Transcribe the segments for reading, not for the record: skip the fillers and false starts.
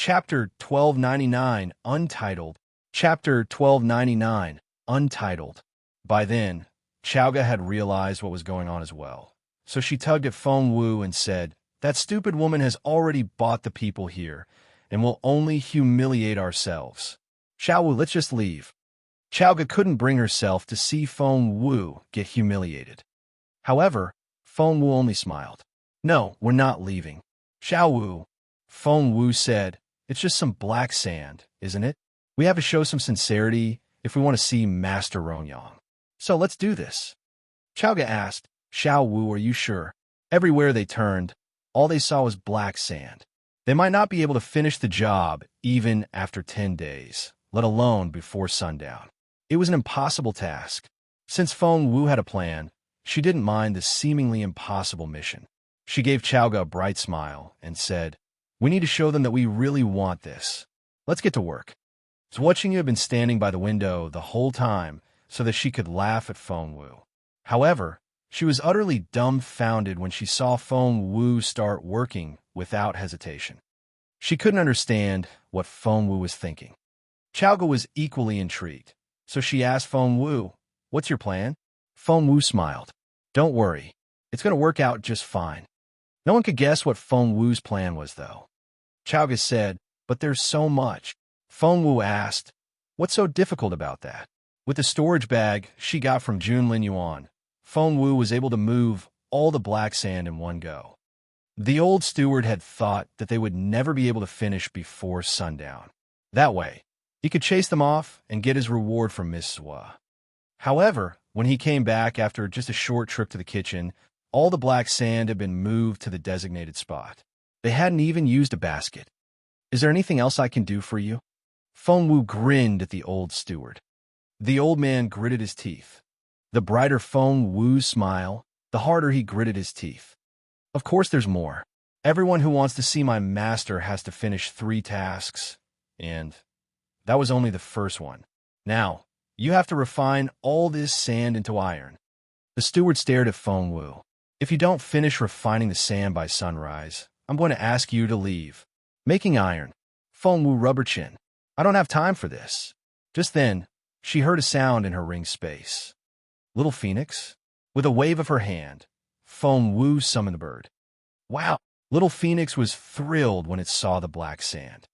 Chapter 1299, Untitled. Chapter 1299, Untitled. By then, Chowga had realized what was going on as well. So she tugged at Feng Wu and said, "That stupid woman has already bought the people here, and will only humiliate ourselves. Xiao Wu, let's just leave." Chowga couldn't bring herself to see Feng Wu get humiliated. However, Feng Wu only smiled. "No, we're not leaving. Xiao Wu," Feng Wu said, "it's just some black sand, isn't it? We have to show some sincerity if we want to see Master Ronyang. So let's do this." Chowga asked, "Xiao Wu, are you sure?" Everywhere they turned, all they saw was black sand. They might not be able to finish the job even after 10 days, let alone before sundown. It was an impossible task. Since Feng Wu had a plan, she didn't mind the seemingly impossible mission. She gave Chowga a bright smile and said, "We need to show them that we really want this. Let's get to work." Watching you had been standing by the window the whole time so that she could laugh at Feng Wu. However, she was utterly dumbfounded when she saw Feng Wu start working without hesitation. She couldn't understand what Feng Wu was thinking. Chowga was equally intrigued, so she asked Feng Wu, "What's your plan?" Feng Wu smiled. "Don't worry, it's going to work out just fine." No one could guess what Feng Wu's plan was, though. Chowga said, "But there's so much." Feng Wu asked, "What's so difficult about that?" With the storage bag she got from Junlin Yuan, Feng Wu was able to move all the black sand in one go. The old steward had thought that they would never be able to finish before sundown. That way, he could chase them off and get his reward from Miss Swa. However, when he came back after just a short trip to the kitchen, all the black sand had been moved to the designated spot. They hadn't even used a basket. "Is there anything else I can do for you?" Feng Wu grinned at the old steward. The old man gritted his teeth. The brighter Feng Wu's smile, the harder he gritted his teeth. "Of course there's more. Everyone who wants to see my master has to finish 3 tasks, and that was only the first one. Now, you have to refine all this sand into iron." The steward stared at Feng Wu. "If you don't finish refining the sand by sunrise, I'm going to ask you to leave." "Making iron." Feng Wu rubbed her chin. "I don't have time for this." Just then, she heard a sound in her ring space. "Little Phoenix?" With a wave of her hand, Feng Wu summoned the bird. Wow! Little Phoenix was thrilled when it saw the black sand.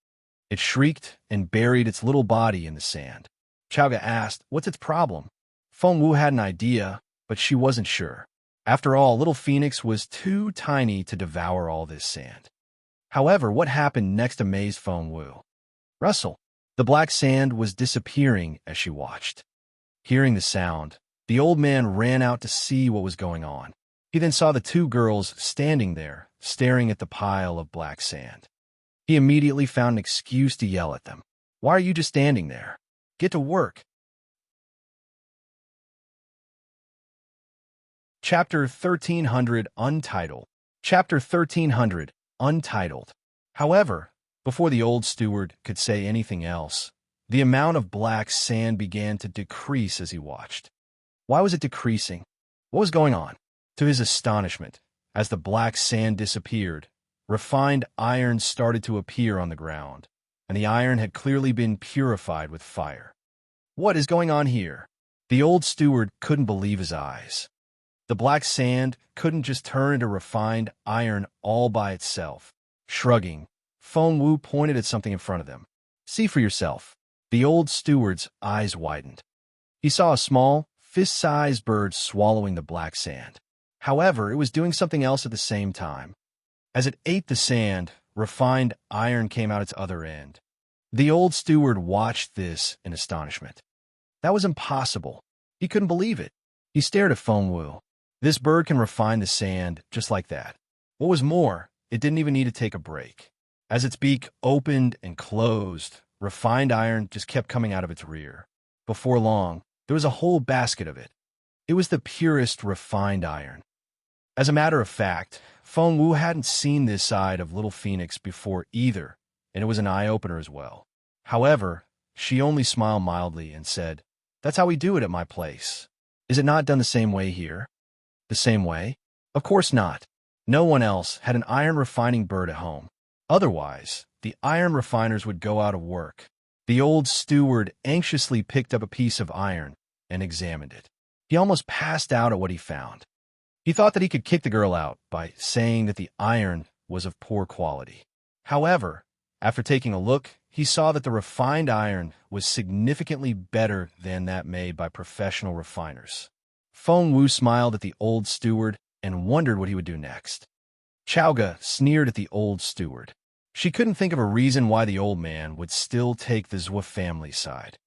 It shrieked and buried its little body in the sand. Chowga asked, "What's its problem?" Feng Wu had an idea, but she wasn't sure. After all, Little Phoenix was too tiny to devour all this sand. However, what happened next amazed Feng Wu. Rustle. The black sand was disappearing as she watched. Hearing the sound, the old man ran out to see what was going on. He then saw the 2 girls standing there, staring at the pile of black sand. He immediately found an excuse to yell at them. "Why are you just standing there? Get to work." Chapter 1300, Untitled. Chapter 1300, Untitled. However, before the old steward could say anything else, the amount of black sand began to decrease as he watched. Why was it decreasing? What was going on? To his astonishment, as the black sand disappeared, refined iron started to appear on the ground, and the iron had clearly been purified with fire. What is going on here? The old steward couldn't believe his eyes. The black sand couldn't just turn into refined iron all by itself. Shrugging, Feng Wu pointed at something in front of them. "See for yourself." The old steward's eyes widened. He saw a small, fist-sized bird swallowing the black sand. However, it was doing something else at the same time. As it ate the sand, refined iron came out its other end. The old steward watched this in astonishment. That was impossible. He couldn't believe it. He stared at Feng Wu. This bird can refine the sand just like that. What was more, it didn't even need to take a break. As its beak opened and closed, refined iron just kept coming out of its rear. Before long, there was a whole basket of it. It was the purest refined iron. As a matter of fact, Feng Wu hadn't seen this side of Little Phoenix before either, and it was an eye-opener as well. However, she only smiled mildly and said, "That's how we do it at my place. Is it not done the same way here?" "The same way? Of course not. No one else had an iron refining bird at home. Otherwise, the iron refiners would go out of work. The old steward anxiously picked up a piece of iron and examined it. He almost passed out at what he found. He thought that he could kick the girl out by saying that the iron was of poor quality. However, after taking a look, he saw that the refined iron was significantly better than that made by professional refiners. Feng Wu smiled at the old steward and wondered what he would do next. Chowga sneered at the old steward. She couldn't think of a reason why the old man would still take the Zhou family's side.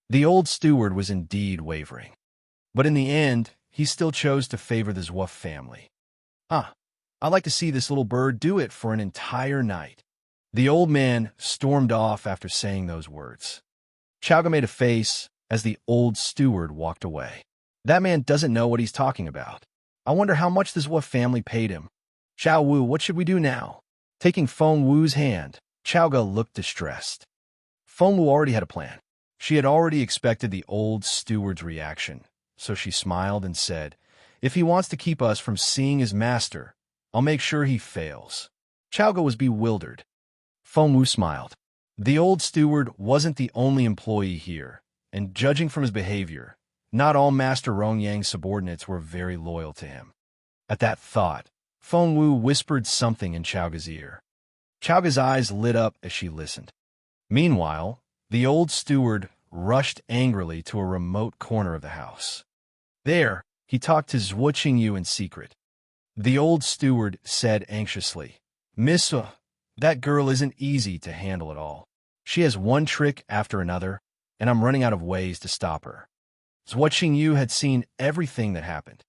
The old steward was indeed wavering. But in the end, he still chose to favor the Zhou family. I'd like to see this little bird do it for an entire night. The old man stormed off after saying those words. Chowga made a face as the old steward walked away. That man doesn't know what he's talking about. I wonder how much the Zhou family paid him. Xiao Wu, what should we do now? Taking Feng Wu's hand, Chowga looked distressed. Feng Wu already had a plan. She had already expected the old steward's reaction, so she smiled and said, "If he wants to keep us from seeing his master, I'll make sure he fails." Chowga was bewildered. Feng Wu smiled. The old steward wasn't the only employee here, and judging from his behavior, not all Master Rongyang's subordinates were very loyal to him. At that thought, Feng Wu whispered something in Chowga's ear. Chowga's eyes lit up as she listened. Meanwhile, the old steward rushed angrily to a remote corner of the house. There, he talked to Zhuo Qingyu in secret. The old steward said anxiously, "Miss, that girl isn't easy to handle at all. She has one trick after another, and I'm running out of ways to stop her." Zhuo Qingyu had seen everything that happened.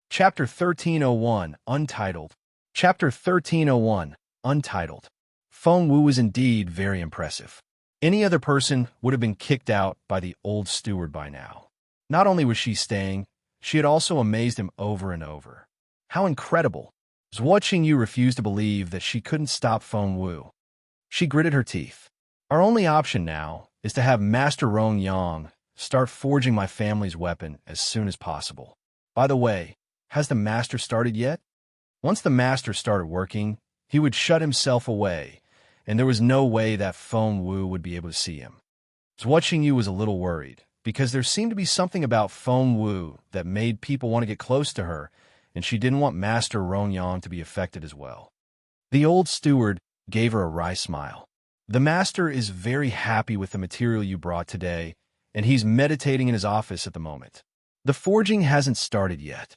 Chapter 1301, Untitled. Chapter 1301, Untitled. Feng Wu was indeed very impressive. Any other person would have been kicked out by the old steward by now. Not only was she staying, she had also amazed him over and over. How incredible! Zhuo Qingyu refused to believe that she couldn't stop Feng Wu. She gritted her teeth. Our only option now is to have Master Rongyang start forging my family's weapon as soon as possible. By the way, has the master started yet? Once the master started working, he would shut himself away, and there was no way that Feng Wu would be able to see him. Zhuo Qingyu was a little worried, because there seemed to be something about Feng Wu that made people want to get close to her, and she didn't want Master Rongyang to be affected as well. The old steward gave her a wry smile. "The master is very happy with the material you brought today, and he's meditating in his office at the moment. The forging hasn't started yet.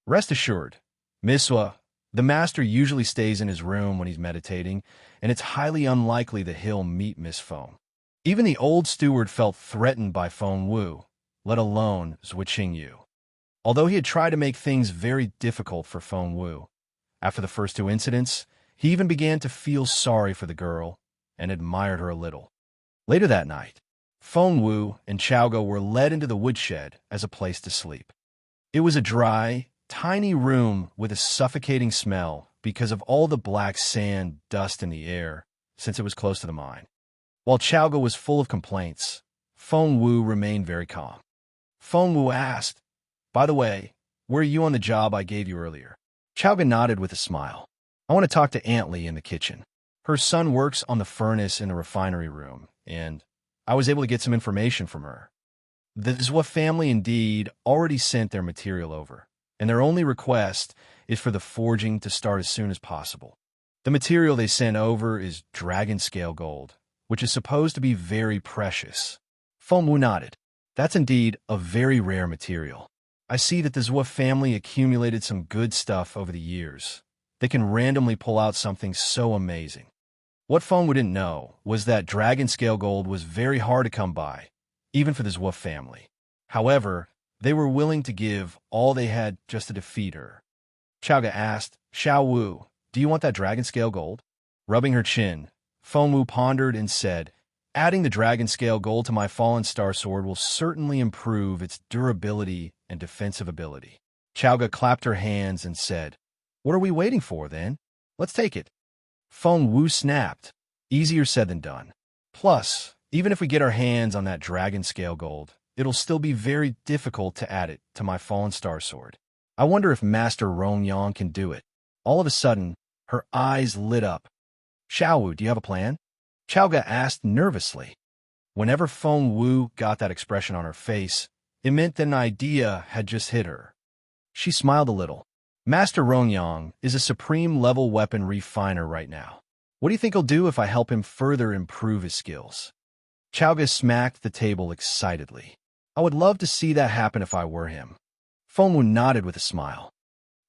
Rest assured, Miswa, the master usually stays in his room when he's meditating, and it's highly unlikely that he'll meet Miss Feng." Even the old steward felt threatened by Feng Wu, let alone Zhuo Qingyu. Although he had tried to make things very difficult for Feng Wu, after the first two incidents, he even began to feel sorry for the girl and admired her a little. Later that night, Feng Wu and Chowga were led into the woodshed as a place to sleep. It was a dry, tiny room with a suffocating smell because of all the black sand dust in the air since it was close to the mine. While Chowga was full of complaints, Feng Wu remained very calm. Feng Wu asked, "By the way, where are you on the job I gave you earlier?" Chowga nodded with a smile. "I want to talk to Aunt Lee in the kitchen. Her son works on the furnace in the refinery room, and I was able to get some information from her. The Zhou family indeed already sent their material over, and their only request is for the forging to start as soon as possible. The material they sent over is dragon scale gold, which is supposed to be very precious." Feng Wu nodded. "That's indeed a very rare material. I see that the Zhou family accumulated some good stuff over the years. They can randomly pull out something so amazing." What Feng Wu didn't know was that dragon scale gold was very hard to come by, even for the Zhou family. However, they were willing to give all they had just to defeat her. Chowga asked, "Xiao Wu, do you want that dragon scale gold?" Rubbing her chin, Feng Wu pondered and said, "Adding the dragon scale gold to my fallen star sword will certainly improve its durability and defensive ability." Chowga clapped her hands and said, "What are we waiting for, then? Let's take it." Feng Wu snapped. "Easier said than done. Plus, even if we get our hands on that dragon scale gold, it'll still be very difficult to add it to my fallen star sword. I wonder if Master Rongyang can do it." All of a sudden, her eyes lit up. "Xiaowu, do you have a plan?" Chowga asked nervously. Whenever Feng Wu got that expression on her face, it meant that an idea had just hit her. She smiled a little. "Master Rongyang is a supreme-level weapon refiner right now. What do you think he'll do if I help him further improve his skills?" Chowga smacked the table excitedly. "I would love to see that happen if I were him." Feng Wu nodded with a smile.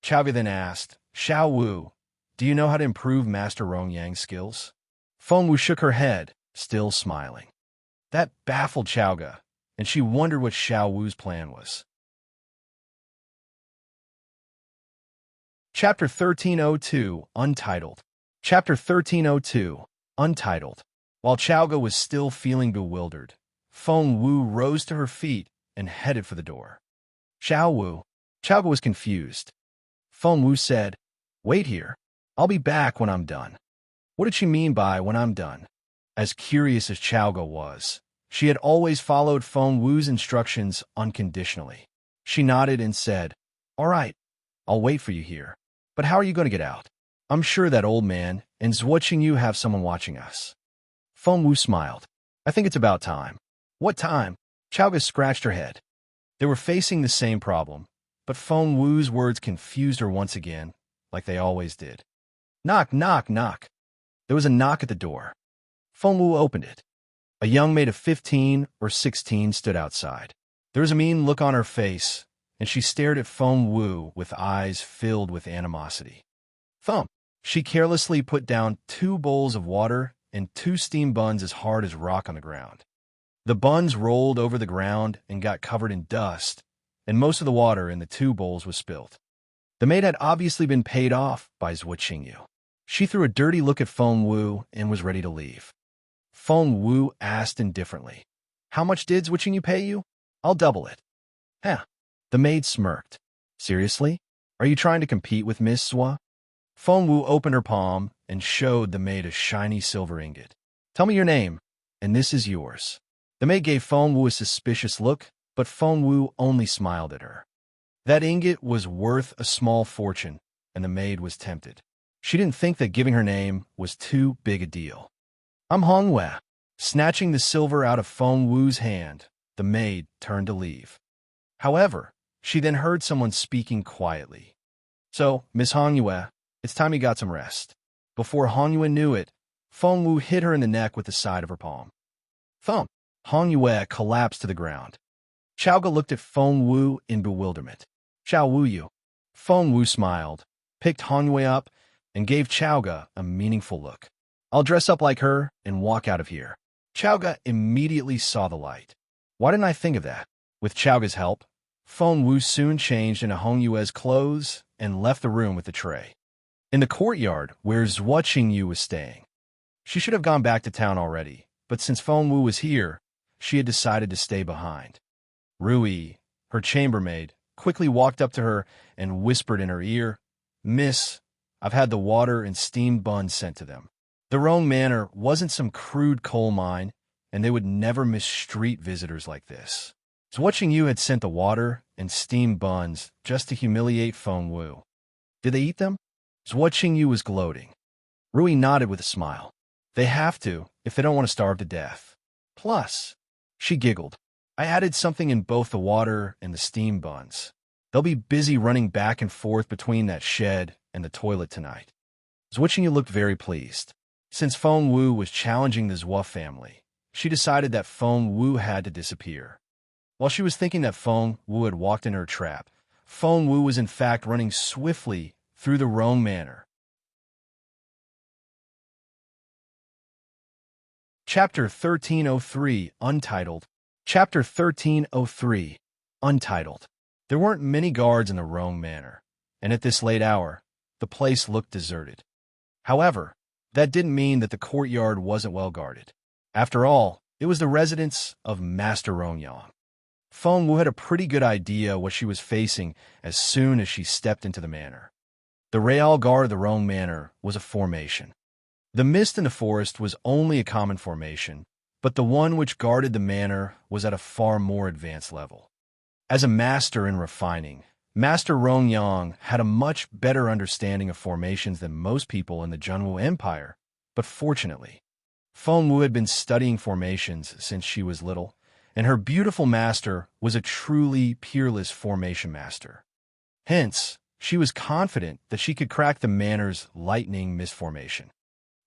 Chowga then asked, "Xiao Wu, do you know how to improve Master Rongyang's skills?" Feng Wu shook her head, still smiling. That baffled Chowga, and she wondered what Xiao Wu's plan was. Chapter 1302, Untitled. Chapter 1302, Untitled. While Chowga was still feeling bewildered, Feng Wu rose to her feet and headed for the door. "Xiao Wu." Chowga was confused. Feng Wu said, "Wait here. I'll be back when I'm done." What did she mean by "when I'm done"? As curious as Chowga was, she had always followed Feng Wu's instructions unconditionally. She nodded and said, "All right, I'll wait for you here. But how are you going to get out? I'm sure that old man and watching you have someone watching us." Feng Wu smiled. "I think it's about time." "What time?" Chowga scratched her head. They were facing the same problem, but Feng Wu's words confused her once again, like they always did. "Knock, knock, knock." There was a knock at the door. Feng Wu opened it. A young maid of 15 or 16 stood outside. There was a mean look on her face, and she stared at Feng Wu with eyes filled with animosity. Thump! She carelessly put down 2 bowls of water and 2 steam buns as hard as rock on the ground. The buns rolled over the ground and got covered in dust, and most of the water in the 2 bowls was spilt. The maid had obviously been paid off by Zhuo Qingyu. She threw a dirty look at Feng Wu and was ready to leave. Feng Wu asked indifferently, "How much did Zhuo Qingyu pay you?" "I'll double it." "Huh." The maid smirked. "Seriously? Are you trying to compete with Miss Zhuo?" Feng Wu opened her palm and showed the maid a shiny silver ingot. "Tell me your name, and this is yours." The maid gave Feng Wu a suspicious look, but Feng Wu only smiled at her. That ingot was worth a small fortune, and the maid was tempted. She didn't think that giving her name was too big a deal. "I'm Hong Wei." Snatching the silver out of Feng Wu's hand, the maid turned to leave. However, she then heard someone speaking quietly. "So, Miss Hong Yue, it's time you got some rest." Before Hong Yue knew it, Feng Wu hit her in the neck with the side of her palm. Thump! Hong Yue collapsed to the ground. Chowga looked at Feng Wu in bewilderment. "Xiao Wu you." Feng Wu smiled, picked Hong Yue up, and gave Chowga a meaningful look. "I'll dress up like her and walk out of here." Chowga immediately saw the light. Why didn't I think of that? With Chowga's help, Feng Wu soon changed into Hong Yue's clothes and left the room with the tray. In the courtyard where Zhuo Qingyu was staying, she should have gone back to town already, but since Feng Wu was here, she had decided to stay behind. Rui, her chambermaid, quickly walked up to her and whispered in her ear, "Miss, I've had the water and steamed buns sent to them. The Rome Manor wasn't some crude coal mine, and they would never miss street visitors like this." Zhuo Qingyu had sent the water and steamed buns just to humiliate Feng Wu. Did they eat them? Zhuo Qingyu was gloating. Rui nodded with a smile. They have to, if they don't want to starve to death. Plus, she giggled, I added something in both the water and the steamed buns. They'll be busy running back and forth between that shed and the toilet tonight. Zhuo Qingyu looked very pleased. Since Feng Wu was challenging the Zhuo family, she decided that Feng Wu had to disappear. While she was thinking that Feng Wu had walked in her trap, Feng Wu was in fact running swiftly through the Rong Manor. Chapter 1303, Untitled. Chapter 1303, Untitled. There weren't many guards in the Rong Manor, and at this late hour, the place looked deserted. However, that didn't mean that the courtyard wasn't well guarded. After all, it was the residence of Master Rongyang. Feng Wu had a pretty good idea what she was facing as soon as she stepped into the manor. The Real Guard of the Rong Manor was a formation. The mist in the forest was only a common formation, but the one which guarded the manor was at a far more advanced level. As a master in refining, Master Rongyang had a much better understanding of formations than most people in the Junwu Empire, but fortunately, Feng Wu had been studying formations since she was little, and her beautiful master was a truly peerless formation master. Hence, she was confident that she could crack the Manor's lightning mist formation.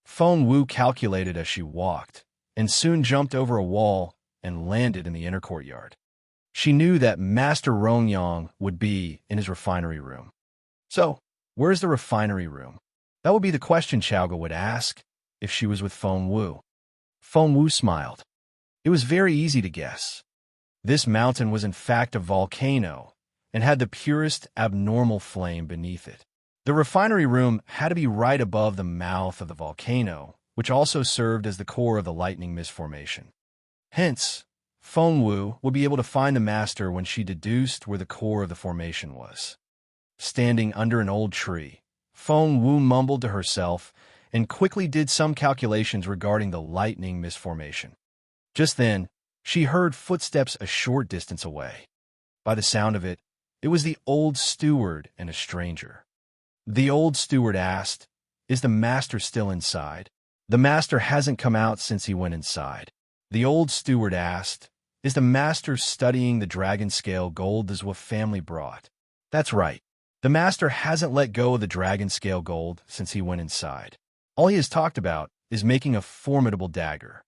Feng Wu calculated as she walked, and soon jumped over a wall and landed in the inner courtyard. She knew that Master Rongyang would be in his refinery room. So, where's the refinery room? That would be the question Chaoga would ask if she was with Feng Wu. Feng Wu smiled. It was very easy to guess. This mountain was in fact a volcano and had the purest abnormal flame beneath it. The refinery room had to be right above the mouth of the volcano, which also served as the core of the lightning mist formation. Hence, Feng Wu would be able to find the master when she deduced where the core of the formation was. Standing under an old tree, Feng Wu mumbled to herself and quickly did some calculations regarding the lightning mist formation. Just then, she heard footsteps a short distance away. By the sound of it, it was the old steward and a stranger. The old steward asked, "Is the master still inside?" "The master hasn't come out since he went inside." The old steward asked, "Is the master studying the dragon scale gold the Zhou family brought?" "That's right. The master hasn't let go of the dragon scale gold since he went inside. All he has talked about is making a formidable dagger."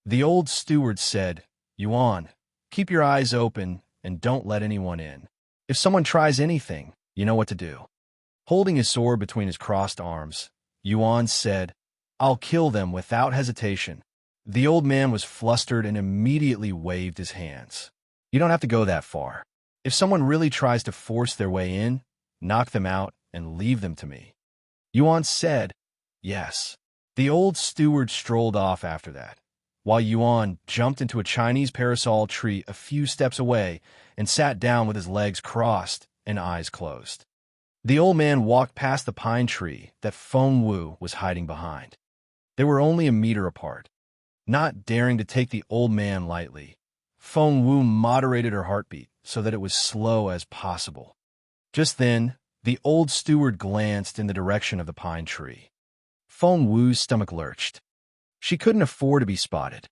The old steward said, "Yuan, keep your eyes open and don't let anyone in. If someone tries anything, you know what to do." Holding his sword between his crossed arms, Yuan said, "I'll kill them without hesitation." The old man was flustered and immediately waved his hands. "You don't have to go that far. If someone really tries to force their way in, knock them out and leave them to me." Yuan said, "Yes." The old steward strolled off after that, while Yuan jumped into a Chinese parasol tree a few steps away and sat down with his legs crossed and eyes closed. The old man walked past the pine tree that Feng Wu was hiding behind. They were only a meter apart. Not daring to take the old man lightly, Feng Wu moderated her heartbeat so that it was slow as possible. Just then, the old steward glanced in the direction of the pine tree. Feng Wu's stomach lurched. She couldn't afford to be spotted.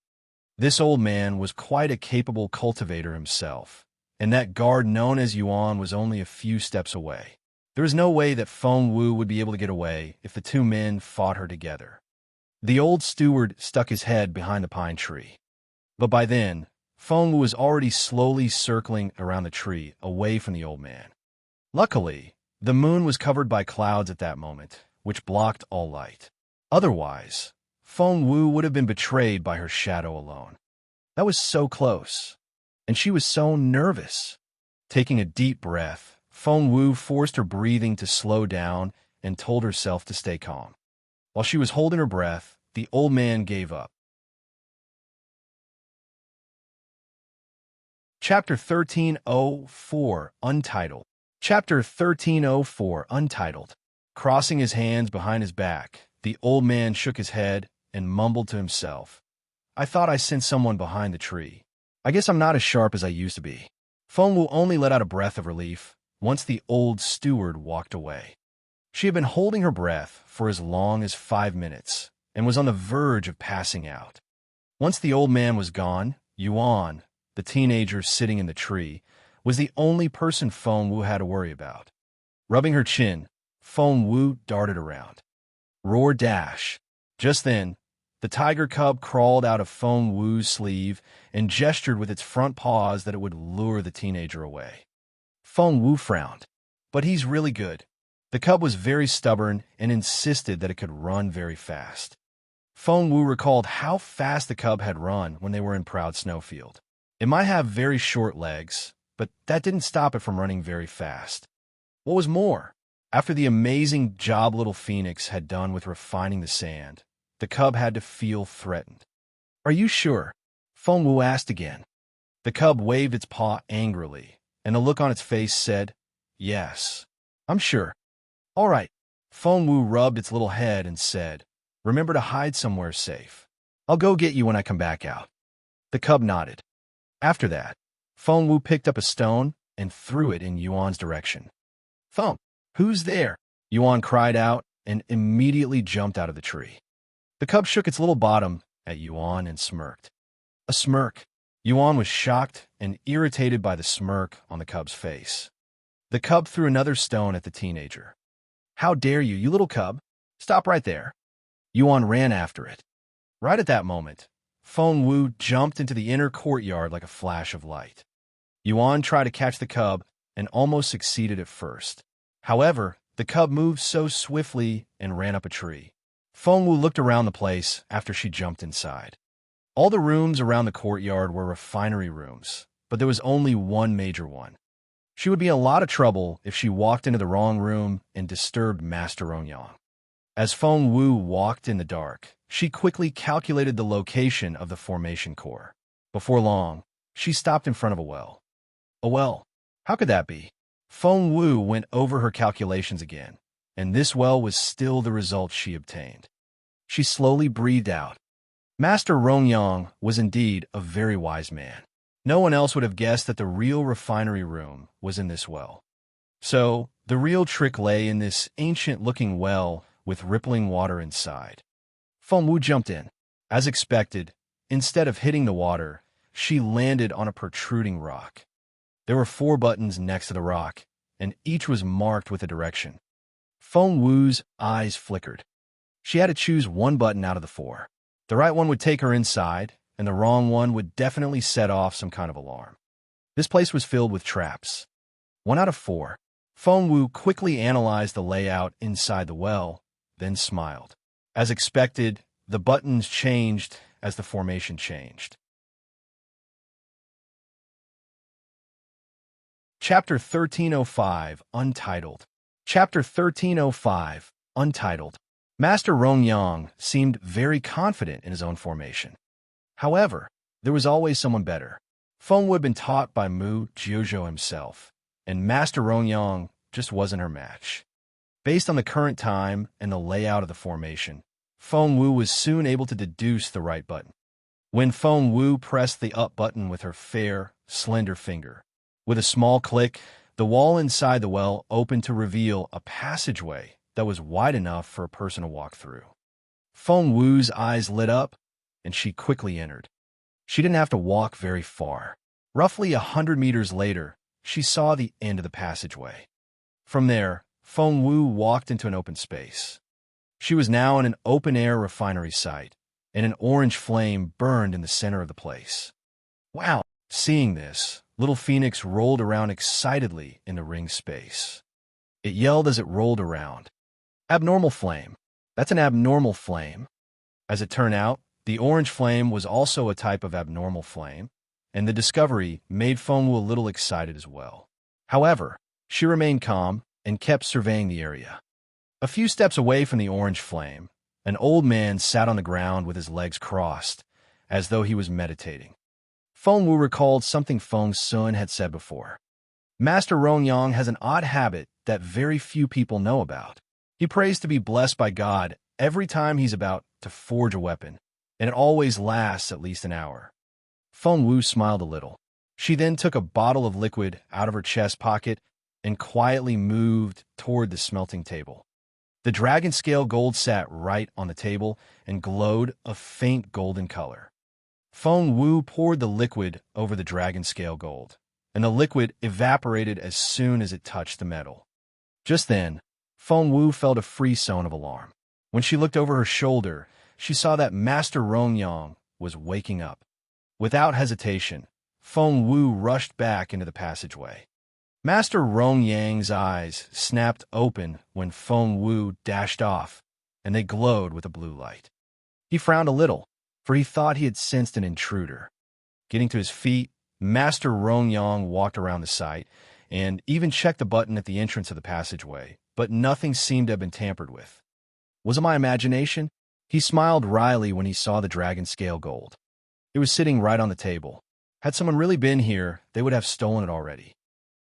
This old man was quite a capable cultivator himself, and that guard known as Yuan was only a few steps away. There was no way that Feng Wu would be able to get away if the two men fought her together. The old steward stuck his head behind the pine tree. But by then, Feng Wu was already slowly circling around the tree, away from the old man. Luckily, the moon was covered by clouds at that moment, which blocked all light. Otherwise, Feng Wu would have been betrayed by her shadow alone. That was so close, and she was so nervous. Taking a deep breath, Feng Wu forced her breathing to slow down and told herself to stay calm. While she was holding her breath, the old man gave up. Chapter 1304, Untitled. Chapter 1304, Untitled. Crossing his hands behind his back, the old man shook his head and mumbled to himself, "I thought I sent someone behind the tree. I guess I'm not as sharp as I used to be." Feng Wu only let out a breath of relief once the old steward walked away. She had been holding her breath for as long as 5 minutes and was on the verge of passing out. Once the old man was gone, Yuan, the teenager sitting in the tree, was the only person Feng Wu had to worry about. Rubbing her chin, Feng Wu darted around. Roar dash. Just then, the tiger cub crawled out of Feng Wu's sleeve and gestured with its front paws that it would lure the teenager away. Feng Wu frowned. "But he's really good." The cub was very stubborn and insisted that it could run very fast. Feng Wu recalled how fast the cub had run when they were in Proud Snowfield. It might have very short legs, but that didn't stop it from running very fast. What was more, after the amazing job little Phoenix had done with refining the sand, the cub had to feel threatened. "Are you sure?" Feng Wu asked again. The cub waved its paw angrily, and the look on its face said, "Yes, I'm sure." "All right." Feng Wu rubbed its little head and said, "Remember to hide somewhere safe. I'll go get you when I come back out." The cub nodded. After that, Feng Wu picked up a stone and threw it in Yuan's direction. Thump! Who's there? Yuan cried out and immediately jumped out of the tree. The cub shook its little bottom at Yuan and smirked. A smirk. Yuan was shocked and irritated by the smirk on the cub's face. The cub threw another stone at the teenager. How dare you, you little cub? Stop right there. Yuan ran after it. Right at that moment, Feng Wu jumped into the inner courtyard like a flash of light. Yuan tried to catch the cub and almost succeeded at first. However, the cub moved so swiftly and ran up a tree. Feng Wu looked around the place after she jumped inside. All the rooms around the courtyard were refinery rooms, but there was only one major one. She would be in a lot of trouble if she walked into the wrong room and disturbed Master Rongyang. As Feng Wu walked in the dark, she quickly calculated the location of the formation core. Before long, she stopped in front of a well. A well? How could that be? Feng Wu went over her calculations again, and this well was still the result she obtained. She slowly breathed out. Master Rongyang was indeed a very wise man. No one else would have guessed that the real refinery room was in this well. So, the real trick lay in this ancient-looking well with rippling water inside. Feng Wu jumped in. As expected, instead of hitting the water, she landed on a protruding rock. There were 4 buttons next to the rock, and each was marked with a direction. Feng Wu's eyes flickered. She had to choose one button out of the 4. The right one would take her inside, and the wrong one would definitely set off some kind of alarm. This place was filled with traps. 1 out of 4. Feng Wu quickly analyzed the layout inside the well, then smiled. As expected, the buttons changed as the formation changed. Chapter 1305, Untitled. Chapter 1305, Untitled. Master Rongyang seemed very confident in his own formation. However, there was always someone better. Feng Wu had been taught by Mu Jiuzhou himself, and Master Rongyang just wasn't her match. Based on the current time and the layout of the formation, Feng Wu was soon able to deduce the right button. When Feng Wu pressed the up button with her fair, slender finger, with a small click, the wall inside the well opened to reveal a passageway that was wide enough for a person to walk through. Feng Wu's eyes lit up, and she quickly entered. She didn't have to walk very far. Roughly 100 meters later, she saw the end of the passageway. From there, Feng Wu walked into an open space. She was now in an open-air refinery site, and an orange flame burned in the center of the place. Wow! Seeing this, Little Phoenix rolled around excitedly in the ring space. It yelled as it rolled around. Abnormal flame. That's an abnormal flame. As it turned out, the orange flame was also a type of abnormal flame, and the discovery made Feng Wu a little excited as well. However, she remained calm and kept surveying the area. A few steps away from the orange flame, an old man sat on the ground with his legs crossed, as though he was meditating. Feng Wu recalled something Feng Sun had said before. Master Rongyang has an odd habit that very few people know about. He prays to be blessed by God every time he's about to forge a weapon, and it always lasts at least an hour. Feng Wu smiled a little. She then took a bottle of liquid out of her chest pocket and quietly moved toward the smelting table. The dragon scale gold sat right on the table and glowed a faint golden color. Feng Wu poured the liquid over the dragon scale gold, and the liquid evaporated as soon as it touched the metal. Just then, Feng Wu felt a frisson of alarm. When she looked over her shoulder, she saw that Master Rongyang was waking up. Without hesitation, Feng Wu rushed back into the passageway. Master Rongyang's eyes snapped open when Feng Wu dashed off, and they glowed with a blue light. He frowned a little, for he thought he had sensed an intruder. Getting to his feet, Master Rongyang walked around the site and even checked the button at the entrance of the passageway, but nothing seemed to have been tampered with. Was it my imagination? He smiled wryly when he saw the dragon scale gold. It was sitting right on the table. Had someone really been here, they would have stolen it already.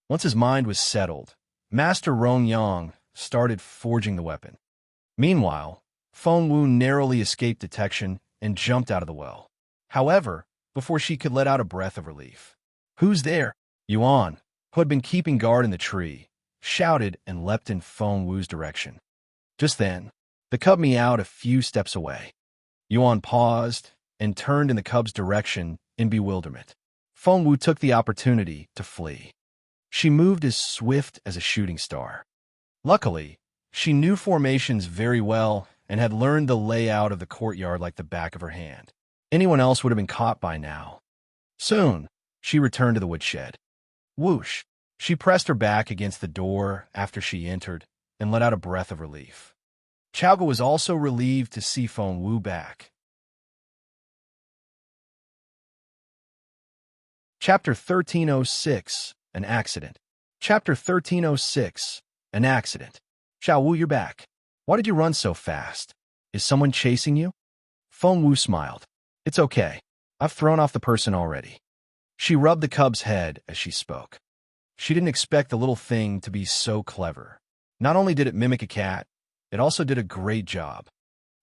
Once his mind was settled, Master Rongyang started forging the weapon. Meanwhile, Feng Wu narrowly escaped detection and jumped out of the well. However, before she could let out a breath of relief. Who's there? Yuan. who had been keeping guard in the tree, shouted and leapt in Feng Wu's direction. Just then, the cub meowed a few steps away. Yuan paused and turned in the cub's direction in bewilderment. Feng Wu took the opportunity to flee. She moved as swift as a shooting star. Luckily, she knew formations very well and had learned the layout of the courtyard like the back of her hand. Anyone else would have been caught by now. Soon, she returned to the woodshed. Whoosh! She pressed her back against the door after she entered and let out a breath of relief. Chaoga was also relieved to see Feng Wu back. Chapter 1306, An Accident. Chapter 1306, An Accident. Xiao Wu, you're back. Why did you run so fast? Is someone chasing you? Feng Wu smiled. It's okay. I've thrown off the person already. She rubbed the cub's head as she spoke. She didn't expect the little thing to be so clever. Not only did it mimic a cat, it also did a great job.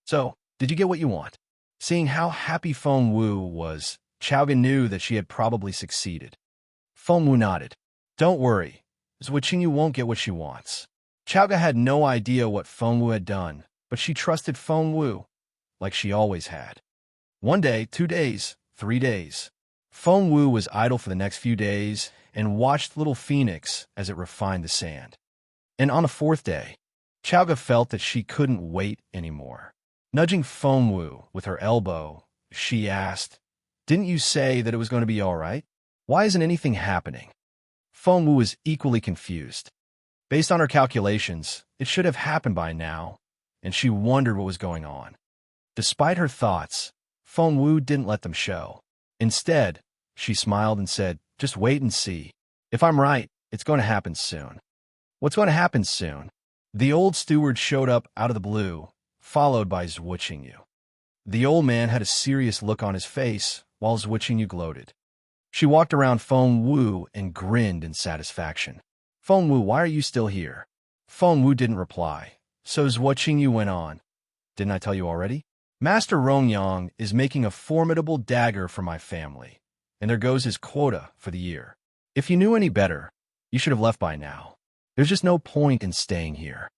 So, did you get what you want? Seeing how happy Feng Wu was, Chaoga knew that she had probably succeeded. Feng Wu nodded. Don't worry, Zhuqingyu won't get what she wants. Chaoga had no idea what Feng Wu had done, but she trusted Feng Wu, like she always had. 1 day, 2 days, 3 days. Feng Wu was idle for the next few days and watched little Phoenix as it refined the sand. And on the 4th day, Chaoga felt that she couldn't wait anymore. Nudging Feng Wu with her elbow, she asked, Didn't you say that it was going to be all right? Why isn't anything happening? Feng Wu was equally confused. Based on her calculations, it should have happened by now, and she wondered what was going on. Despite her thoughts, Feng Wu didn't let them show. Instead, she smiled and said, Just wait and see. If I'm right, it's going to happen soon. What's going to happen soon? The old steward showed up out of the blue, followed by Zhuqingyu. The old man had a serious look on his face, while Zhuqingyu gloated. She walked around Feng Wu and grinned in satisfaction. Feng Wu, why are you still here? Feng Wu didn't reply, so Zhuqingyu went on. Didn't I tell you already? Master Rongyang is making a formidable dagger for my family, and there goes his quota for the year. If you knew any better, you should have left by now. There's just no point in staying here.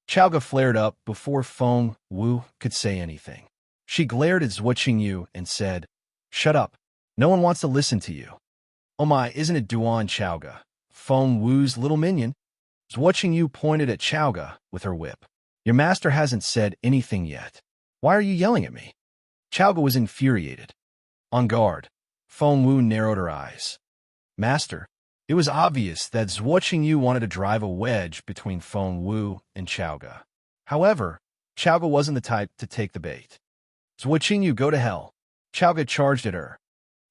Chaoga flared up before Feng Wu could say anything. She glared at Zhuqingyu and said, Shut up. No one wants to listen to you. Oh my, isn't it Duan Chaoga, Feng Wu's little minion? Zhuqingyu pointed at Chaoga with her whip. Your master hasn't said anything yet. Why are you yelling at me? Chaoga was infuriated. On guard, Feng Wu narrowed her eyes. Master, it was obvious that Zhuqingyu wanted to drive a wedge between Feng Wu and Chaoga. However, Chaoga wasn't the type to take the bait. Zhuqingyu, go to hell. Chaoga charged at her.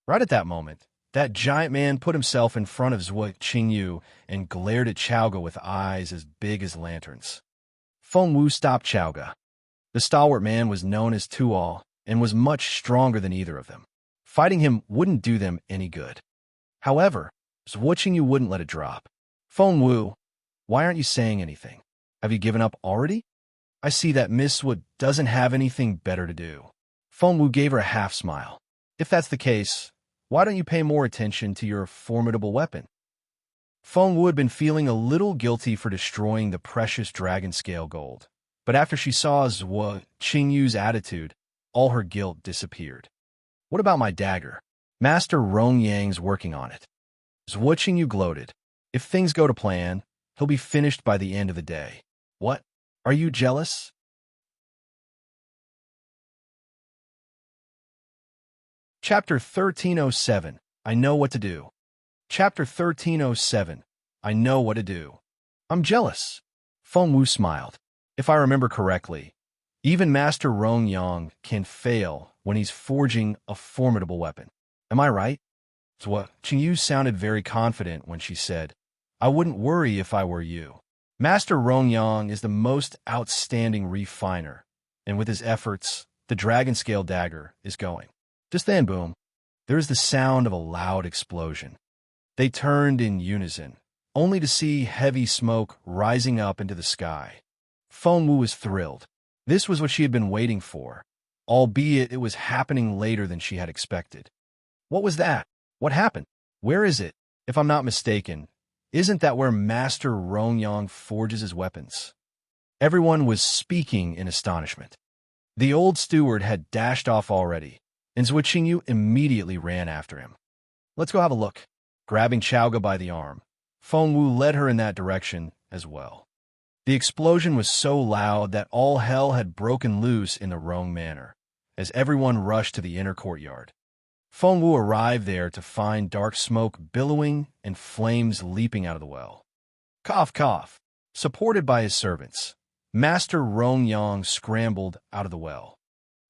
Right at that moment, that giant man put himself in front of Zhuqingyu and glared at Chaoga with eyes as big as lanterns. Feng Wu stopped Chaoga. The stalwart man was known as Tuol and was much stronger than either of them. Fighting him wouldn't do them any good. However, Zhuqingyu wouldn't let it drop. Feng Wu, why aren't you saying anything? Have you given up already? I see that Miss Wood doesn't have anything better to do. Feng Wu gave her a half-smile. If that's the case, why don't you pay more attention to your formidable weapon? Feng Wu had been feeling a little guilty for destroying the precious dragon scale gold. But after she saw Zhuqingyu's attitude, all her guilt disappeared. What about my dagger? Master Rongyang's working on it. Zhuqingyu gloated. If things go to plan, he'll be finished by the end of the day. What? Are you jealous? Chapter 1307, I Know What to Do. Chapter 1307, I Know What to Do. I'm jealous. Feng Wu smiled. If I remember correctly, even Master Rongyang can fail when he's forging a formidable weapon. Am I right? Zhuqingyu sounded very confident when she said, I wouldn't worry if I were you. Master Rongyang is the most outstanding refiner, and with his efforts, the dragon scale dagger is going. Just then, boom, there is the sound of a loud explosion. They turned in unison, only to see heavy smoke rising up into the sky. Feng Wu was thrilled. This was what she had been waiting for, albeit it was happening later than she had expected. What was that? What happened? Where is it? If I'm not mistaken, Isn't that where Master Rongyang forges his weapons? Everyone was speaking in astonishment. The old steward had dashed off already, and Zhuqingyu immediately ran after him. Let's go have a look. Grabbing Chaoga by the arm, Feng Wu led her in that direction as well. The explosion was so loud that all hell had broken loose in the Rong Manor, as everyone rushed to the inner courtyard. Feng Wu arrived there to find dark smoke billowing and flames leaping out of the well. Cough, cough. Supported by his servants, Master Rongyang scrambled out of the well.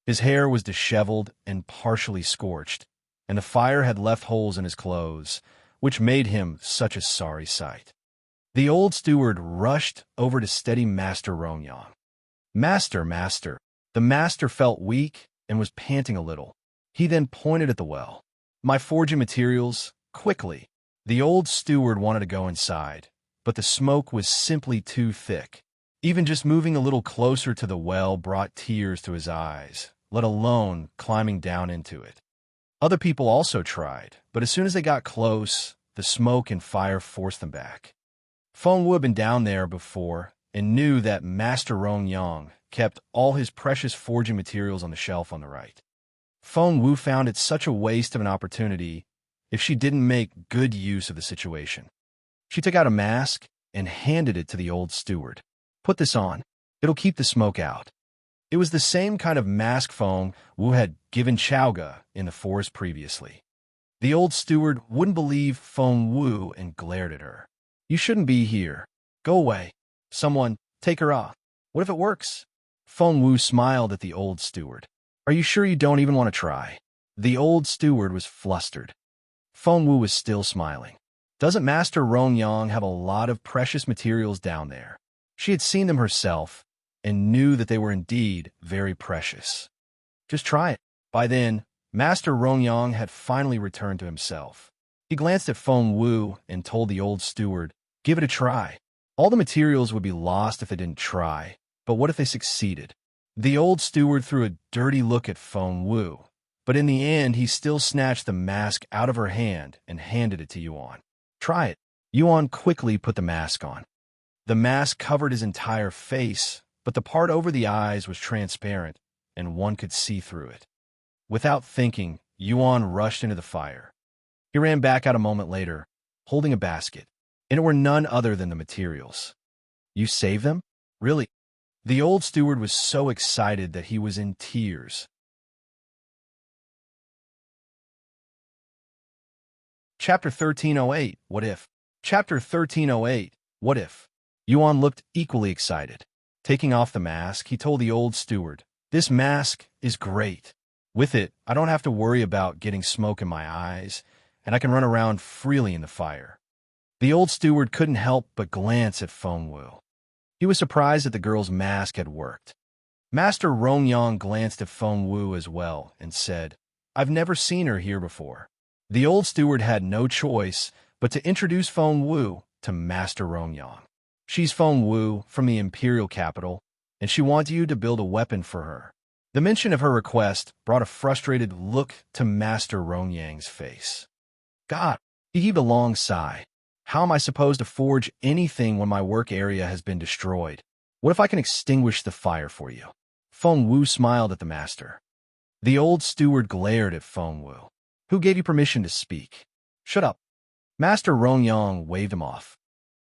His hair was disheveled and partially scorched, and the fire had left holes in his clothes, which made him such a sorry sight. The old steward rushed over to steady Master Rongyang. Master, master. The master felt weak and was panting a little. He then pointed at the well. My forging materials, quickly. The old steward wanted to go inside, but the smoke was simply too thick. Even just moving a little closer to the well brought tears to his eyes, let alone climbing down into it. Other people also tried, but as soon as they got close, the smoke and fire forced them back. Feng Wu had been down there before and knew that Master Rongyang kept all his precious forging materials on the shelf on the right. Feng Wu found it such a waste of an opportunity if she didn't make good use of the situation. She took out a mask and handed it to the old steward. Put this on. It'll keep the smoke out. It was the same kind of mask Feng Wu had given Chaoga in the forest previously. The old steward wouldn't believe Feng Wu and glared at her. You shouldn't be here. Go away. Someone, take her off. What if it works? Feng Wu smiled at the old steward. Are you sure you don't even want to try? The old steward was flustered. Feng Wu was still smiling. Doesn't Master Rongyang have a lot of precious materials down there? She had seen them herself and knew that they were indeed very precious. Just try it. By then, Master Rongyang had finally returned to himself. He glanced at Feng Wu and told the old steward, give it a try. All the materials would be lost if they didn't try, but what if they succeeded? The old steward threw a dirty look at Feng Wu, but in the end he still snatched the mask out of her hand and handed it to Yuan. Try it. Yuan quickly put the mask on. The mask covered his entire face, but the part over the eyes was transparent, and one could see through it. Without thinking, Yuan rushed into the fire. He ran back out a moment later, holding a basket, and it were none other than the materials. You saved them? Really? The old steward was so excited that he was in tears. Chapter 1308, What If? Chapter 1308, What If? Yuan looked equally excited. Taking off the mask, he told the old steward, this mask is great. With it, I don't have to worry about getting smoke in my eyes, and I can run around freely in the fire. The old steward couldn't help but glance at Feng Wu. He was surprised that the girl's mask had worked. Master Rongyang glanced at Feng Wu as well and said, I've never seen her here before. The old steward had no choice but to introduce Feng Wu to Master Rongyang. She's Feng Wu from the Imperial capital, and she wants you to build a weapon for her. The mention of her request brought a frustrated look to Master Rongyang's face. God, he heaved a long sigh. How am I supposed to forge anything when my work area has been destroyed? What if I can extinguish the fire for you? Feng Wu smiled at the master. The old steward glared at Feng Wu. Who gave you permission to speak? Shut up. Master Rongyang waved him off.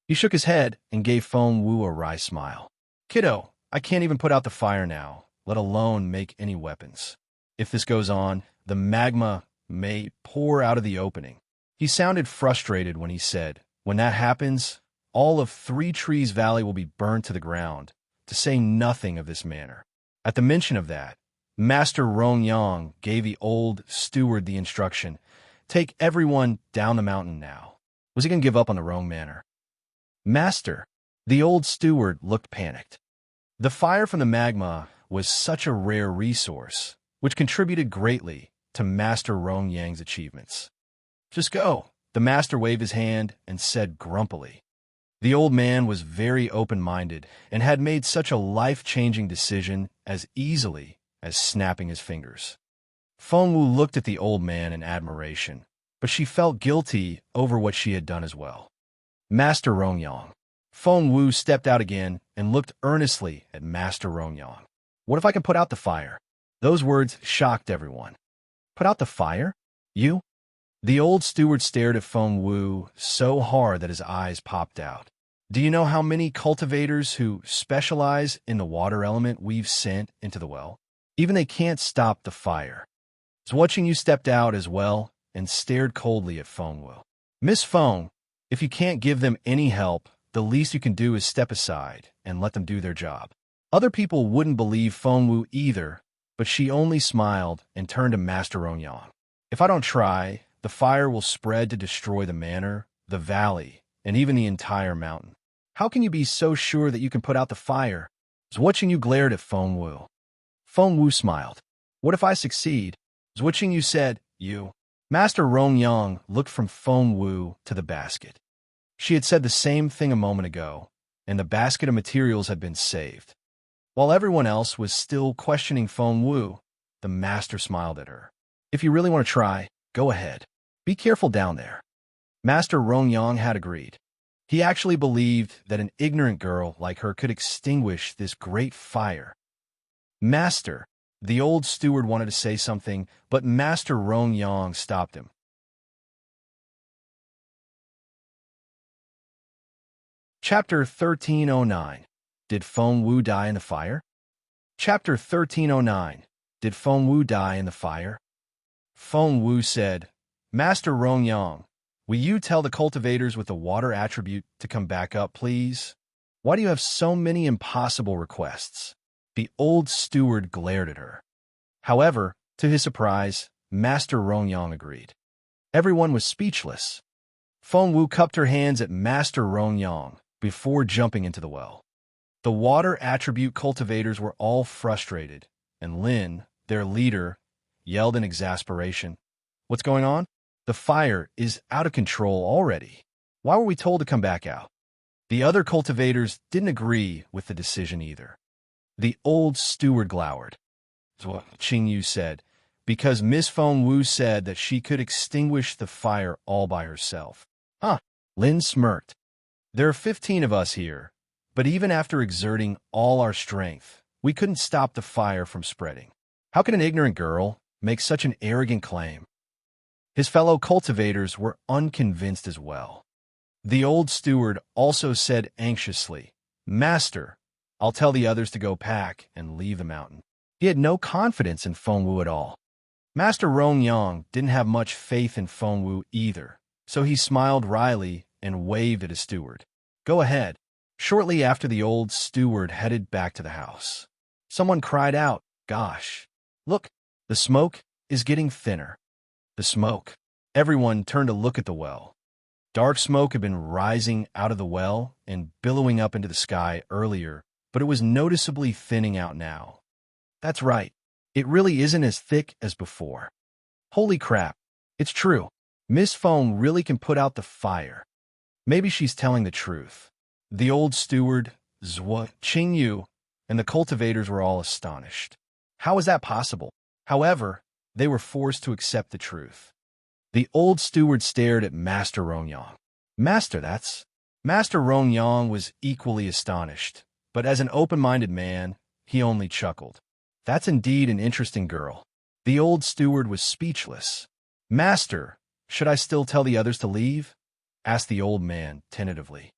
He shook his head and gave Feng Wu a wry smile. Kiddo, I can't even put out the fire now, let alone make any weapons. If this goes on, the magma may pour out of the opening. He sounded frustrated when he said, when that happens, all of Three Trees Valley will be burned to the ground, to say nothing of this manor. At the mention of that, Master Rongyang gave the old steward the instruction, take everyone down the mountain now. Was he going to give up on the Rong Manor? Master, the old steward looked panicked. The fire from the magma was such a rare resource, which contributed greatly to Master Rongyang's achievements. Just go. The master waved his hand and said grumpily. The old man was very open-minded and had made such a life-changing decision as easily as snapping his fingers. Feng Wu looked at the old man in admiration, but she felt guilty over what she had done as well. Master Rongyang. Feng Wu stepped out again and looked earnestly at Master Rongyang. What if I can put out the fire? Those words shocked everyone. Put out the fire? You? The old steward stared at Feng Wu so hard that his eyes popped out. Do you know how many cultivators who specialize in the water element we've sent into the well? Even they can't stop the fire. I was watching you stepped out as well and stared coldly at Feng Wu. Miss Feng, if you can't give them any help, the least you can do is step aside and let them do their job. Other people wouldn't believe Feng Wu either, but she only smiled and turned to Master Rongyang. If I don't try, the fire will spread to destroy the manor, the valley, and even the entire mountain. How can you be so sure that you can put out the fire? I was watching you glared at Feng Wu. Feng Wu smiled. What if I succeed? I was watching you said, you. Master Rongyang looked from Feng Wu to the basket. She had said the same thing a moment ago, and the basket of materials had been saved. While everyone else was still questioning Feng Wu, the master smiled at her. If you really want to try, go ahead. Be careful down there. Master Rongyang had agreed. He actually believed that an ignorant girl like her could extinguish this great fire. Master, the old steward wanted to say something, but Master Rongyang stopped him. Chapter 1309. Did Feng Wu die in the fire? Chapter 1309. Did Feng Wu die in the fire? Feng Wu said, Master Rongyang, will you tell the cultivators with the water attribute to come back up, please? Why do you have so many impossible requests? The old steward glared at her. However, to his surprise, Master Rongyang agreed. Everyone was speechless. Feng Wu cupped her hands at Master Rongyang before jumping into the well. The water attribute cultivators were all frustrated, and Lin, their leader, yelled in exasperation. What's going on? The fire is out of control already. Why were we told to come back out? The other cultivators didn't agree with the decision either. The old steward glowered. Qing Yu said, because Miss Feng Wu said that she could extinguish the fire all by herself. Huh, Lin smirked. There are 15 of us here, but even after exerting all our strength, we couldn't stop the fire from spreading. How can an ignorant girl make such an arrogant claim? His fellow cultivators were unconvinced as well. The old steward also said anxiously, Master, I'll tell the others to go pack and leave the mountain. He had no confidence in Feng Wu at all. Master Rongyang didn't have much faith in Feng Wu either, so he smiled wryly and waved at his steward. Go ahead. Shortly after the old steward headed back to the house, someone cried out, Gosh, look, the smoke is getting thinner. The smoke. Everyone turned to look at the well. Dark smoke had been rising out of the well and billowing up into the sky earlier, but it was noticeably thinning out now. That's right. It really isn't as thick as before. Holy crap. It's true. Miss Feng really can put out the fire. Maybe she's telling the truth. The old steward, Qing Yu, and the cultivators were all astonished. How was that possible? However, they were forced to accept the truth. The old steward stared at Master Rongyang. Master Rongyang was equally astonished, but as an open-minded man, he only chuckled. That's indeed an interesting girl. The old steward was speechless. Master, should I still tell the others to leave? Asked the old man tentatively.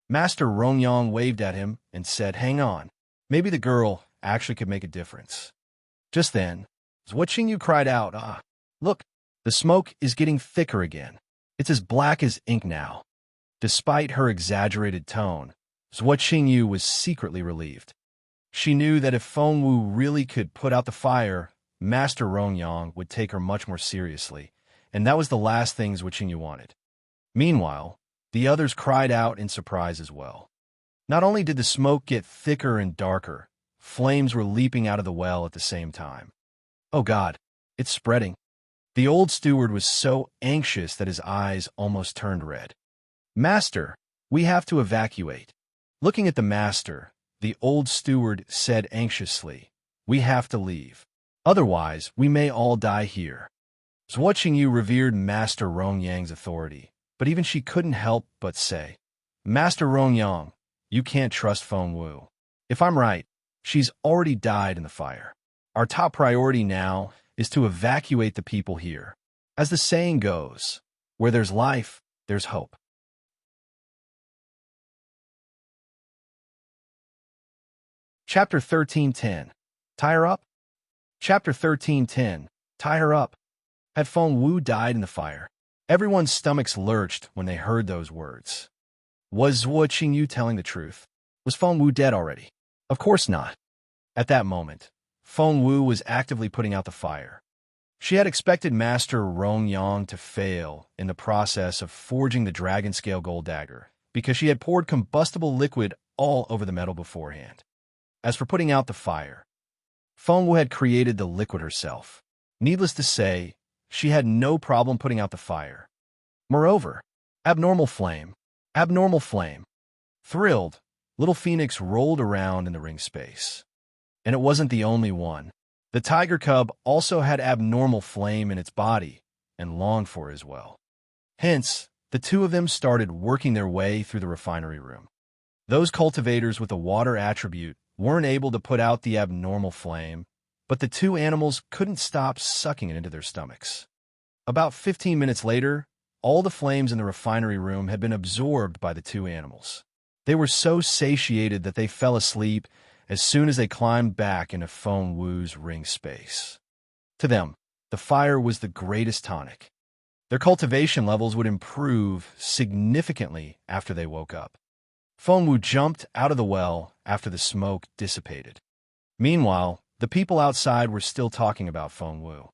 Master Rongyang waved at him and said, Hang on. Maybe the girl actually could make a difference. Just then, Qing Yu cried out, Look, the smoke is getting thicker again. It's as black as ink now. Despite her exaggerated tone, Qing Yu was secretly relieved. She knew that if Feng Wu really could put out the fire, Master Rongyang would take her much more seriously, and that was the last thing Qing Yu wanted. Meanwhile, the others cried out in surprise as well. Not only did the smoke get thicker and darker, flames were leaping out of the well at the same time. Oh God, it's spreading. The old steward was so anxious that his eyes almost turned red. Master, we have to evacuate. Looking at the master, the old steward said anxiously, We have to leave. Otherwise, we may all die here. Qing Yu revered Master Rongyang's authority, but even she couldn't help but say, Master Rongyang, you can't trust Feng Wu. If I'm right, she's already died in the fire. Our top priority now is to evacuate the people here. As the saying goes, where there's life, there's hope. Chapter 13:10. Tie her up? Chapter 13:10. Tie her up. Had Feng Wu died in the fire? Everyone's stomachs lurched when they heard those words. Was Zhuo Qingyu telling the truth? Was Feng Wu dead already? Of course not. At that moment, Feng Wu was actively putting out the fire. She had expected Master Rongyang to fail in the process of forging the dragon scale gold dagger because she had poured combustible liquid all over the metal beforehand. As for putting out the fire, Feng Wu had created the liquid herself. Needless to say, she had no problem putting out the fire. Moreover, abnormal flame. Thrilled, little Phoenix rolled around in the ring space. And it wasn't the only one. The tiger cub also had abnormal flame in its body and longed for it as well. Hence, the two of them started working their way through the refinery room. Those cultivators with the water attribute weren't able to put out the abnormal flame, but the two animals couldn't stop sucking it into their stomachs. About 15 minutes later, all the flames in the refinery room had been absorbed by the two animals. They were so satiated that they fell asleep as soon as they climbed back into Feng Wu's ring space. To them, the fire was the greatest tonic. Their cultivation levels would improve significantly after they woke up. Feng Wu jumped out of the well after the smoke dissipated. Meanwhile, the people outside were still talking about Feng Wu.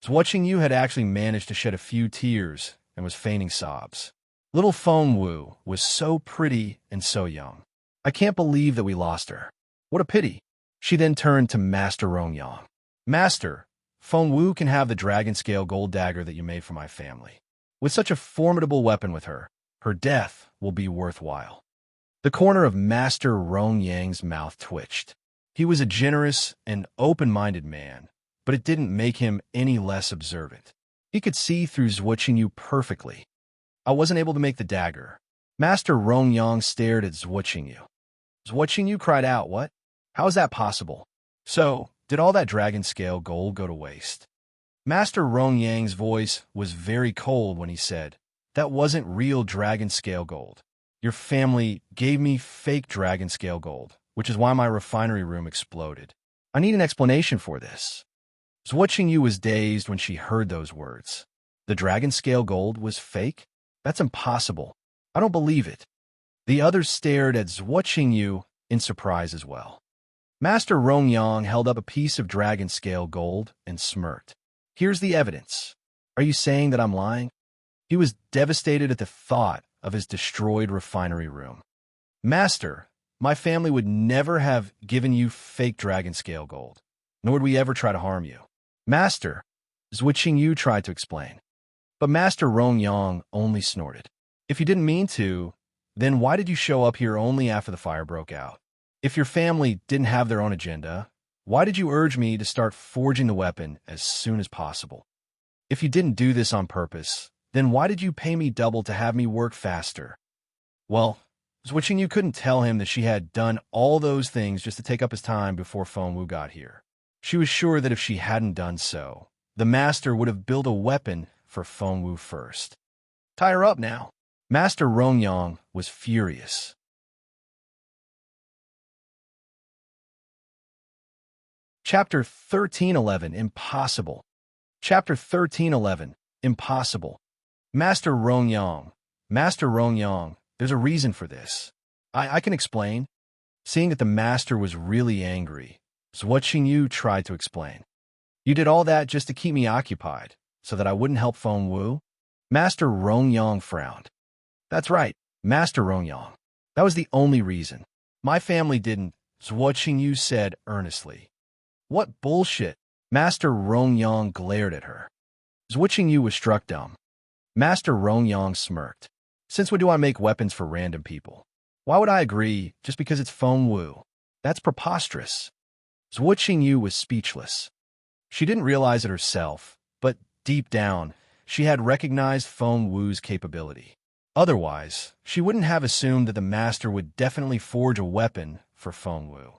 Zhuo Qingyu had actually managed to shed a few tears and was feigning sobs. Little Feng Wu was so pretty and so young. I can't believe that we lost her. What a pity. She then turned to Master Rongyang. Master, Feng Wu can have the dragon scale gold dagger that you made for my family. With such a formidable weapon with her, her death will be worthwhile. The corner of Master Rongyang's mouth twitched. He was a generous and open-minded man, but it didn't make him any less observant. He could see through Zhuo Qingyu perfectly. I wasn't able to make the dagger. Master Rongyang stared at Zhuo Qingyu. Zhuo Qingyu cried out, "What? How is that possible? So, did all that dragon scale gold go to waste?" Master Rongyang's voice was very cold when he said, "That wasn't real dragon scale gold. Your family gave me fake dragon scale gold, which is why my refinery room exploded. I need an explanation for this." Zhuo Qingyu was dazed when she heard those words. The dragon scale gold was fake? That's impossible. I don't believe it. The others stared at Zhuo Qingyu in surprise as well. Master Rongyang held up a piece of dragon scale gold and smirked. "Here's the evidence. Are you saying that I'm lying?" He was devastated at the thought of his destroyed refinery room. "Master, my family would never have given you fake dragon scale gold, nor would we ever try to harm you." "Master," Zhuo Qingyu tried to explain. But Master Rongyang only snorted. "If you didn't mean to, then why did you show up here only after the fire broke out? If your family didn't have their own agenda, why did you urge me to start forging the weapon as soon as possible? If you didn't do this on purpose, then why did you pay me double to have me work faster?" Well, Zhuo Qingyu couldn't tell him that she had done all those things just to take up his time before Feng Wu got here. She was sure that if she hadn't done so, the master would have built a weapon for Feng Wu first. "Tie her up now." Master Rongyang was furious. Chapter 13:11 Impossible. Chapter 13:11 Impossible. Master Rongyang, there's a reason for this. I can explain. Seeing that the master was really angry, Zhuo Qingyu tried to explain. "You did all that just to keep me occupied, so that I wouldn't help Feng Wu?" Master Rongyang frowned. "That's right, Master Rongyang. That was the only reason. My family didn't," Zhuo Qingyu said earnestly. "What bullshit!" Master Rongyang glared at her. Zhuo Qingyu was struck dumb. Master Rongyang smirked. "Since when do I make weapons for random people? Why would I agree just because it's Feng Wu? That's preposterous." Zhuo Qingyu was speechless. She didn't realize it herself, but deep down, she had recognized Feng Wu's capability. Otherwise, she wouldn't have assumed that the master would definitely forge a weapon for Feng Wu.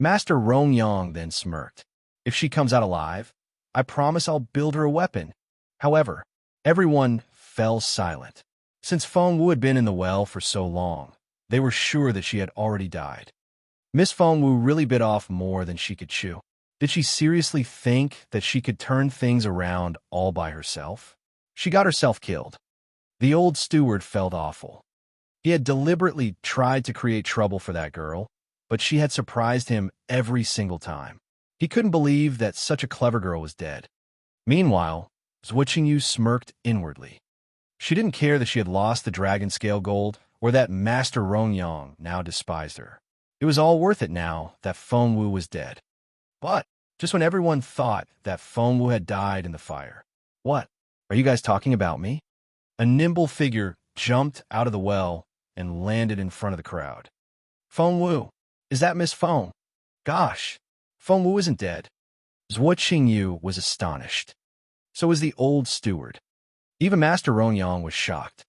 Master Rongyang then smirked. If she comes out alive, I promise I'll build her a weapon. However, everyone fell silent. Since Feng Wu had been in the well for so long, they were sure that she had already died. Miss Feng Wu really bit off more than she could chew. Did she seriously think that she could turn things around all by herself? She got herself killed. The old steward felt awful. He had deliberately tried to create trouble for that girl, but she had surprised him every single time. He couldn't believe that such a clever girl was dead. Meanwhile, Zhuo Qingyu smirked inwardly. She didn't care that she had lost the dragon scale gold or that Master Rongyang now despised her. It was all worth it now that Feng Wu was dead. But just when everyone thought that Feng Wu had died in the fire. What? Are you guys talking about me? A nimble figure jumped out of the well and landed in front of the crowd. Feng Wu, is that Miss Feng? Gosh, Feng Wu isn't dead. Zhuo Qingyu was astonished. So was the old steward. Even Master Rongyang was shocked.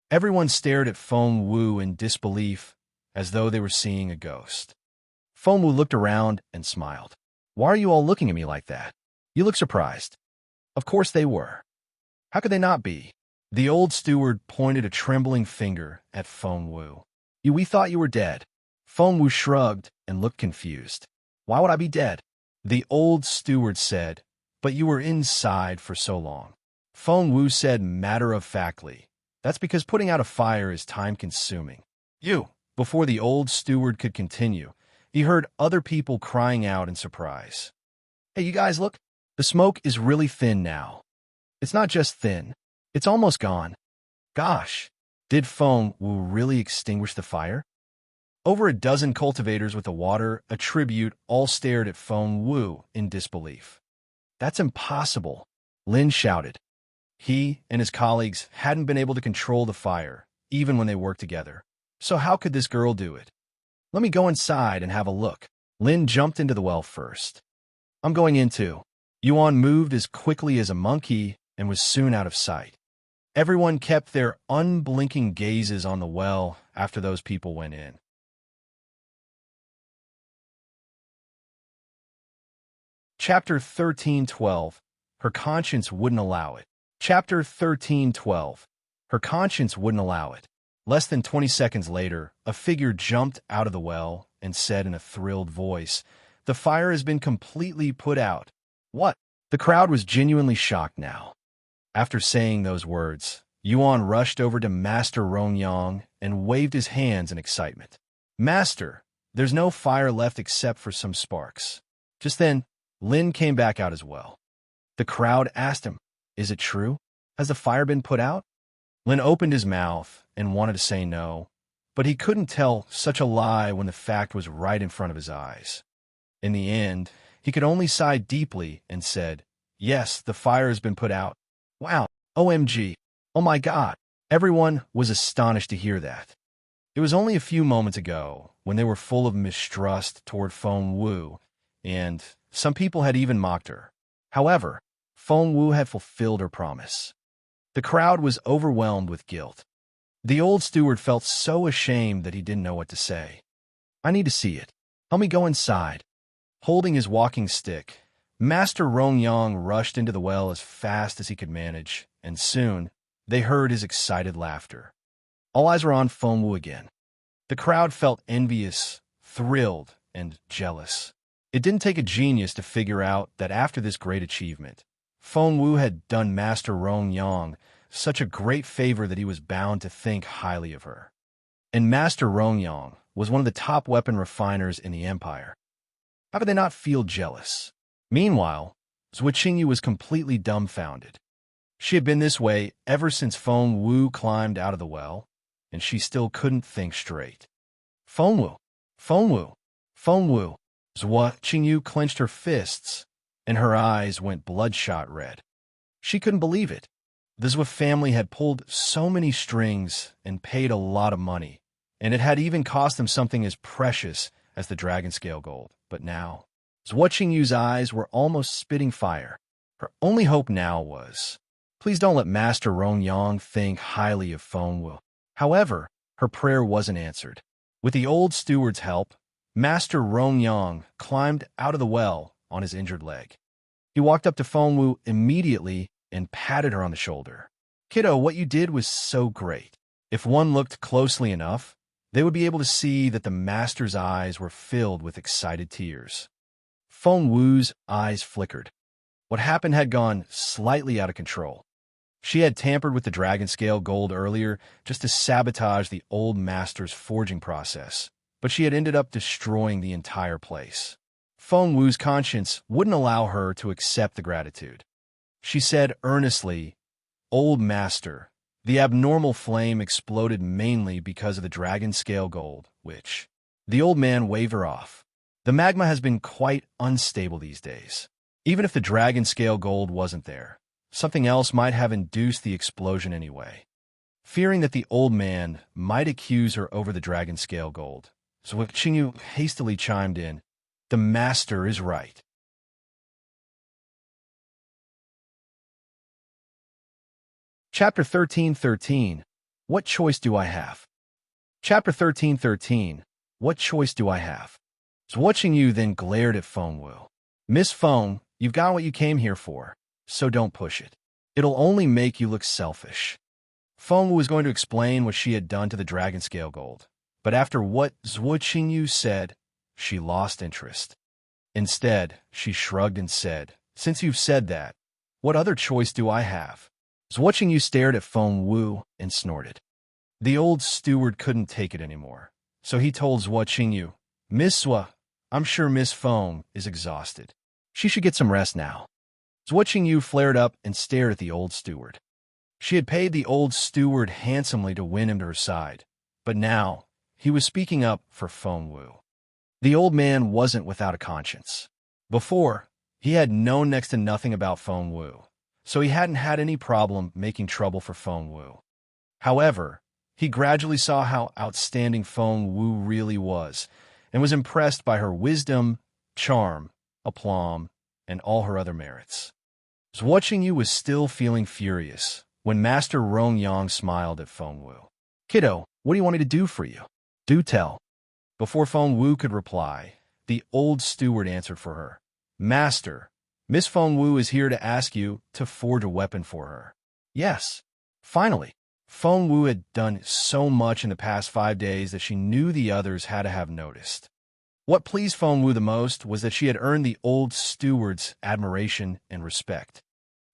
Everyone stared at Feng Wu in disbelief, as though they were seeing a ghost. Feng Wu looked around and smiled. Why are you all looking at me like that? You look surprised. Of course they were. How could they not be? The old steward pointed a trembling finger at Feng Wu. We thought you were dead. Feng Wu shrugged and looked confused. Why would I be dead? The old steward said, but you were inside for so long. Feng Wu said matter-of-factly, that's because putting out a fire is time-consuming. Before the old steward could continue, he heard other people crying out in surprise. Hey, you guys, look. The smoke is really thin now. It's not just thin. It's almost gone. Gosh, did Feng Wu really extinguish the fire? Over a dozen cultivators with the water attribute all stared at Feng Wu in disbelief. That's impossible, Lin shouted. He and his colleagues hadn't been able to control the fire, even when they worked together. So how could this girl do it? Let me go inside and have a look. Lin jumped into the well first. I'm going in too. Yuan moved as quickly as a monkey and was soon out of sight. Everyone kept their unblinking gazes on the well after those people went in. Chapter 13:12. Her conscience wouldn't allow it. Chapter 13:12. Her conscience wouldn't allow it. Less than 20 seconds later, a figure jumped out of the well and said in a thrilled voice, "The fire has been completely put out." What? The crowd was genuinely shocked now. After saying those words, Yuan rushed over to Master Rongyang and waved his hands in excitement. Master, there's no fire left except for some sparks. Just then, Lin came back out as well. The crowd asked him, is it true? Has the fire been put out? Lin opened his mouth and wanted to say no, but he couldn't tell such a lie when the fact was right in front of his eyes. In the end, he could only sigh deeply and said, yes, the fire has been put out. Wow, OMG, oh my God. Everyone was astonished to hear that. It was only a few moments ago when they were full of mistrust toward Feng Wu, and some people had even mocked her. However, Feng Wu had fulfilled her promise. The crowd was overwhelmed with guilt. The old steward felt so ashamed that he didn't know what to say. I need to see it. Help me go inside. Holding his walking stick, Master Rongyang rushed into the well as fast as he could manage, and soon they heard his excited laughter. All eyes were on Feng Wu again. The crowd felt envious, thrilled, and jealous. It didn't take a genius to figure out that after this great achievement, Feng Wu had done Master Rongyang such a great favor that he was bound to think highly of her. And Master Rongyang was one of the top weapon refiners in the empire. How could they not feel jealous? Meanwhile, Zhuo Qingyu was completely dumbfounded. She had been this way ever since Feng Wu climbed out of the well, and she still couldn't think straight. Feng Wu, Feng Wu, Feng Wu. Zhuo Qingyu clenched her fists, and her eyes went bloodshot red. She couldn't believe it. The Zhuo family had pulled so many strings and paid a lot of money, and it had even cost them something as precious as the dragon scale gold. But now, Zhuo Qingyu's eyes were almost spitting fire. Her only hope now was, please don't let Master Rongyang think highly of Feng Wu. However, her prayer wasn't answered. With the old steward's help, Master Rong Yang climbed out of the well on his injured leg. He walked up to Feng Wu immediately and patted her on the shoulder. "Kiddo, what you did was so great." If one looked closely enough, they would be able to see that the master's eyes were filled with excited tears. Feng Wu's eyes flickered. What happened had gone slightly out of control. She had tampered with the dragon scale gold earlier just to sabotage the old master's forging process, but she had ended up destroying the entire place. Feng Wu's conscience wouldn't allow her to accept the gratitude. She said earnestly, "Old master, the abnormal flame exploded mainly because of the dragon scale gold, which..." The old man waved her off. "The magma has been quite unstable these days. Even if the dragon scale gold wasn't there, something else might have induced the explosion anyway." Fearing that the old man might accuse her over the dragon scale gold, so Qingyu hastily chimed in, "The master is right." Chapter 13:13. What choice do I have? Chapter 13:13. What choice do I have? Watching you then glared at Feng Wu. "Miss Feng, you've got what you came here for, so don't push it. It'll only make you look selfish." Feng Wu was going to explain what she had done to the dragon scale gold, but after what Zhuo Qingyu said, she lost interest. Instead, she shrugged and said, "Since you've said that, what other choice do I have?" Zhuo Qingyu stared at Feng Wu and snorted. The old steward couldn't take it anymore, so he told Zhuo Qingyu, "Miss Zhuo, I'm sure Miss Feng is exhausted. She should get some rest now." Zhuo Qingyu flared up and stared at the old steward. She had paid the old steward handsomely to win him to her side, but now he was speaking up for Feng Wu. The old man wasn't without a conscience. Before, he had known next to nothing about Feng Wu, so he hadn't had any problem making trouble for Feng Wu. However, he gradually saw how outstanding Feng Wu really was, and was impressed by her wisdom, charm, aplomb, and all her other merits. Zhuo Qingyu was still feeling furious when Master Rong Yang smiled at Feng Wu. "Kiddo, what do you want me to do for you? Do tell." Before Feng Wu could reply, the old steward answered for her. "Master, Miss Feng Wu is here to ask you to forge a weapon for her." Yes, finally. Feng Wu had done so much in the past 5 days that she knew the others had to have noticed. What pleased Feng Wu the most was that she had earned the old steward's admiration and respect.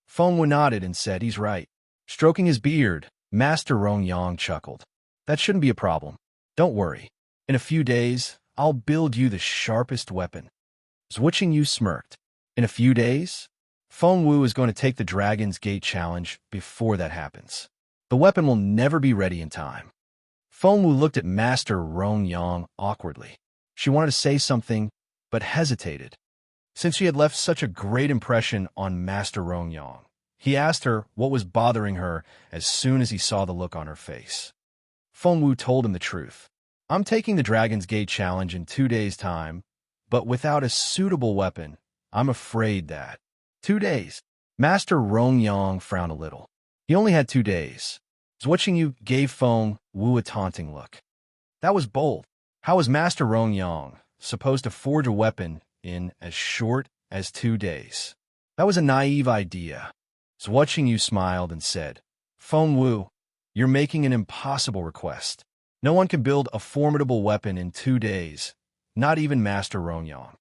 Feng Wu nodded and said, "He's right." Stroking his beard, Master Rong Yang chuckled. "That shouldn't be a problem. Don't worry. In a few days, I'll build you the sharpest weapon." Zhuo Qingyu smirked. "In a few days?" Feng Wu is going to take the Dragon's Gate challenge before that happens. The weapon will never be ready in time. Feng Wu looked at Master Rong Yang awkwardly. She wanted to say something, but hesitated. Since she had left such a great impression on Master Rong Yang, he asked her what was bothering her as soon as he saw the look on her face. Feng Wu told him the truth. "I'm taking the Dragon's Gate challenge in 2 days' time, but without a suitable weapon, I'm afraid that..." 2 days. Master Rong Yang frowned a little. He only had 2 days. Zhuo Qingyu gave Feng Wu a taunting look. That was bold. How was Master Rong Yang supposed to forge a weapon in as short as 2 days? That was a naive idea. Zhuo Qingyu smiled and said, "Feng Wu, you're making an impossible request. No one can build a formidable weapon in 2 days, not even Master Rong Yang.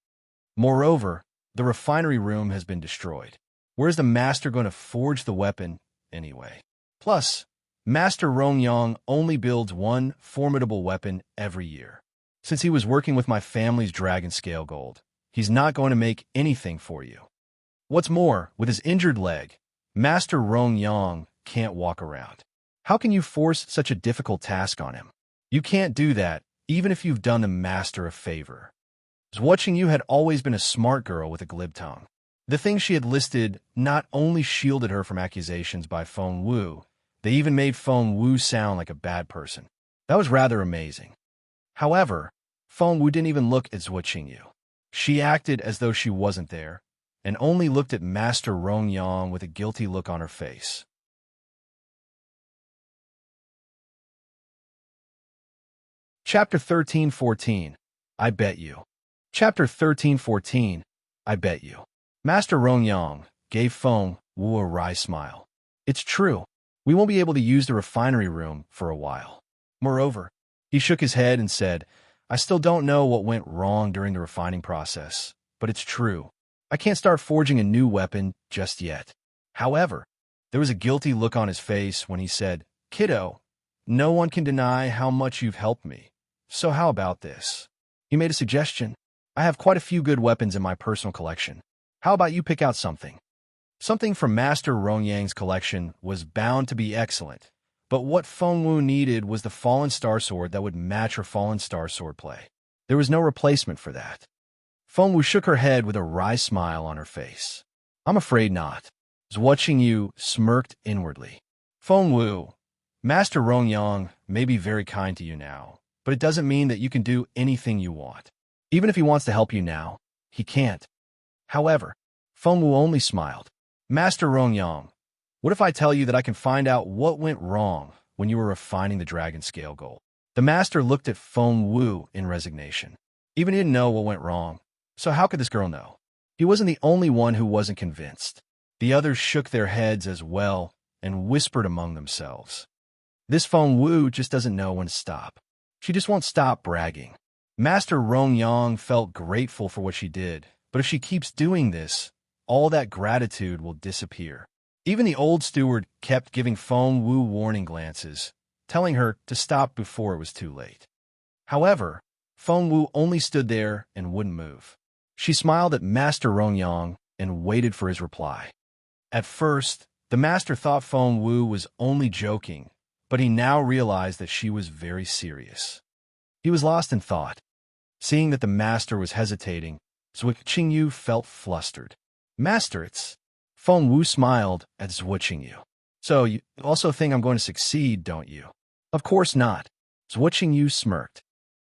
Moreover, the refinery room has been destroyed. Where's the master going to forge the weapon anyway? Plus, Master Rong Yang only builds one formidable weapon every year. Since he was working with my family's dragon scale gold, he's not going to make anything for you. What's more, with his injured leg, Master Rong Yang can't walk around. How can you force such a difficult task on him? You can't do that, even if you've done the master a favor." Zhuo Qingyu had always been a smart girl with a glib tongue. The things she had listed not only shielded her from accusations by Feng Wu, they even made Feng Wu sound like a bad person. That was rather amazing. However, Feng Wu didn't even look at Zhuo Qingyu. She acted as though she wasn't there, and only looked at Master Rong Yang with a guilty look on her face. Chapter 13:14. I bet you. Chapter 13:14. I bet you. Master Rongyang gave Feng Wu a wry smile. It's true. We won't be able to use the refinery room for a while. Moreover, he shook his head and said, I still don't know what went wrong during the refining process, but it's true. I can't start forging a new weapon just yet. However, there was a guilty look on his face when he said, Kiddo, no one can deny how much you've helped me. So how about this? He made a suggestion. I have quite a few good weapons in my personal collection. How about you pick out something? Something from Master Rongyang's collection was bound to be excellent, but what Feng Wu needed was the Fallen Star Sword that would match her Fallen Star Sword play. There was no replacement for that. Feng Wu shook her head with a wry smile on her face. I'm afraid not. Watching you smirked inwardly. Feng Wu, Master Rongyang may be very kind to you now, but it doesn't mean that you can do anything you want. Even if he wants to help you now, he can't. However, Feng Wu only smiled. Master Rongyang, what if I tell you that I can find out what went wrong when you were refining the dragon scale gold? The master looked at Feng Wu in resignation. Even he didn't know what went wrong, so how could this girl know? He wasn't the only one who wasn't convinced. The others shook their heads as well and whispered among themselves. This Feng Wu just doesn't know when to stop. She just won't stop bragging. Master Rongyang felt grateful for what she did, but if she keeps doing this, all that gratitude will disappear. Even the old steward kept giving Feng Wu warning glances, telling her to stop before it was too late. However, Feng Wu only stood there and wouldn't move. She smiled at Master Rongyang and waited for his reply. At first, the master thought Feng Wu was only joking, but he now realized that she was very serious. He was lost in thought. Seeing that the master was hesitating, Zhuo Qingyu felt flustered. Master, it's... Feng Wu smiled at Zhuo Qingyu. So, you also think I'm going to succeed, don't you? Of course not. Zhuo Qingyu smirked.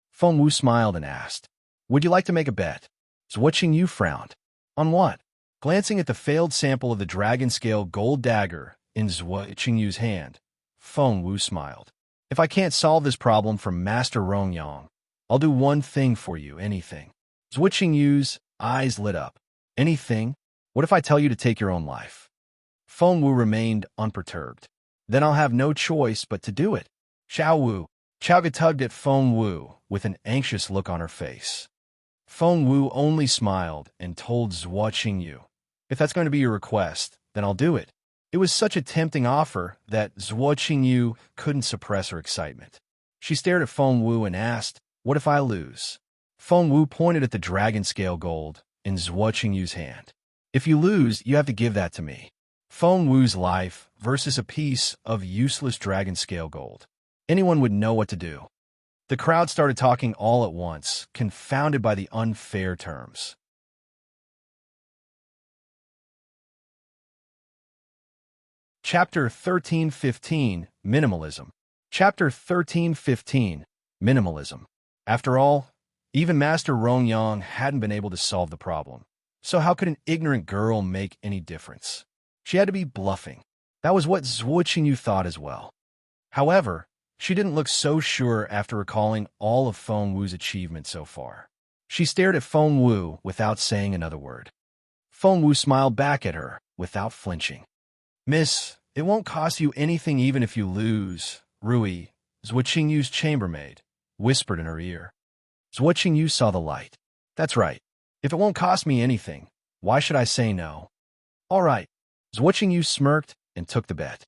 Feng Wu smiled and asked, Would you like to make a bet? Zhuo Qingyu frowned. On what? Glancing at the failed sample of the dragon scale gold dagger in Zhuo Qingyu's hand, Feng Wu smiled. If I can't solve this problem for Master Rongyang, I'll do one thing for you, anything. Zhuo Qingyu's eyes lit up. Anything? What if I tell you to take your own life? Feng Wu remained unperturbed. Then I'll have no choice but to do it. Chao Ga tugged at Feng Wu with an anxious look on her face. Feng Wu only smiled and told Zhuo Qingyu, If that's going to be your request, then I'll do it. It was such a tempting offer that Zhuo Qingyu couldn't suppress her excitement. She stared at Feng Wu and asked, What if I lose? Feng Wu pointed at the dragon scale gold in Zhuo Qingyu's hand. If you lose, you have to give that to me. Feng Wu's life versus a piece of useless dragon scale gold. Anyone would know what to do. The crowd started talking all at once, confounded by the unfair terms. Chapter 13:15, Minimalism. Chapter 13:15, Minimalism. After all, even Master Rongyang hadn't been able to solve the problem. So how could an ignorant girl make any difference? She had to be bluffing. That was what Zhuo Qingyu thought as well. However, she didn't look so sure after recalling all of Feng Wu's achievements so far. She stared at Feng Wu without saying another word. Feng Wu smiled back at her without flinching. Miss, it won't cost you anything even if you lose, Rui, Zhuo Qingyu's chambermaid, whispered in her ear. Zhuo Qingyu saw the light. That's right. If it won't cost me anything, why should I say no? All right. Zhuo Qingyu smirked and took the bet.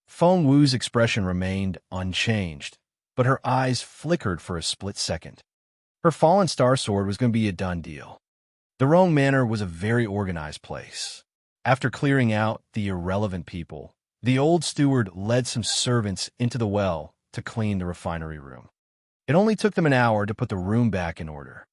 Feng Wu's expression remained unchanged, but her eyes flickered for a split second. Her fallen star sword was going to be a done deal. The Rome Manor was a very organized place. After clearing out the irrelevant people, the old steward led some servants into the well to clean the refinery room. It only took them an hour to put the room back in order.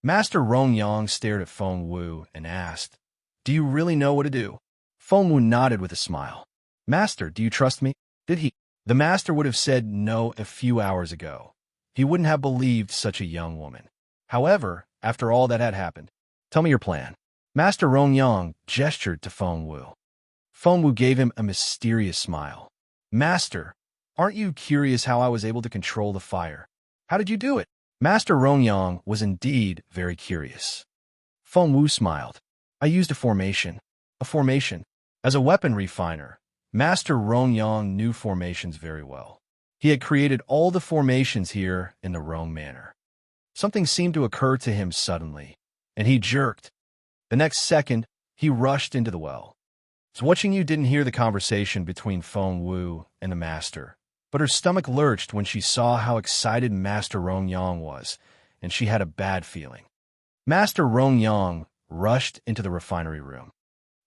Master Rongyang stared at Feng Wu and asked, Do you really know what to do? Feng Wu nodded with a smile. Master, do you trust me? Did he? The master would have said no a few hours ago. He wouldn't have believed such a young woman. However, after all that had happened, tell me your plan. Master Rongyang gestured to Feng Wu. Feng Wu gave him a mysterious smile. Master, aren't you curious how I was able to control the fire? How did you do it? Master Rongyang was indeed very curious. Feng Wu smiled. I used a formation. A formation. As a weapon refiner, Master Rongyang knew formations very well. He had created all the formations here in the wrong manner. Something seemed to occur to him suddenly, and he jerked. The next second, he rushed into the well. So watching you didn't hear the conversation between Feng Wu and the master, but her stomach lurched when she saw how excited Master Rongyang was, and she had a bad feeling. Master Rongyang rushed into the refinery room.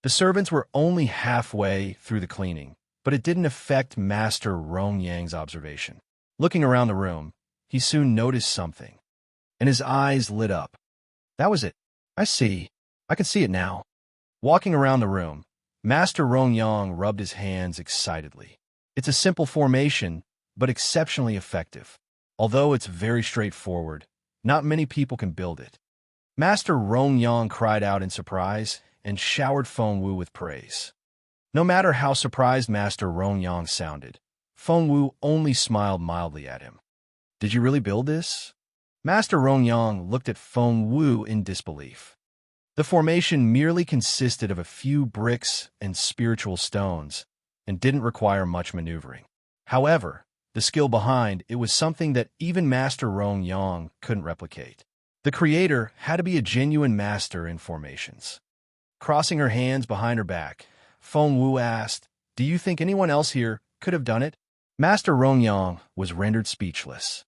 The servants were only halfway through the cleaning, but it didn't affect Master Rongyang's observation. Looking around the room, he soon noticed something, and his eyes lit up. That was it. I see. I can see it now. Walking around the room, Master Rongyang rubbed his hands excitedly. It's a simple formation, but exceptionally effective. Although it's very straightforward, not many people can build it. Master Rongyang cried out in surprise and showered Feng Wu with praise. No matter how surprised Master Rongyang sounded, Feng Wu only smiled mildly at him. Did you really build this? Master Rongyang looked at Feng Wu in disbelief. The formation merely consisted of a few bricks and spiritual stones and didn't require much maneuvering. However, the skill behind it was something that even Master Rongyang couldn't replicate. The creator had to be a genuine master in formations. Crossing her hands behind her back, Feng Wu asked, Do you think anyone else here could have done it? Master Rongyang was rendered speechless.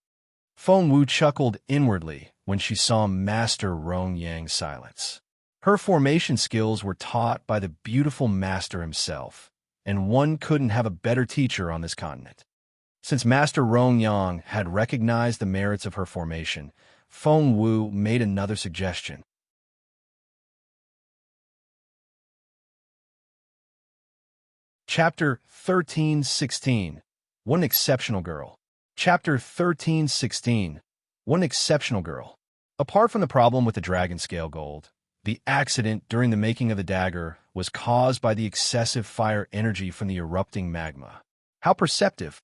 Feng Wu chuckled inwardly when she saw Master Rongyang's silence. Her formation skills were taught by the beautiful master himself, and one couldn't have a better teacher on this continent. Since Master Rongyang had recognized the merits of her formation, Feng Wu made another suggestion. Chapter 13:16. What an exceptional girl. Chapter 13:16. What an exceptional girl. Apart from the problem with the dragon scale gold, the accident during the making of the dagger was caused by the excessive fire energy from the erupting magma. How perceptive!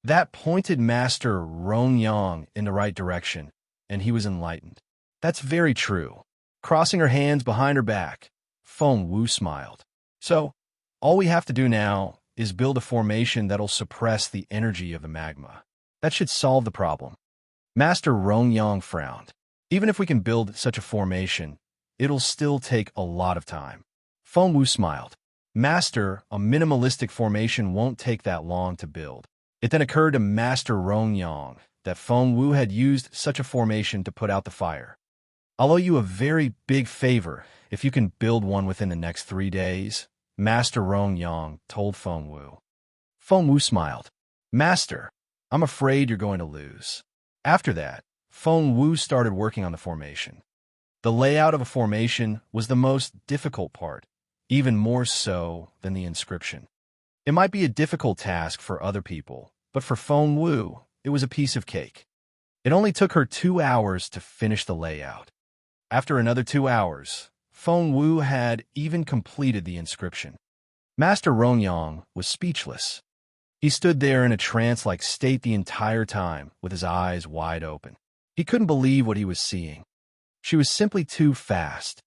That pointed Master Rongyang in the right direction, and he was enlightened. That's very true. Crossing her hands behind her back, Feng Wu smiled. So, all we have to do now is build a formation that'll suppress the energy of the magma. That should solve the problem. Master Rongyang frowned. Even if we can build such a formation, it'll still take a lot of time. Feng Wu smiled. Master, a minimalistic formation won't take that long to build. It then occurred to Master Rongyang that Feng Wu had used such a formation to put out the fire. I'll owe you a very big favor if you can build one within the next 3 days, Master Rongyang told Feng Wu. Feng Wu smiled. Master, I'm afraid you're going to lose. After that, Feng Wu started working on the formation. The layout of a formation was the most difficult part, even more so than the inscription. It might be a difficult task for other people, but for Feng Wu, it was a piece of cake. It only took her 2 hours to finish the layout. After another 2 hours, Feng Wu had even completed the inscription. Master Rongyang was speechless. He stood there in a trance-like state the entire time, with his eyes wide open. He couldn't believe what he was seeing. She was simply too fast.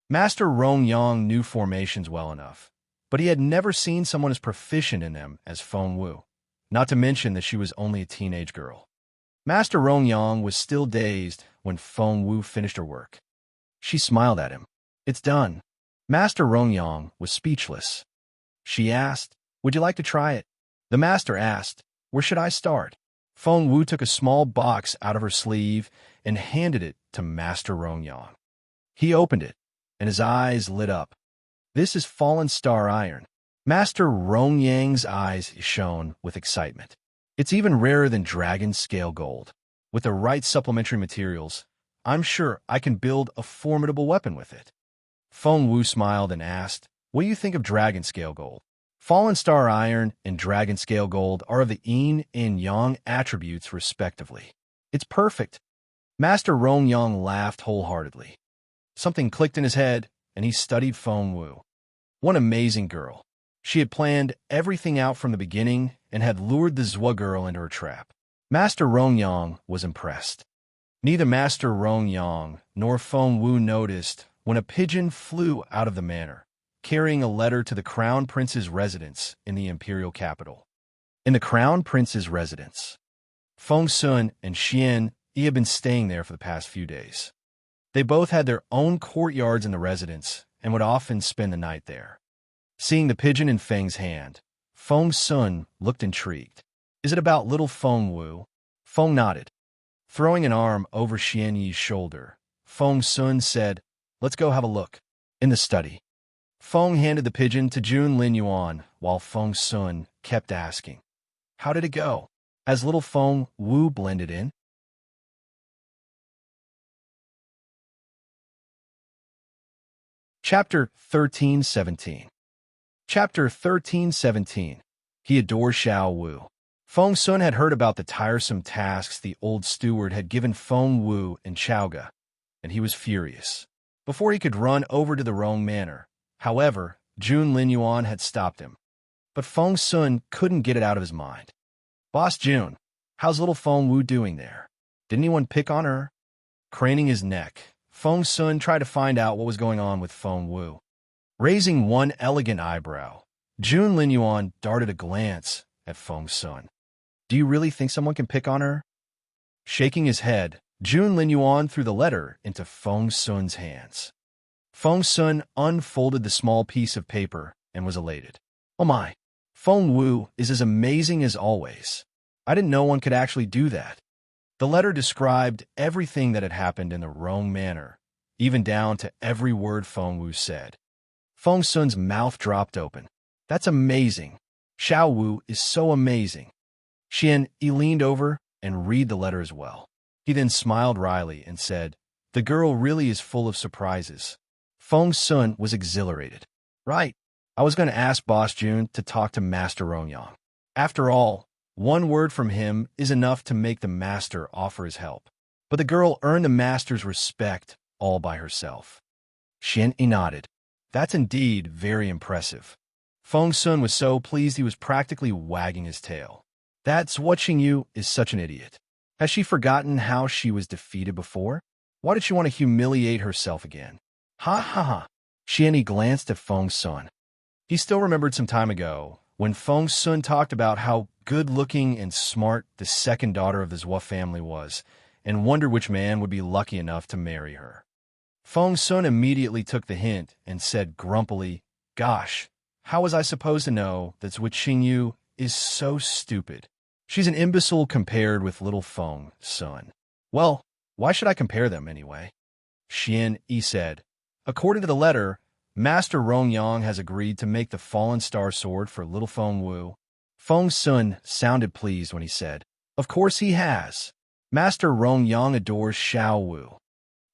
Master Rongyang knew formations well enough, but he had never seen someone as proficient in them as Feng Wu, not to mention that she was only a teenage girl. Master Rongyang was still dazed when Feng Wu finished her work. She smiled at him. It's done. Master Rongyang was speechless. She asked, Would you like to try it? The master asked, Where should I start? Feng Wu took a small box out of her sleeve and handed it to Master Rongyang. He opened it, and his eyes lit up. This is fallen star iron. Master Rongyang's eyes shone with excitement. It's even rarer than dragon scale gold. With the right supplementary materials, I'm sure I can build a formidable weapon with it. Feng Wu smiled and asked, What do you think of dragon scale gold? Fallen star iron and dragon scale gold are of the yin and yang attributes respectively. It's perfect. Master Rongyang laughed wholeheartedly. Something clicked in his head, and he studied Feng Wu. One amazing girl. She had planned everything out from the beginning and had lured the Zhua girl into her trap. Master Rongyang was impressed. Neither Master Rongyang nor Feng Wu noticed when a pigeon flew out of the manor, carrying a letter to the Crown Prince's residence in the Imperial capital. In the Crown Prince's residence, Feng Sun and Xian Yi had been staying there for the past few days. They both had their own courtyards in the residence and would often spend the night there. Seeing the pigeon in Feng's hand, Feng Sun looked intrigued. "Is it about little Feng Wu?" Feng nodded. Throwing an arm over Xian Yi's shoulder, Feng Sun said, "Let's go have a look." In the study, Feng handed the pigeon to Jun Lin Yuan while Feng Sun kept asking, "How did it go?" As little Feng Wu blended in. Chapter 13:17. Chapter 13:17. He adores Xiao Wu. Feng Sun had heard about the tiresome tasks the old steward had given Feng Wu and Chaoga, and he was furious. Before he could run over to the Rong Manor, however, Jun Lin Yuan had stopped him. But Feng Sun couldn't get it out of his mind. "Boss Jun, how's little Feng Wu doing there? Did anyone pick on her?" Craning his neck, Feng Sun tried to find out what was going on with Feng Wu. Raising one elegant eyebrow, Jun Lin Yuan darted a glance at Feng Sun. "Do you really think someone can pick on her?" Shaking his head, Jun Lin Yuan threw the letter into Feng Sun's hands. Feng Sun unfolded the small piece of paper and was elated. "Oh my, Feng Wu is as amazing as always. I didn't know one could actually do that." The letter described everything that had happened in the Rong Manor, even down to every word Feng Wu said. Feng Sun's mouth dropped open. "That's amazing. Xiao Wu is so amazing." Xian Yi leaned over and read the letter as well. He then smiled wryly and said, "The girl really is full of surprises." Feng Sun was exhilarated. "Right. I was going to ask Boss Jun to talk to Master Rongyang. After all, one word from him is enough to make the master offer his help. But the girl earned the master's respect all by herself." Xian Yi nodded. "That's indeed very impressive." Feng Sun was so pleased he was practically wagging his tail. "That's what Xingyu is such an idiot. Has she forgotten how she was defeated before? Why did she want to humiliate herself again?" "Ha ha ha." Xian Yi glanced at Feng Sun. He still remembered some time ago when Feng Sun talked about how good-looking and smart the second daughter of the Zhou family was, and wondered which man would be lucky enough to marry her. Feng Sun immediately took the hint and said grumpily, "Gosh, how was I supposed to know that Zhou Qingyu is so stupid? She's an imbecile compared with little Feng Sun." "Well, why should I compare them anyway?" Xian Yi said. "According to the letter, Master Rongyang has agreed to make the Fallen Star Sword for little Feng Wu." Feng Sun sounded pleased when he said, "Of course he has. Master Rongyang adores Xiao Wu."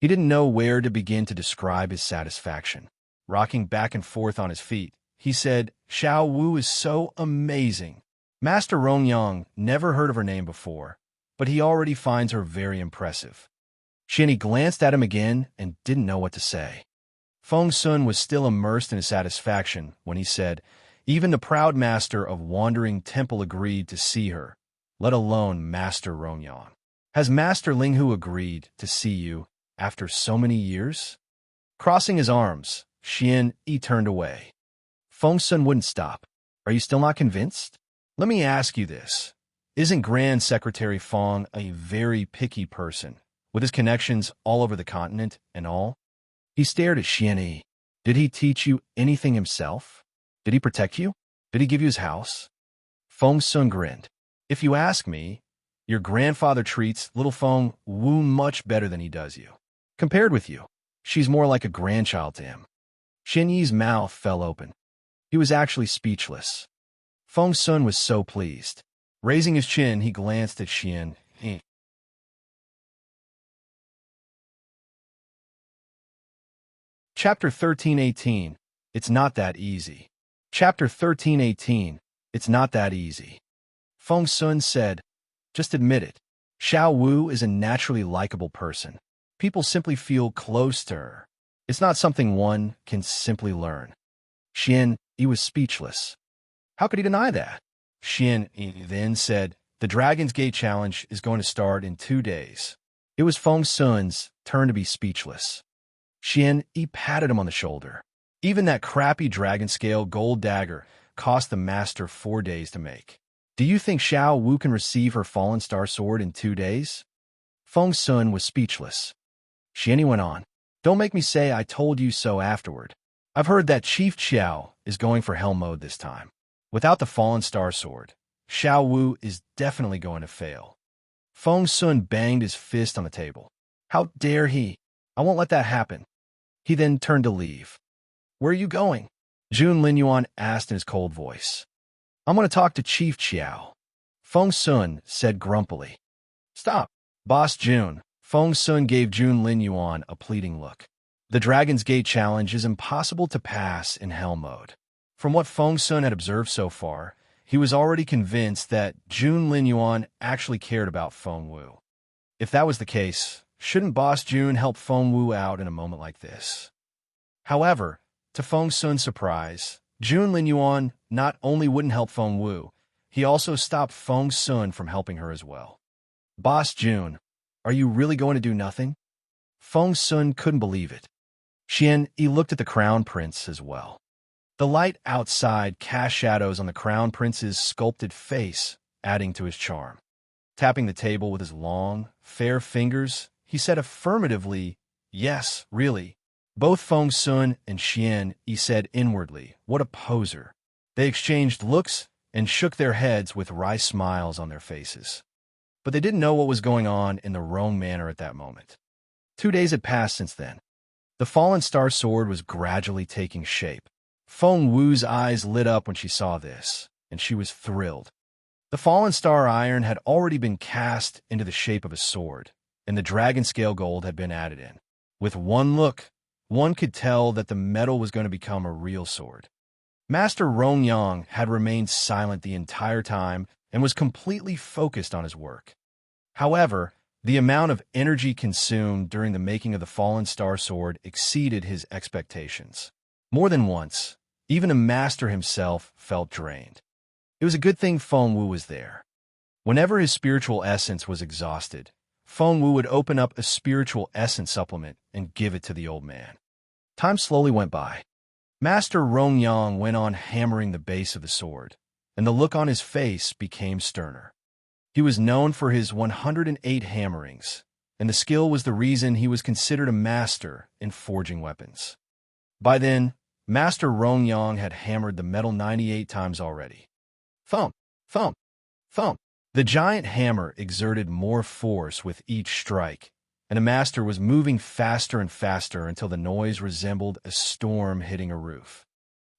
He didn't know where to begin to describe his satisfaction. Rocking back and forth on his feet, he said, "Xiao Wu is so amazing. Master Rongyang never heard of her name before, but he already finds her very impressive." Xian Yi glanced at him again and didn't know what to say. Feng Sun was still immersed in his satisfaction when he said, "Even the proud master of Wandering Temple agreed to see her, let alone Master Rongyang. Has Master Linghu agreed to see you after so many years?" Crossing his arms, Xian Yi turned away. Feng Sun wouldn't stop. "Are you still not convinced? Let me ask you this. Isn't Grand Secretary Feng a very picky person, with his connections all over the continent and all?" He stared at Xian Yi. "Did he teach you anything himself? Did he protect you? Did he give you his house?" Feng Sun grinned. "If you ask me, your grandfather treats little Feng Wu much better than he does you. Compared with you, she's more like a grandchild to him." Xian Yi's mouth fell open. He was actually speechless. Feng Sun was so pleased. Raising his chin, he glanced at Xian Yi. Chapter 13:18. It's not that easy. Chapter 13:18. It's not that easy. Feng Sun said, "Just admit it. Xiao Wu is a naturally likable person. People simply feel close to her. It's not something one can simply learn." Xian Yi was speechless. How could he deny that? Xian Yi then said, The Dragon's Gate Challenge is going to start in 2 days. It was Feng Sun's turn to be speechless. Xian Yi patted him on the shoulder. Even that crappy dragon scale gold dagger cost the master 4 days to make. Do you think Xiao Wu can receive her fallen star sword in 2 days? Feng Sun was speechless. Xian Yi went on. Don't make me say I told you so afterward. I've heard that Chief Xiao is going for hell mode this time. Without the fallen star sword, Xiao Wu is definitely going to fail. Feng Sun banged his fist on the table. How dare he? I won't let that happen. He then turned to leave. Where are you going? Jun Linyuan asked in his cold voice. I'm going to talk to Chief Xiao. Feng Sun said grumpily. Stop, Boss Jun. Feng Sun gave Jun Linyuan a pleading look. The Dragon's Gate Challenge is impossible to pass in hell mode. From what Feng Sun had observed so far, he was already convinced that Jun Linyuan actually cared about Feng Wu. If that was the case, shouldn't Boss Jun help Feng Wu out in a moment like this? However, to Feng Sun's surprise, Jun Linyuan not only wouldn't help Feng Wu, he also stopped Feng Sun from helping her as well. Boss Jun, are you really going to do nothing? Feng Sun couldn't believe it. Xian Yi looked at the Crown Prince as well. The light outside cast shadows on the Crown Prince's sculpted face, adding to his charm. Tapping the table with his long, fair fingers, he said affirmatively, yes, really. Both Feng Sun and Xian Yi said inwardly, what a poser. They exchanged looks and shook their heads with wry smiles on their faces. But they didn't know what was going on in the Rome Manor at that moment. 2 days had passed since then. The fallen star sword was gradually taking shape. Feng Wu's eyes lit up when she saw this, and she was thrilled. The fallen star iron had already been cast into the shape of a sword, and the dragon scale gold had been added in. With one look, one could tell that the metal was going to become a real sword. Master Rong Yang had remained silent the entire time and was completely focused on his work. However, the amount of energy consumed during the making of the fallen star sword exceeded his expectations. More than once, even a master himself felt drained. It was a good thing Feng Wu was there. Whenever his spiritual essence was exhausted, Feng Wu would open up a spiritual essence supplement and give it to the old man. Time slowly went by. Master Rong Yang went on hammering the base of the sword, and the look on his face became sterner. He was known for his 108 hammerings, and the skill was the reason he was considered a master in forging weapons. By then, Master Rong Yang had hammered the metal 98 times already. Thump, thump, thump. The giant hammer exerted more force with each strike, and the master was moving faster and faster until the noise resembled a storm hitting a roof.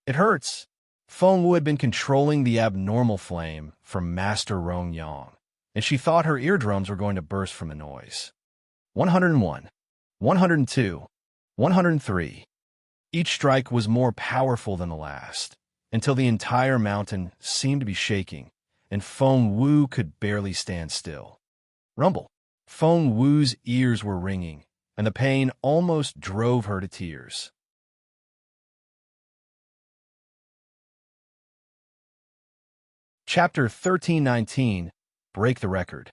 It hurts. Feng Wu had been controlling the abnormal flame from Master Rong Yang, and she thought her eardrums were going to burst from the noise. 101, 102, 103. Each strike was more powerful than the last, until the entire mountain seemed to be shaking, and Feng Wu could barely stand still. Rumble. Feng Wu's ears were ringing, and the pain almost drove her to tears. Chapter 1319, Break the Record.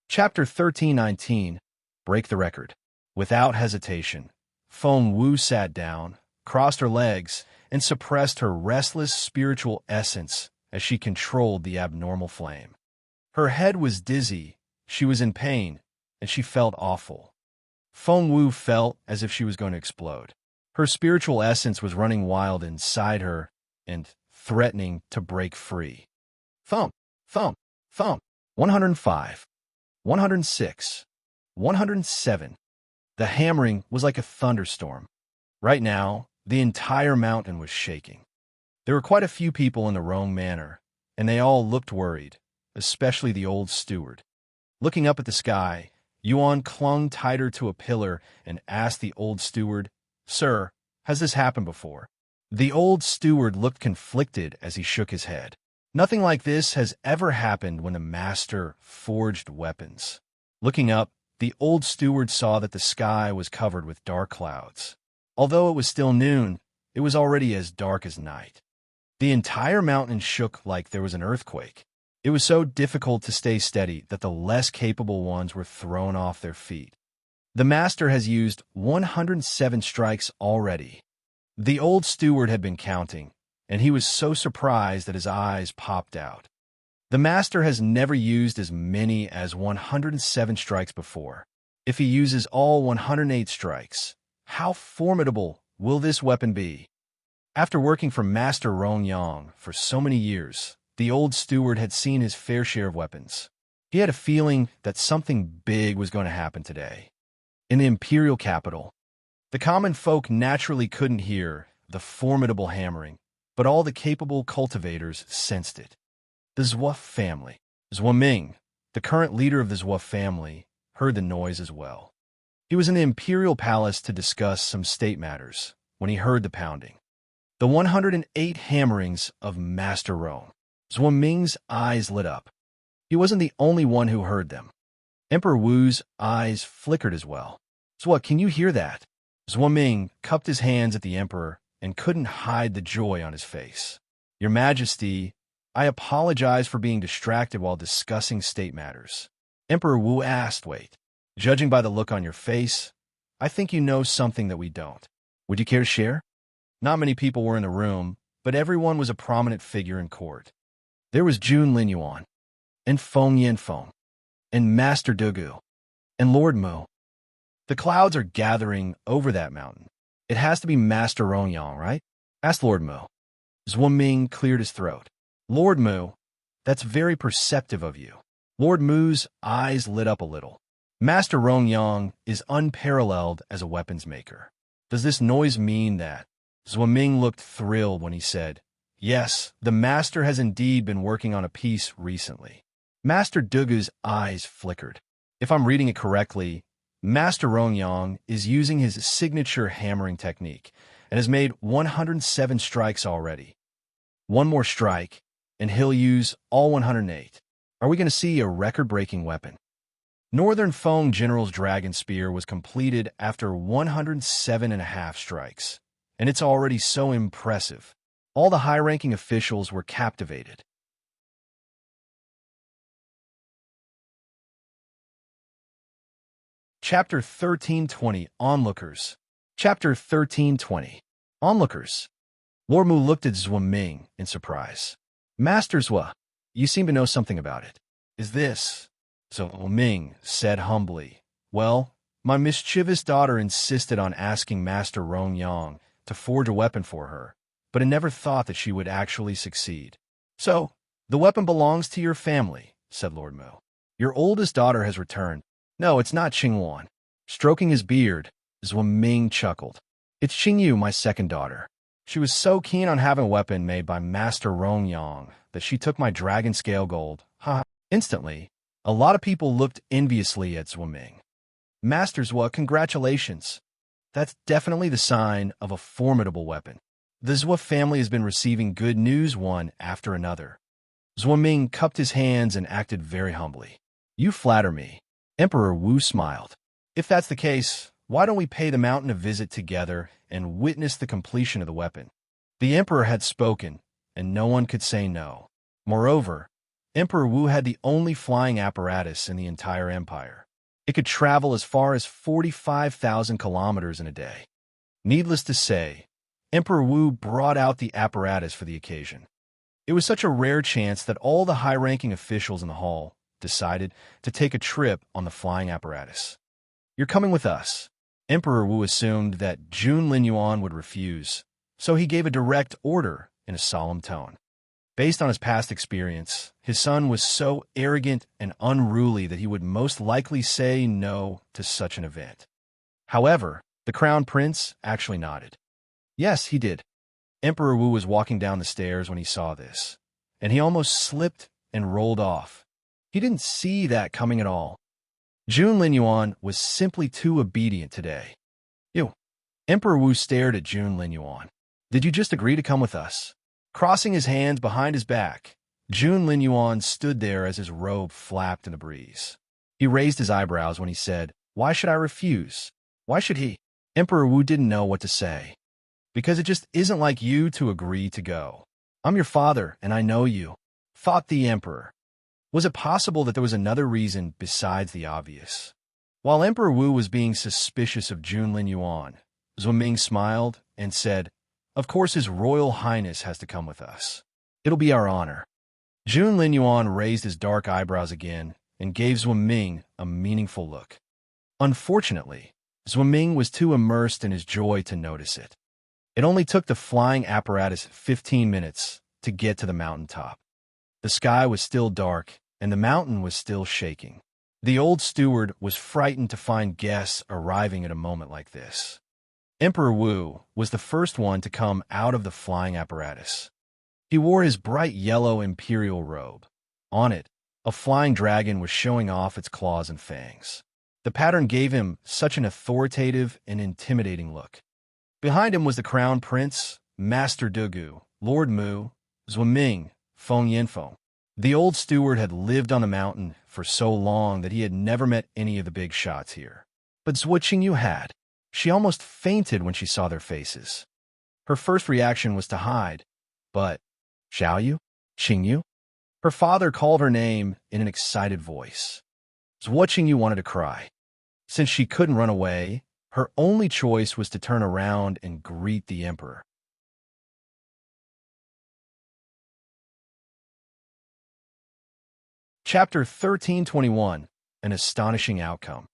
Chapter 1319, Break the Record. Without hesitation, Feng Wu sat down, crossed her legs, and suppressed her restless spiritual essence as she controlled the abnormal flame. Her head was dizzy, she was in pain, and she felt awful. Feng Wu felt as if she was going to explode. Her spiritual essence was running wild inside her and threatening to break free. Thump, thump, thump. 105, 106, 107. The hammering was like a thunderstorm. Right now, the entire mountain was shaking. There were quite a few people in the Rome Manor, and they all looked worried, especially the old steward. Looking up at the sky, Yuan clung tighter to a pillar and asked the old steward, "Sir, has this happened before?" The old steward looked conflicted as he shook his head. Nothing like this has ever happened when the master forged weapons. Looking up, the old steward saw that the sky was covered with dark clouds. Although it was still noon, it was already as dark as night. The entire mountain shook like there was an earthquake. It was so difficult to stay steady that the less capable ones were thrown off their feet. The master has used 107 strikes already. The old steward had been counting, and he was so surprised that his eyes popped out. The master has never used as many as 107 strikes before. If he uses all 108 strikes, how formidable will this weapon be? After working for Master Rongyang for so many years, the old steward had seen his fair share of weapons. He had a feeling that something big was going to happen today. In the Imperial capital, the common folk naturally couldn't hear the formidable hammering, but all the capable cultivators sensed it. The Zhuo family. Zhuo Ming, the current leader of the Zhuo family, heard the noise as well. He was in the Imperial palace to discuss some state matters when he heard the pounding. The 108 hammerings of Master Rome. Zhuo Ming's eyes lit up. He wasn't the only one who heard them. Emperor Wu's eyes flickered as well. Zhuo, can you hear that? Zhuo Ming cupped his hands at the emperor and couldn't hide the joy on his face. Your Majesty, I apologize for being distracted while discussing state matters. Emperor Wu asked, wait, judging by the look on your face, I think you know something that we don't. Would you care to share? Not many people were in the room, but everyone was a prominent figure in court. There was Jun Linyuan, and Feng Yanfeng, and Master Dugu, and Lord Mu. The clouds are gathering over that mountain. It has to be Master Rongyang, right? Asked Lord Mu. Zhuo Ming cleared his throat. Lord Mu, that's very perceptive of you. Lord Mu's eyes lit up a little. Master Rongyang is unparalleled as a weapons maker. Does this noise mean that? Zhuo Ming looked thrilled when he said, yes, the master has indeed been working on a piece recently. Master Dugu's eyes flickered. If I'm reading it correctly, Master Rongyang is using his signature hammering technique and has made 107 strikes already. One more strike, and he'll use all 108. Are we going to see a record-breaking weapon? Northern Feng General's Dragon Spear was completed after 107.5 strikes, and it's already so impressive. All the high-ranking officials were captivated. Chapter 1320, Onlookers. Chapter 1320, Onlookers. Lord Mu looked at Zhuo Ming in surprise. Master Zhuo, you seem to know something about it. Is this? Zhuo Ming said humbly. Well, my mischievous daughter insisted on asking Master Rongyang to forge a weapon for her, but I never thought that she would actually succeed. So, the weapon belongs to your family, said Lord Mu. Your oldest daughter has returned. No, it's not Qingwan. Stroking his beard, Zhuo Ming chuckled. It's Qingyu, my second daughter. She was so keen on having a weapon made by Master Rongyang that she took my dragon scale gold. Ha! Instantly, a lot of people looked enviously at Zhuo Ming. Master Zhuo, congratulations. That's definitely the sign of a formidable weapon. The Zhuo family has been receiving good news one after another. Zhuo Ming cupped his hands and acted very humbly. You flatter me. Emperor Wu smiled. If that's the case, why don't we pay the mountain a visit together and witness the completion of the weapon? The emperor had spoken, and no one could say no. Moreover, Emperor Wu had the only flying apparatus in the entire empire. It could travel as far as 45,000 kilometers in a day. Needless to say, Emperor Wu brought out the apparatus for the occasion. It was such a rare chance that all the high-ranking officials in the hall decided to take a trip on the flying apparatus. You're coming with us. Emperor Wu assumed that Jun Linyuan would refuse, so he gave a direct order in a solemn tone. Based on his past experience, his son was so arrogant and unruly that he would most likely say no to such an event. However, the crown prince actually nodded. Yes, he did. Emperor Wu was walking down the stairs when he saw this, and he almost slipped and rolled off. He didn't see that coming at all. Jun Linyuan was simply too obedient today. You. Emperor Wu stared at Jun Linyuan. Did you just agree to come with us? Crossing his hands behind his back, Jun Linyuan stood there as his robe flapped in the breeze. He raised his eyebrows when he said, Why should I refuse? Why should he? Emperor Wu didn't know what to say. Because it just isn't like you to agree to go. I'm your father, and I know you, thought the emperor. Was it possible that there was another reason besides the obvious? While Emperor Wu was being suspicious of Junlin Yuan, Zhuo smiled and said, "Of course His Royal Highness has to come with us. It'll be our honor." Junlin Yuan raised his dark eyebrows again and gave Zhuo a meaningful look. Unfortunately, Zhuo was too immersed in his joy to notice it. It only took the flying apparatus 15 minutes to get to the mountaintop. The sky was still dark, and the mountain was still shaking. The old steward was frightened to find guests arriving at a moment like this. Emperor Wu was the first one to come out of the flying apparatus. He wore his bright yellow imperial robe. On it, a flying dragon was showing off its claws and fangs. The pattern gave him such an authoritative and intimidating look. Behind him was the crown prince, Master Dugu, Lord Mu, Zhuo Feng Yanfeng. The old steward had lived on the mountain for so long that he had never met any of the big shots here. But Zhuo Qingyu had. She almost fainted when she saw their faces. Her first reaction was to hide, but Xiaoyu? Qingyu? Her father called her name in an excited voice. Zhuo Qingyu wanted to cry. Since she couldn't run away, her only choice was to turn around and greet the emperor. Chapter 1321, An Astonishing Outcome.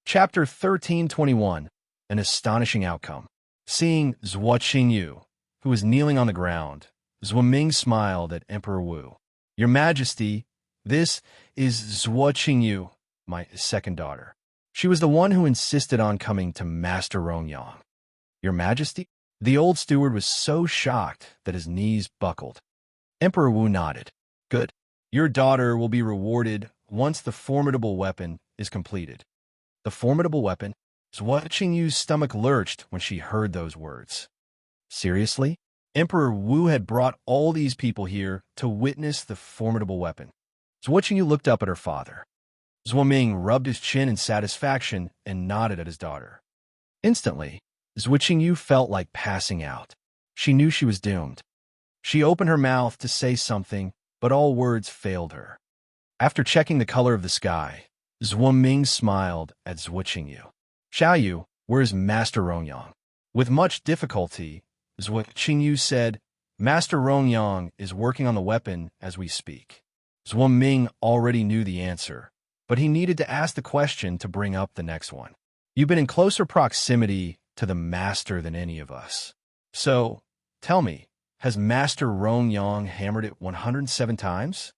Chapter 1321, An Astonishing Outcome. Seeing Zhuo Qingyu, who was kneeling on the ground, Zhuo smiled at Emperor Wu. "Your Majesty, this is Zhuo Qingyu, my second daughter." She was the one who insisted on coming to Master Rongyang. "Your Majesty?" The old steward was so shocked that his knees buckled. Emperor Wu nodded. "Good. Your daughter will be rewarded once the formidable weapon is completed." The formidable weapon? Zhuo Qingyu's stomach lurched when she heard those words. Seriously? Emperor Wu had brought all these people here to witness the formidable weapon. Zhuo Qingyu looked up at her father. Zhuo rubbed his chin in satisfaction and nodded at his daughter. Instantly, Zhuo Qingyu felt like passing out. She knew she was doomed. She opened her mouth to say something, but all words failed her. After checking the color of the sky, Zhuo smiled at Zhuo Qingyu. "Xiaoyu, where is Master Rongyang?" With much difficulty, Zhuo Qingyu said, "Master Rongyang is working on the weapon as we speak." Zhuo already knew the answer, but he needed to ask the question to bring up the next one. "You've been in closer proximity to the Master than any of us. So, tell me, has Master Rongyang hammered it 107 times?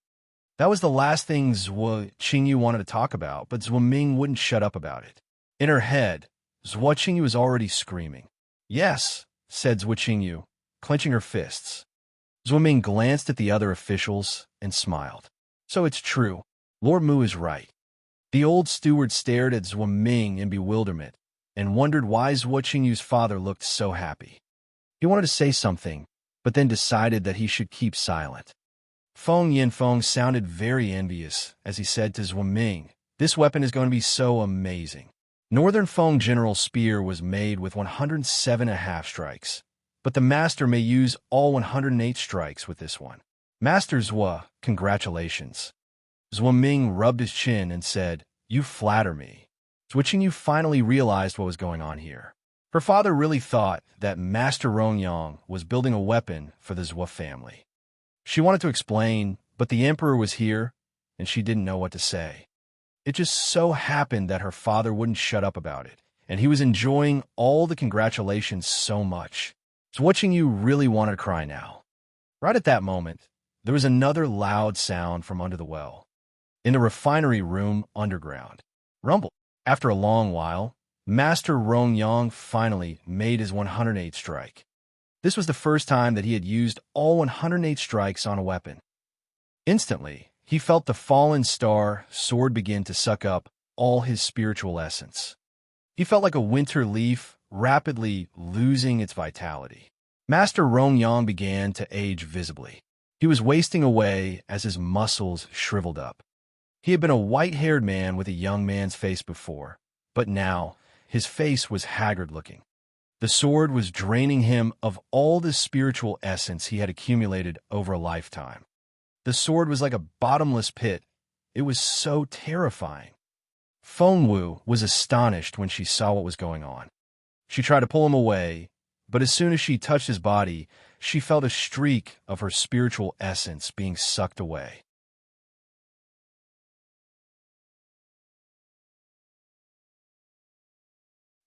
That was the last thing Zhuo Qingyu wanted to talk about, but Zhuo wouldn't shut up about it. In her head, Zhuo Qingyu was already screaming. "Yes," said Zhuo Qingyu, clenching her fists. Zhuo glanced at the other officials and smiled. "So it's true. Lord Mu is right." The old steward stared at Zhuo in bewilderment and wondered why Zhuo Qingyu's father looked so happy. He wanted to say something, but then decided that he should keep silent. Feng Yanfeng sounded very envious as he said to Zhuo, "This weapon is going to be so amazing." Northern Feng General Spear was made with 107.5 strikes, but the Master may use all 108 strikes with this one. "Master Zhuo, congratulations." Zhuo rubbed his chin and said, "You flatter me." Zhuo Qingyu finally realized what was going on here. Her father really thought that Master Rongyang was building a weapon for the Zhuo family. She wanted to explain, but the emperor was here, and she didn't know what to say. It just so happened that her father wouldn't shut up about it, and he was enjoying all the congratulations so much. Zhuo Qingyu really wanted to cry now. Right at that moment, there was another loud sound from under the well. In the refinery room underground. Rumble. After a long while, Master Rongyang finally made his 108th strike. This was the first time that he had used all 108 strikes on a weapon. Instantly, he felt the fallen star sword begin to suck up all his spiritual essence. He felt like a winter leaf rapidly losing its vitality. Master Rongyang began to age visibly. He was wasting away as his muscles shriveled up. He had been a white-haired man with a young man's face before, but now his face was haggard-looking. The sword was draining him of all the spiritual essence he had accumulated over a lifetime. The sword was like a bottomless pit, It was so terrifying. Feng Wu was astonished when she saw what was going on. She tried to pull him away, but as soon as she touched his body, she felt a streak of her spiritual essence being sucked away.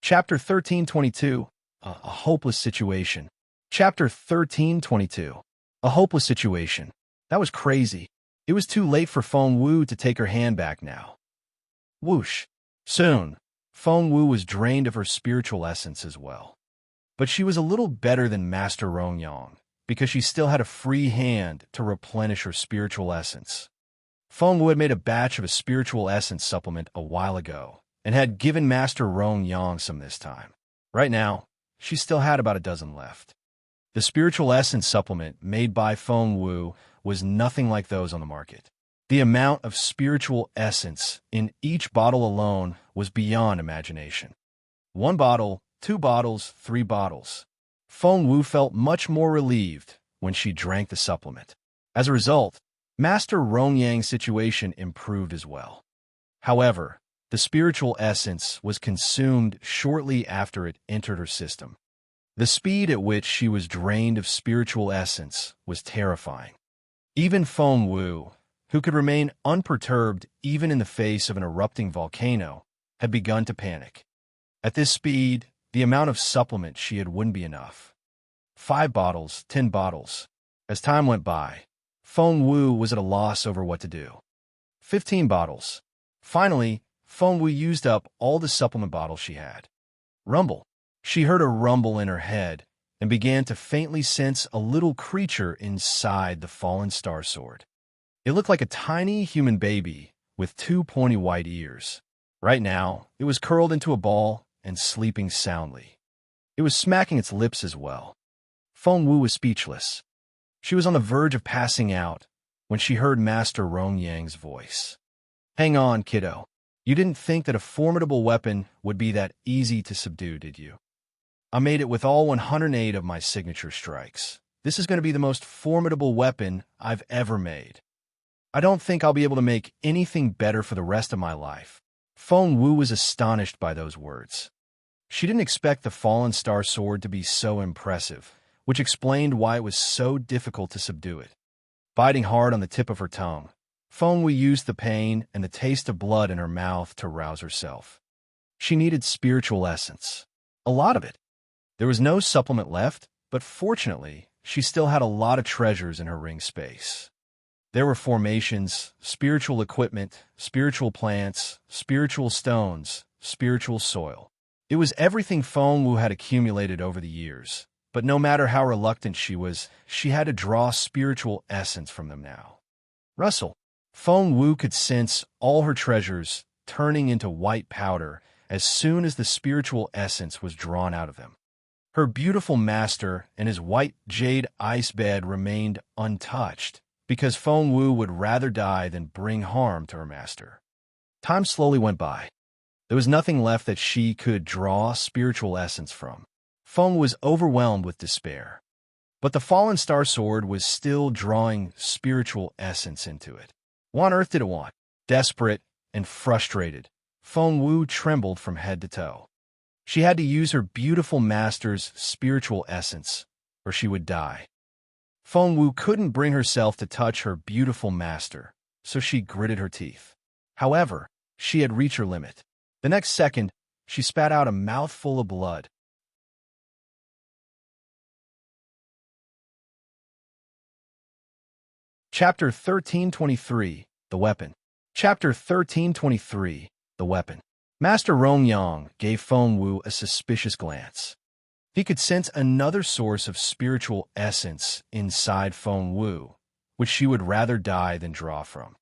Chapter 1322, a Hopeless Situation. Chapter 1322, A Hopeless Situation. That was crazy. It was too late for Feng Wu to take her hand back now. Whoosh. Soon, Feng Wu was drained of her spiritual essence as well. But she was a little better than Master Rongyang, because she still had a free hand to replenish her spiritual essence. Feng Wu had made a batch of a spiritual essence supplement a while ago, and had given Master Rongyang some this time. Right now, she still had about a dozen left. The spiritual essence supplement made by Feng Wu was nothing like those on the market. The amount of spiritual essence in each bottle alone was beyond imagination. 1 bottle, 2 bottles, 3 bottles. Feng Wu felt much more relieved when she drank the supplement. As a result, Master Rongyang's situation improved as well. However, the spiritual essence was consumed shortly after it entered her system. The speed at which she was drained of spiritual essence was terrifying. Even Feng Wu, who could remain unperturbed even in the face of an erupting volcano, had begun to panic. At this speed, the amount of supplement she had wouldn't be enough. 5 bottles, 10 bottles. As time went by, Feng Wu was at a loss over what to do. 15 bottles. Finally, Feng Wu used up all the supplement bottles she had. Rumble. She heard a rumble in her head and began to faintly sense a little creature inside the fallen star sword. It looked like a tiny human baby with 2 pointy white ears. Right now, it was curled into a ball and sleeping soundly. It was smacking its lips as well. Feng Wu was speechless. She was on the verge of passing out when she heard Master Rongyang's voice. "Hang on, kiddo. You didn't think that a formidable weapon would be that easy to subdue, did you? I made it with all 108 of my signature strikes. This is going to be the most formidable weapon I've ever made. I don't think I'll be able to make anything better for the rest of my life." Feng Wu was astonished by those words. She didn't expect the fallen star sword to be so impressive, which explained why it was so difficult to subdue it. Biting hard on the tip of her tongue, Feng Wu used the pain and the taste of blood in her mouth to rouse herself. She needed spiritual essence. A lot of it. There was no supplement left, but fortunately, she still had a lot of treasures in her ring space. There were formations, spiritual equipment, spiritual plants, spiritual stones, spiritual soil. It was everything Feng Wu had accumulated over the years, but no matter how reluctant she was, she had to draw spiritual essence from them now. Russell. Feng Wu could sense all her treasures turning into white powder as soon as the spiritual essence was drawn out of them. Her beautiful master and his white jade ice bed remained untouched because Feng Wu would rather die than bring harm to her master. Time slowly went by. There was nothing left that she could draw spiritual essence from. Feng was overwhelmed with despair. But the fallen star sword was still drawing spiritual essence into it. What on earth did it want? Desperate and frustrated, Feng Wu trembled from head to toe. She had to use her beautiful master's spiritual essence, or she would die. Feng Wu couldn't bring herself to touch her beautiful master, so she gritted her teeth. However, she had reached her limit. The next second, she spat out a mouthful of blood. Chapter 1323, The Weapon. Chapter 1323, The Weapon. Master Rongyang gave Feng Wu a suspicious glance. He could sense another source of spiritual essence inside Feng Wu, which she would rather die than draw from.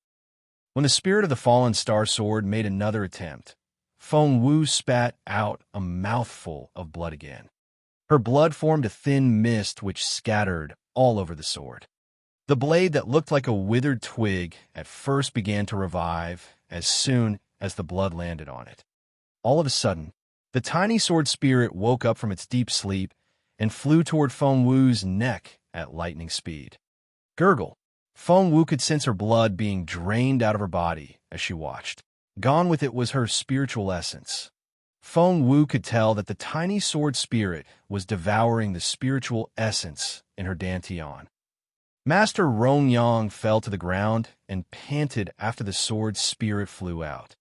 When the spirit of the fallen star sword made another attempt, Feng Wu spat out a mouthful of blood again. Her blood formed a thin mist which scattered all over the sword. The blade that looked like a withered twig at first began to revive as soon as the blood landed on it. All of a sudden, the tiny sword spirit woke up from its deep sleep and flew toward Feng Wu's neck at lightning speed. Gurgle. Feng Wu could sense her blood being drained out of her body as she watched. Gone with it was her spiritual essence. Feng Wu could tell that the tiny sword spirit was devouring the spiritual essence in her dantian. Master Rongyang fell to the ground and panted after the sword spirit flew out.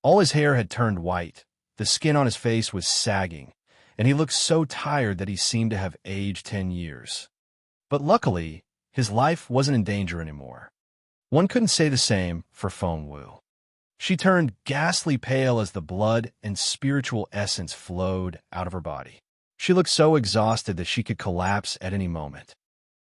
All his hair had turned white, the skin on his face was sagging, and he looked so tired that he seemed to have aged 10 years. But luckily, his life wasn't in danger anymore. One couldn't say the same for Feng Wu. She turned ghastly pale as the blood and spiritual essence flowed out of her body. She looked so exhausted that she could collapse at any moment.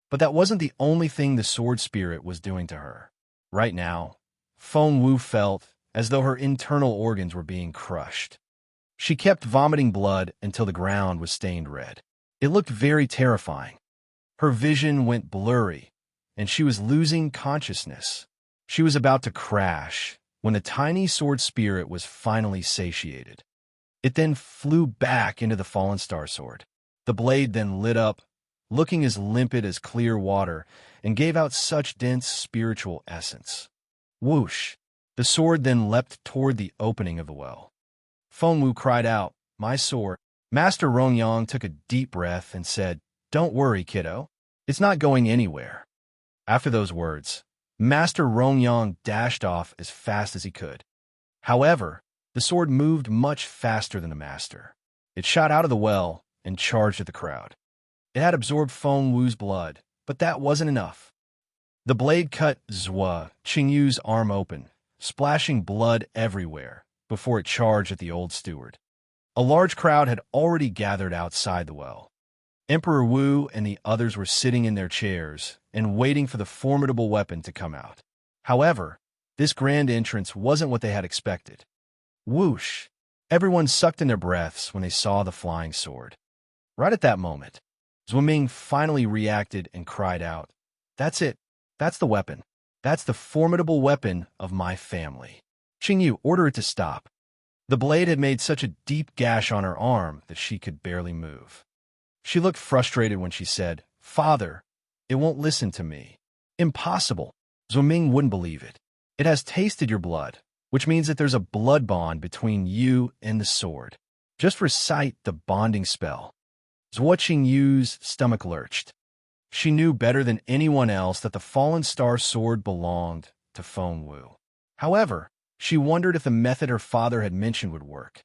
But that wasn't the only thing the sword spirit was doing to her. Right now, Feng Wu felt as though her internal organs were being crushed. She kept vomiting blood until the ground was stained red. It looked very terrifying. Her vision went blurry, and she was losing consciousness. She was about to crash when the tiny sword spirit was finally satiated. It then flew back into the fallen star sword. The blade then lit up, looking as limpid as clear water, and gave out such dense spiritual essence. Whoosh! The sword then leapt toward the opening of the well. Feng Wu cried out, "My sword!" Master Rongyang took a deep breath and said, "Don't worry, kiddo. It's not going anywhere." After those words, Master Rongyang dashed off as fast as he could. However, the sword moved much faster than the master. It shot out of the well and charged at the crowd. It had absorbed Feng Wu's blood, but that wasn't enough. The blade cut Zhua Qingyu's arm open, splashing blood everywhere before it charged at the old steward. A large crowd had already gathered outside the well. Emperor Wu and the others were sitting in their chairs and waiting for the formidable weapon to come out. However, this grand entrance wasn't what they had expected. Whoosh! Everyone sucked in their breaths when they saw the flying sword. Right at that moment, Zhuoming finally reacted and cried out, "That's it. That's the weapon. That's the formidable weapon of my family. Qingyu, order it to stop." The blade had made such a deep gash on her arm that she could barely move. She looked frustrated when she said, "Father, it won't listen to me." "Impossible." Zhuoming wouldn't believe it. "It has tasted your blood, which means that there's a blood bond between you and the sword. Just recite the bonding spell." Zhuo Qingyu's stomach lurched. She knew better than anyone else that the fallen star sword belonged to Feng Wu. However, she wondered if the method her father had mentioned would work.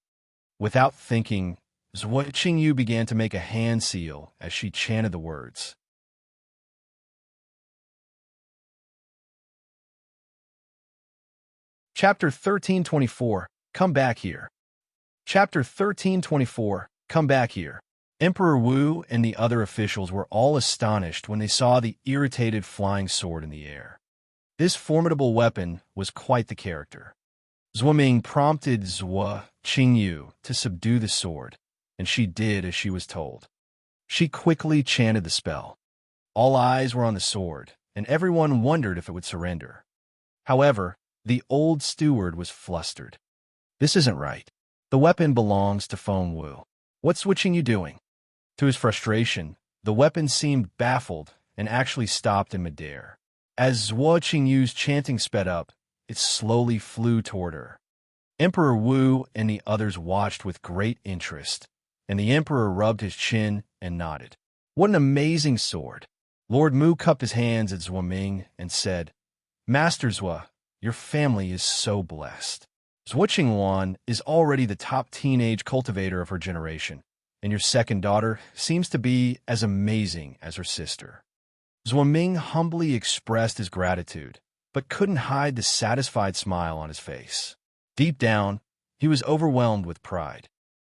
Without thinking, Zhuo Qingyu began to make a hand seal as she chanted the words. Chapter 1324, Come Back Here. Chapter 1324, Come Back Here. Emperor Wu and the other officials were all astonished when they saw the irritated flying sword in the air. This formidable weapon was quite the character. Zhuoming prompted Zhuo Qingyu to subdue the sword, and she did as she was told. She quickly chanted the spell. All eyes were on the sword, and everyone wondered if it would surrender. However, the old steward was flustered. "This isn't right. The weapon belongs to Feng Wu. What's switching you doing?" To his frustration, the weapon seemed baffled and actually stopped in midair. As Zhuo Qingyu's chanting sped up, it slowly flew toward her. Emperor Wu and the others watched with great interest, and the emperor rubbed his chin and nodded. "What an amazing sword!" Lord Mu cupped his hands at Zhuoming and said, "Master Zhuo, your family is so blessed. Zhuo Qingwan is already the top teenage cultivator of her generation, and your second daughter seems to be as amazing as her sister." Zhuoming humbly expressed his gratitude, but couldn't hide the satisfied smile on his face. Deep down, he was overwhelmed with pride.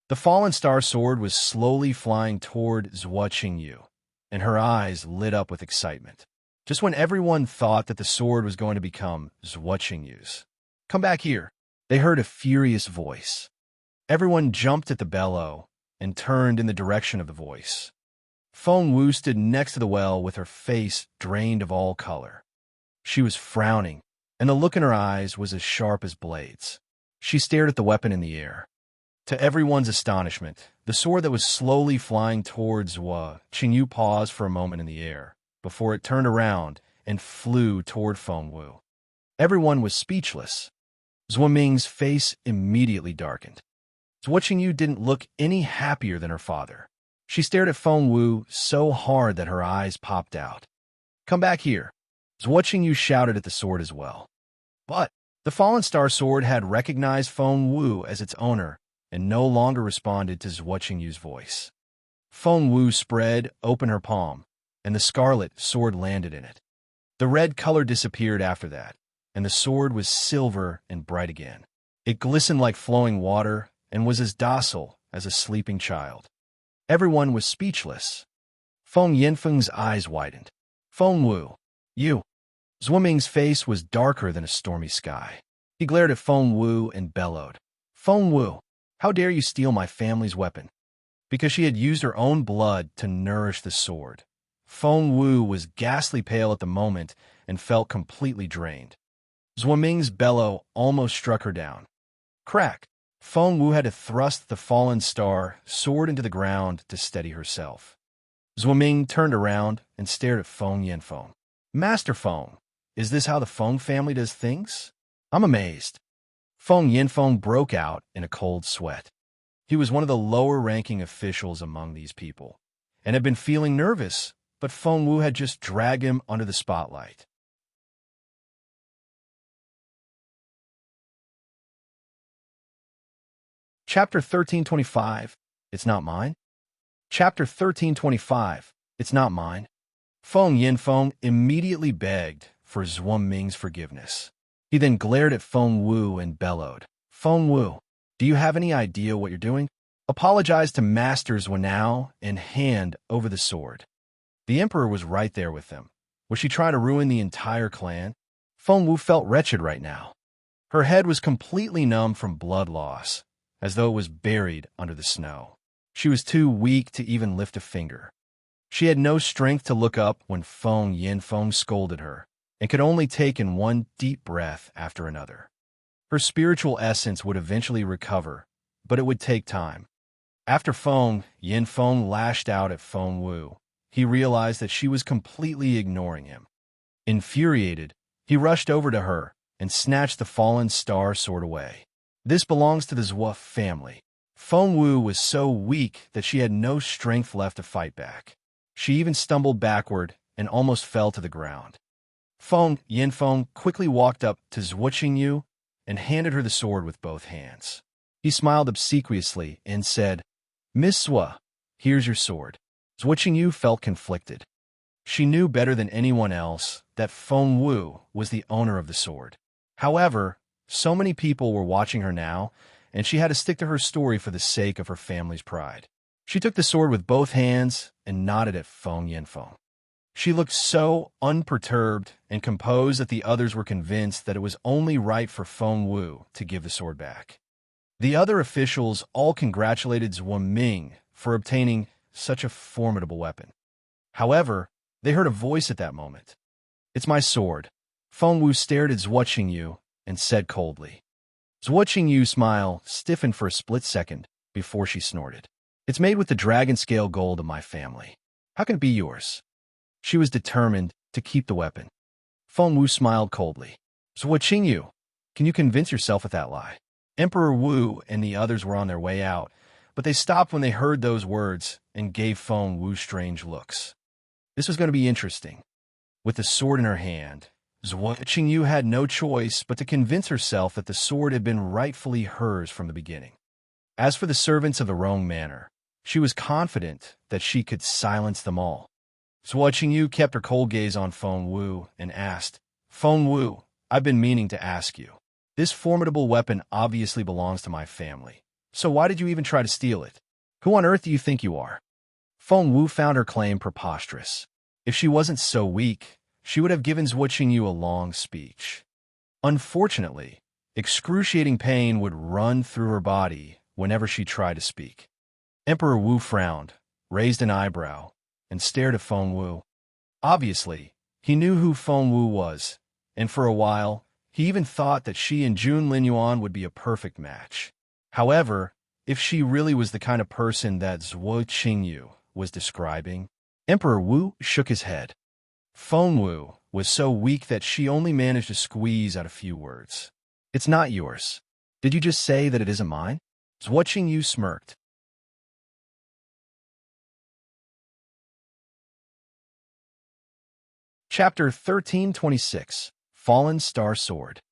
The fallen star sword was slowly flying toward Zhuo Qingyu, and her eyes lit up with excitement. Just when everyone thought that the sword was going to become Zhuo Qingyu's. "Come back here," they heard a furious voice. Everyone jumped at the bellow and turned in the direction of the voice. Feng Wu stood next to the well with her face drained of all color. She was frowning, and the look in her eyes was as sharp as blades. She stared at the weapon in the air. To everyone's astonishment, the sword that was slowly flying towards Zhuo Qingyu paused for a moment in the air, before it turned around and flew toward Feng Wu. Everyone was speechless. Zhuo Ming's face immediately darkened. Zhuo Qingyu didn't look any happier than her father. She stared at Feng Wu so hard that her eyes popped out. "Come back here." Zhuo Qingyu shouted at the sword as well. But the Fallen Star sword had recognized Feng Wu as its owner and no longer responded to Zhuo Qingyu's voice. Feng Wu spread open her palm, and the scarlet sword landed in it. The red color disappeared after that, and the sword was silver and bright again. It glistened like flowing water and was as docile as a sleeping child. Everyone was speechless. Feng Yanfeng's eyes widened. "Feng Wu, you." Zhuo Ming's face was darker than a stormy sky. He glared at Feng Wu and bellowed, "Feng Wu, how dare you steal my family's weapon?" Because she had used her own blood to nourish the sword. Feng Wu was ghastly pale at the moment and felt completely drained. Zhuo Ming's bellow almost struck her down. Crack! Feng Wu had to thrust the Fallen Star sword into the ground to steady herself. Zhuo Ming turned around and stared at Feng Yanfeng. "Master Feng, is this how the Feng family does things? I'm amazed." Feng Yanfeng broke out in a cold sweat. He was one of the lower-ranking officials among these people, and had been feeling nervous, but Feng Wu had just dragged him under the spotlight. Chapter 1325, It's Not Mine? Chapter 1325, It's Not Mine. Feng Yanfeng immediately begged for Zhuo Ming's forgiveness. He then glared at Feng Wu and bellowed, "Feng Wu, do you have any idea what you're doing? Apologize to Master Zhuo now and hand over the sword." The Emperor was right there with them. Was she trying to ruin the entire clan? Feng Wu felt wretched right now. Her head was completely numb from blood loss, as though it was buried under the snow. She was too weak to even lift a finger. She had no strength to look up when Feng Yanfeng scolded her, and could only take in one deep breath after another. Her spiritual essence would eventually recover, but it would take time. After Feng Yanfeng lashed out at Feng Wu, he realized that she was completely ignoring him. Infuriated, he rushed over to her and snatched the Fallen Star sword away. "This belongs to the Zhuo family." Feng Wu was so weak that she had no strength left to fight back. She even stumbled backward and almost fell to the ground. Feng Yanfeng quickly walked up to Zhuo Qingyu and handed her the sword with both hands. He smiled obsequiously and said, "Miss Zhuo, here's your sword." Zhuo Qingyu felt conflicted. She knew better than anyone else that Feng Wu was the owner of the sword. However, so many people were watching her now, and she had to stick to her story for the sake of her family's pride. She took the sword with both hands and nodded at Feng Yanfeng. She looked so unperturbed and composed that the others were convinced that it was only right for Feng Wu to give the sword back. The other officials all congratulated Zhuo Ming for obtaining such a formidable weapon. However, they heard a voice at that moment. "It's my sword." Feng Wu stared at Zhuo Qingyu and said coldly. Zhuo Qingyu's smile stiffened for a split second before she snorted. "It's made with the dragon scale gold of my family. How can it be yours?" She was determined to keep the weapon. Feng Wu smiled coldly. "Zhuo Qingyu, can you convince yourself with that lie?" Emperor Wu and the others were on their way out, but they stopped when they heard those words and gave Feng Wu strange looks. This was going to be interesting. With the sword in her hand, Zhuo Qingyu had no choice but to convince herself that the sword had been rightfully hers from the beginning. As for the servants of the Rong Manor, she was confident that she could silence them all. Zhuo Qingyu kept her cold gaze on Feng Wu and asked, "Feng Wu, I've been meaning to ask you. This formidable weapon obviously belongs to my family. So why did you even try to steal it? Who on earth do you think you are?" Feng Wu found her claim preposterous. If she wasn't so weak, she would have given Zhuo Qingyu a long speech. Unfortunately, excruciating pain would run through her body whenever she tried to speak. Emperor Wu frowned, raised an eyebrow, and stared at Feng Wu. Obviously, he knew who Feng Wu was, and for a while, he even thought that she and Jun Linyuan would be a perfect match. However, if she really was the kind of person that Zhuo Qingyu was describing, Emperor Wu shook his head. Feng Wu was so weak that she only managed to squeeze out a few words. "It's not yours. Did you just say that it isn't mine?" Watching you smirked. Chapter 1326, Fallen Star Sword.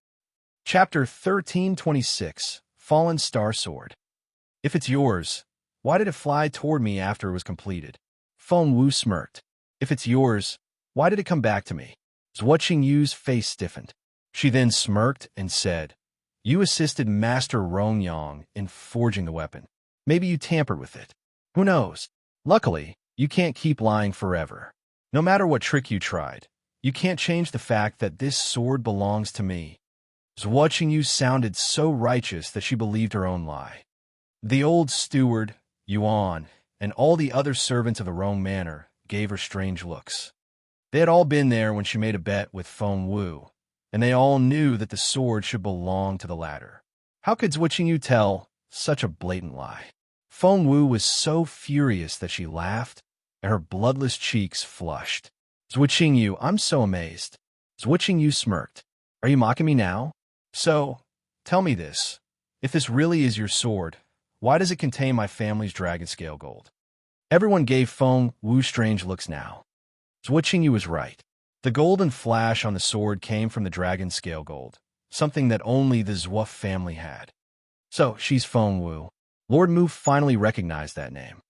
Chapter 1326, Fallen Star Sword. "If it's yours, why did it fly toward me after it was completed?" Feng Wu smirked. "If it's yours, why did it come back to me?" Watching Yu's face stiffened. She then smirked and said, "You assisted Master Rongyang in forging the weapon. Maybe you tampered with it. Who knows? Luckily, you can't keep lying forever. No matter what trick you tried, you can't change the fact that this sword belongs to me." Watching you sounded so righteous that she believed her own lie. The old steward, Yuan, and all the other servants of the Rong Manor gave her strange looks. They had all been there when she made a bet with Feng Wu, and they all knew that the sword should belong to the latter. How could Zwitching Yu tell such a blatant lie? Feng Wu was so furious that she laughed, and her bloodless cheeks flushed. "Zwitching Yu, I'm so amazed." Zwitching Yu smirked. "Are you mocking me now? So, tell me this. If this really is your sword, why does it contain my family's dragon scale gold?" Everyone gave Feng Wu strange looks now. Zwitching Yu was right. The golden flash on the sword came from the dragon scale gold, something that only the Zhuo family had. So, she's Feng Wu. Lord Mu finally recognized that name.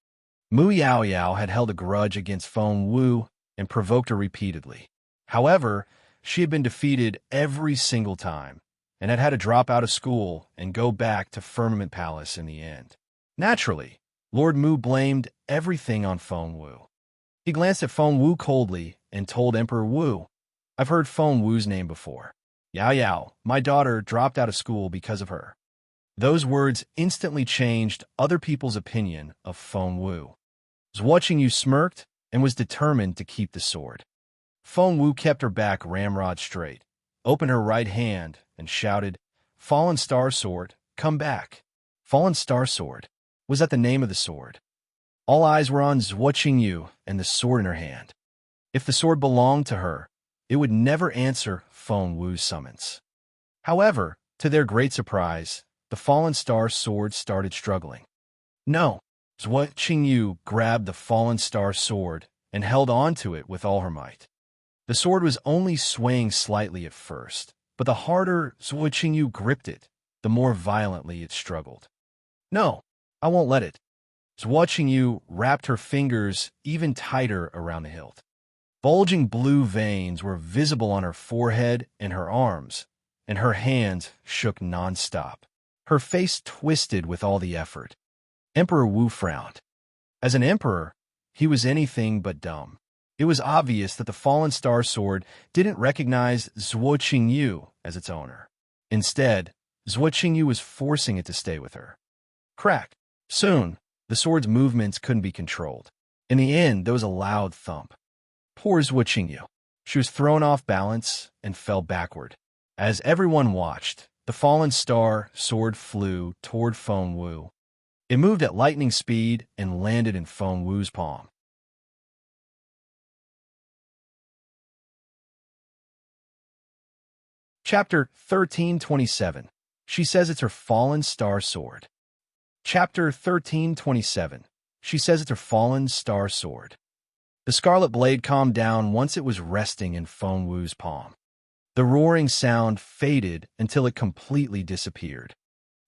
Mu Yao Yao had held a grudge against Feng Wu and provoked her repeatedly. However, she had been defeated every single time, and had had to drop out of school and go back to Firmament Palace in the end. Naturally, Lord Mu blamed everything on Feng Wu. He glanced at Feng Wu coldly and told Emperor Wu, "I've heard Feng Wu's name before. Yao Yao, my daughter dropped out of school because of her." Those words instantly changed other people's opinion of Feng Wu. Watching you smirked and was determined to keep the sword. Feng Wu kept her back ramrod straight, opened her right hand, and shouted, "Fallen Star Sword, come back." Fallen Star Sword. Was that the name of the sword? All eyes were on Zwitching Yu and the sword in her hand. If the sword belonged to her, it would never answer Feng Wu's summons. However, to their great surprise, the Fallen Star Sword started struggling. No, Zwitching Yu grabbed the Fallen Star Sword and held on to it with all her might. The sword was only swaying slightly at first, but the harder Zwitching Yu gripped it, the more violently it struggled. "No, I won't let it." Zwitching Yu wrapped her fingers even tighter around the hilt. Bulging blue veins were visible on her forehead and her arms, and her hands shook non-stop. Her face twisted with all the effort. Emperor Wu frowned. As an emperor, he was anything but dumb. It was obvious that the Fallen Star Sword didn't recognize Zwitching Yu as its owner. Instead, Zwitching Yu was forcing it to stay with her. Crack. Soon, the sword's movements couldn't be controlled. In the end, there was a loud thump. Poor Zwitching Yu. She was thrown off balance and fell backward. As everyone watched, the Fallen Star Sword flew toward Feng Wu. It moved at lightning speed and landed in Feng Wu's palm. Chapter 1327. She says it's her Fallen Star Sword. Chapter 1327. She says it's her Fallen Star Sword. The scarlet blade calmed down once it was resting in Feng Wu's palm. The roaring sound faded until it completely disappeared.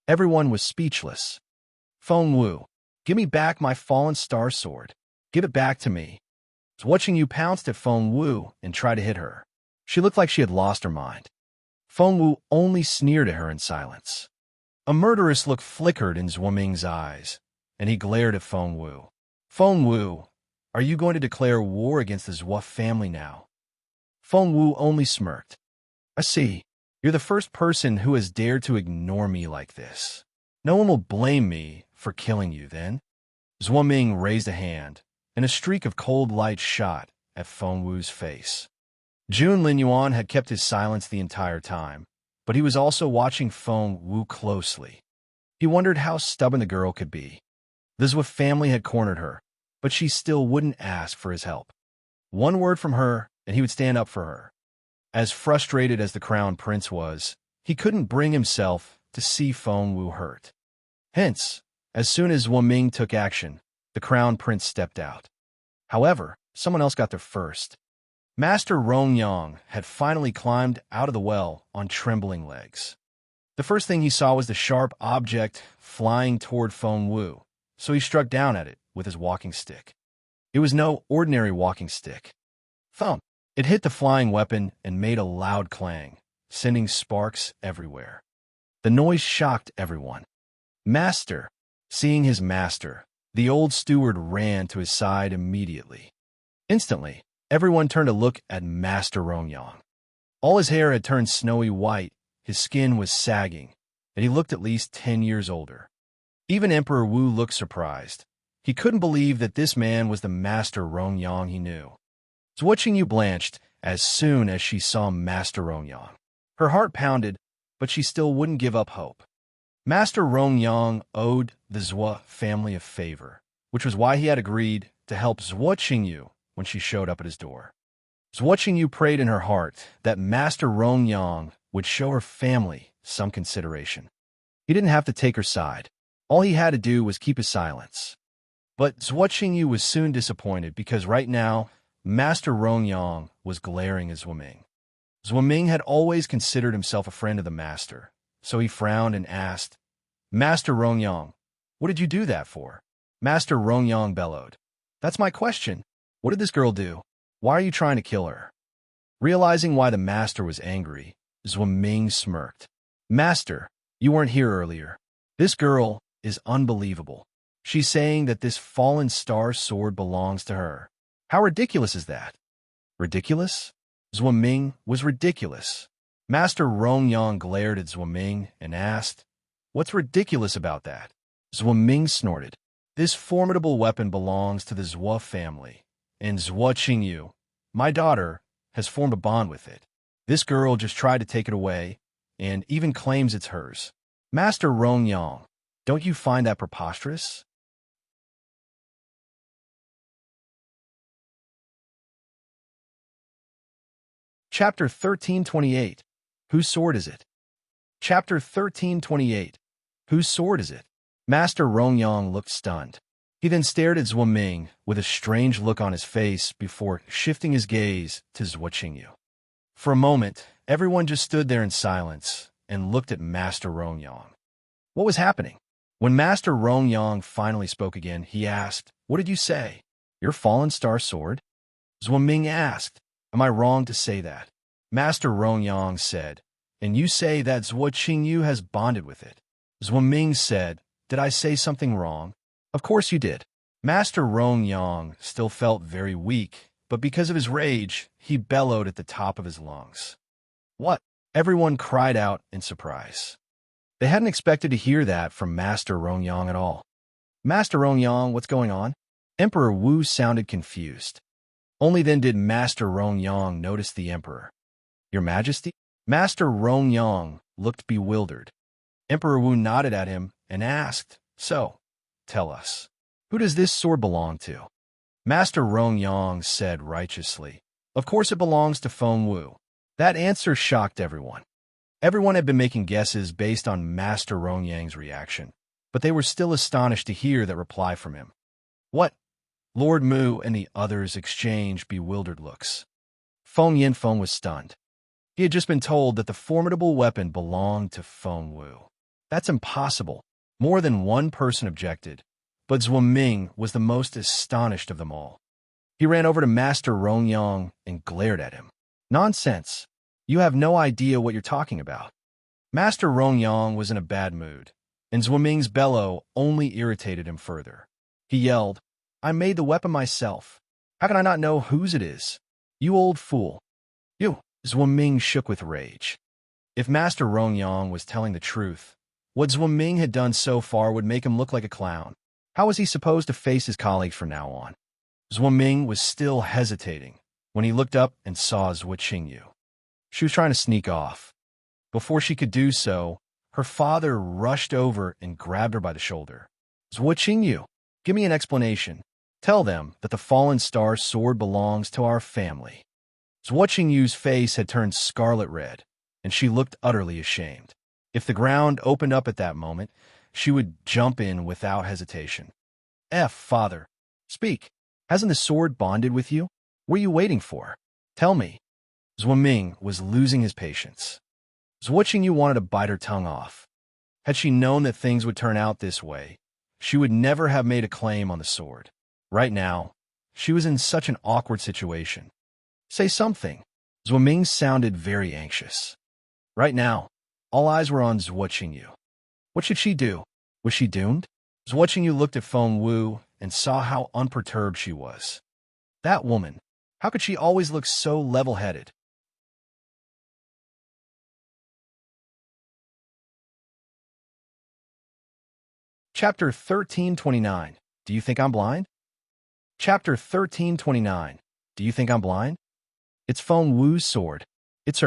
Everyone was speechless. "Feng Wu, give me back my Fallen Star Sword. Give it back to me." Watching you pounced at Feng Wu and tried to hit her. She looked like she had lost her mind. Feng Wu only sneered at her in silence. A murderous look flickered in Zhuoming's eyes, and he glared at Feng Wu. "Feng Wu, are you going to declare war against the Zhuo family now?" Feng Wu only smirked. "I see. You're the first person who has dared to ignore me like this. No one will blame me for killing you then." Zhuoming raised a hand, and a streak of cold light shot at Feng Wu's face. Jun Linyuan had kept his silence the entire time, but he was also watching Feng Wu closely. He wondered how stubborn the girl could be. The Zhuo family had cornered her, but she still wouldn't ask for his help. One word from her, and he would stand up for her. As frustrated as the crown prince was, he couldn't bring himself to see Feng Wu hurt. Hence, as soon as Wu Ming took action, the crown prince stepped out. However, someone else got there first. Master Rong Yang had finally climbed out of the well on trembling legs. The first thing he saw was the sharp object flying toward Feng Wu, so he struck down at it with his walking stick. It was no ordinary walking stick. Thump! It hit the flying weapon and made a loud clang, sending sparks everywhere. The noise shocked everyone. Master! Seeing his master, the old steward ran to his side immediately. Instantly, everyone turned to look at Master Rongyang. All his hair had turned snowy white, his skin was sagging, and he looked at least 10 years older. Even Emperor Wu looked surprised. He couldn't believe that this man was the Master Rongyang he knew. Zhuo Qingyu blanched as soon as she saw Master Rongyang. Her heart pounded, but she still wouldn't give up hope. Master Rongyang owed the Zhuo family a favor, which was why he had agreed to help Zhuo Qingyu when she showed up at his door. Zhuo Qingyu prayed in her heart that Master Rongyang would show her family some consideration. He didn't have to take her side. All he had to do was keep his silence. But Zhuo Qingyu was soon disappointed because right now, Master Rongyang was glaring at Zhuo Ming. Zhuo Ming had always considered himself a friend of the master, so he frowned and asked, Master Rongyang, what did you do that for? Master Rongyang bellowed. That's my question. What did this girl do? Why are you trying to kill her? Realizing why the master was angry, Zhuo Ming smirked. Master, you weren't here earlier. This girl is unbelievable. She's saying that this fallen star sword belongs to her. How ridiculous is that? Ridiculous? Zhuo Ming was ridiculous. Master Rongyang glared at Zhuo Ming and asked, What's ridiculous about that? Zhuo Ming snorted. This formidable weapon belongs to the Zhuo family, and Zhuo Qingyu, my daughter, has formed a bond with it. This girl just tried to take it away, and even claims it's hers. Master Rongyang, don't you find that preposterous? Chapter 1328. Whose sword is it? Chapter 1328. Whose sword is it? Master Rongyang looked stunned. He then stared at Zhuo Ming with a strange look on his face before shifting his gaze to Zhuo Qingyu. For a moment, everyone just stood there in silence and looked at Master Rongyang. What was happening? When Master Rongyang finally spoke again, he asked, What did you say? Your fallen star sword? Zhuo Ming asked, Am I wrong to say that? Master Rongyang said, And you say that Zhuo Qingyu has bonded with it. Zhuo Ming said, Did I say something wrong? Of course you did. Master Rongyang still felt very weak, but because of his rage, he bellowed at the top of his lungs. What? Everyone cried out in surprise. They hadn't expected to hear that from Master Rongyang at all. Master Rongyang, what's going on? Emperor Wu sounded confused. Only then did Master Rongyang notice the emperor. Your Majesty? Master Rongyang looked bewildered. Emperor Wu nodded at him and asked, So, tell us, who does this sword belong to? Master Rongyang said righteously, Of course it belongs to Feng Wu. That answer shocked everyone. Everyone had been making guesses based on Master Rongyang's reaction, but they were still astonished to hear that reply from him. What? Lord Mu and the others exchanged bewildered looks. Feng Yinfeng was stunned. He had just been told that the formidable weapon belonged to Feng Wu. That's impossible. More than one person objected, but Zhuo Ming was the most astonished of them all. He ran over to Master Rongyang and glared at him. Nonsense. You have no idea what you're talking about. Master Rongyang was in a bad mood, and Zhuo Ming's bellow only irritated him further. He yelled, I made the weapon myself. How can I not know whose it is? You old fool. You. Zhuo Ming shook with rage. If Master Rongyang was telling the truth, what Zhuo Ming had done so far would make him look like a clown. How was he supposed to face his colleagues from now on? Zhuo Ming was still hesitating when he looked up and saw Zhuo Qingyu. She was trying to sneak off. Before she could do so, her father rushed over and grabbed her by the shoulder. Zhuo Qingyu, give me an explanation. Tell them that the fallen star sword belongs to our family. Zhuo Qingyu's face had turned scarlet red, and she looked utterly ashamed. If the ground opened up at that moment, she would jump in without hesitation. Father, speak. Hasn't the sword bonded with you? What are you waiting for? Tell me. Zhuo Ming was losing his patience. Zhuo Qingyu wanted to bite her tongue off. Had she known that things would turn out this way, she would never have made a claim on the sword. Right now, she was in such an awkward situation. Say something. Zhuo Ming sounded very anxious. Right now, all eyes were on Zhuo Qingyu. What should she do? Was she doomed? Zhuo Qingyu looked at Feng Wu and saw how unperturbed she was. That woman, how could she always look so level-headed? Chapter 1329. Do you think I'm blind? Chapter 1329. Do you think I'm blind? It's Feng Wu's sword. It's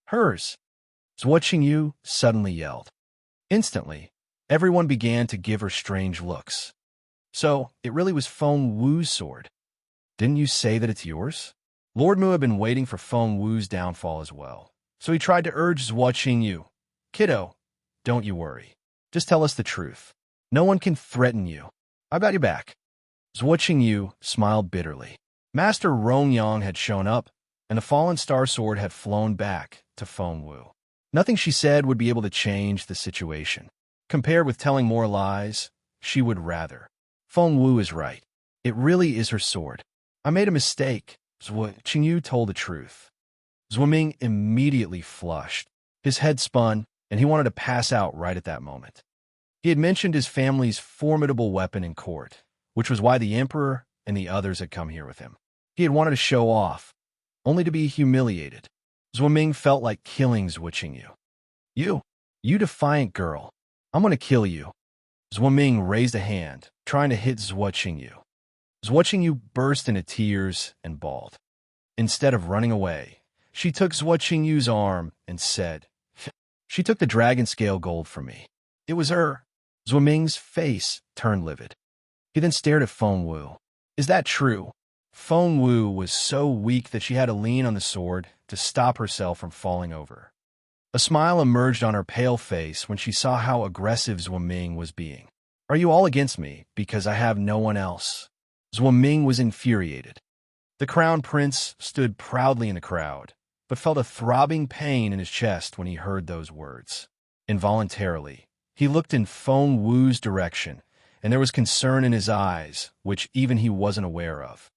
hers. Zhuo Qingyu suddenly yelled. Instantly, everyone began to give her strange looks. So, it really was Feng Wu's sword. Didn't you say that it's yours? Lord Mu had been waiting for Feng Wu's downfall as well, so he tried to urge Zhuo Qingyu. Kiddo, don't you worry. Just tell us the truth. No one can threaten you. I got your back. Zhuo Qingyu smiled bitterly. Master Rongyang had shown up, and the fallen star sword had flown back to Feng Wu. Nothing she said would be able to change the situation. Compared with telling more lies, she would rather. Feng Wu is right. It really is her sword. I made a mistake. Zhuo Qingyu told the truth. Zhuo Ming immediately flushed. His head spun, and he wanted to pass out right at that moment. He had mentioned his family's formidable weapon in court, which was why the Emperor and the others had come here with him. He had wanted to show off, only to be humiliated. Zhuo Ming felt like killing Zhuo Qingyu. You defiant girl. I'm going to kill you. Zhuo Ming raised a hand, trying to hit Zhuo Qingyu. Zhuo Qingyu burst into tears and bawled. Instead of running away, she took Zhuo Qingyu's arm and said, "She took the dragon scale gold from me. It was her." Zhuo Ming's face turned livid. He then stared at Feng Wu. Is that true? Feng Wu was so weak that she had to lean on the sword to stop herself from falling over. A smile emerged on her pale face when she saw how aggressive Zhuo Ming was being. Are you all against me because I have no one else? Zhuo Ming was infuriated. The crown prince stood proudly in the crowd, but felt a throbbing pain in his chest when he heard those words. Involuntarily, he looked in Feng Wu's direction, and there was concern in his eyes, which even he wasn't aware of.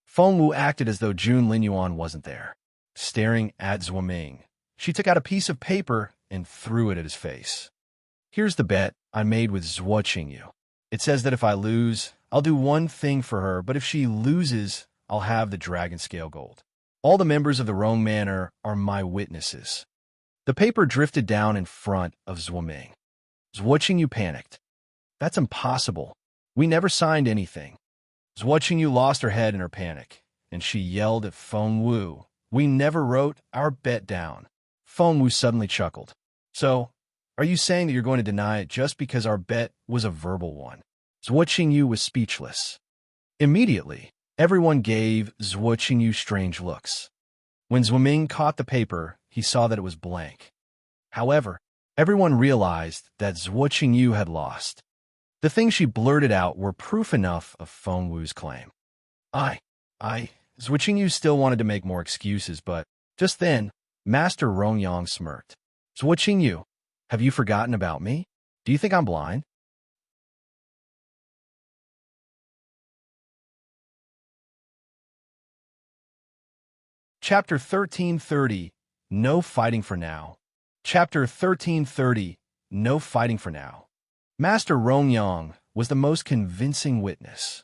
Feng Wu acted as though Jun Linyuan wasn't there. Staring at Zhuo Ming, she took out a piece of paper and threw it at his face. Here's the bet I made with Zhuo Qingyu. It says that if I lose, I'll do one thing for her, but if she loses, I'll have the dragon scale gold. All the members of the Rong Manor are my witnesses. The paper drifted down in front of Zhuo Ming. Zhuo Qingyu panicked. That's impossible. We never signed anything. Zhuo Qingyu lost her head in her panic, and she yelled at Feng Wu. We never wrote our bet down. Feng Wu suddenly chuckled. So, are you saying that you're going to deny it just because our bet was a verbal one? Zhuo Qingyu was speechless. Immediately, everyone gave Zhuo Qingyu strange looks. When Zhuo Ming caught the paper, he saw that it was blank. However, everyone realized that Zhuo Qingyu had lost. The things she blurted out were proof enough of Feng Wu's claim. Zhuo Qingyu still wanted to make more excuses, but just then, Master Rongyang smirked. Zhuo Qingyu, have you forgotten about me? Do you think I'm blind? Chapter 1330, No Fighting for Now. Chapter 1330, No Fighting for Now. Master Rongyang was the most convincing witness.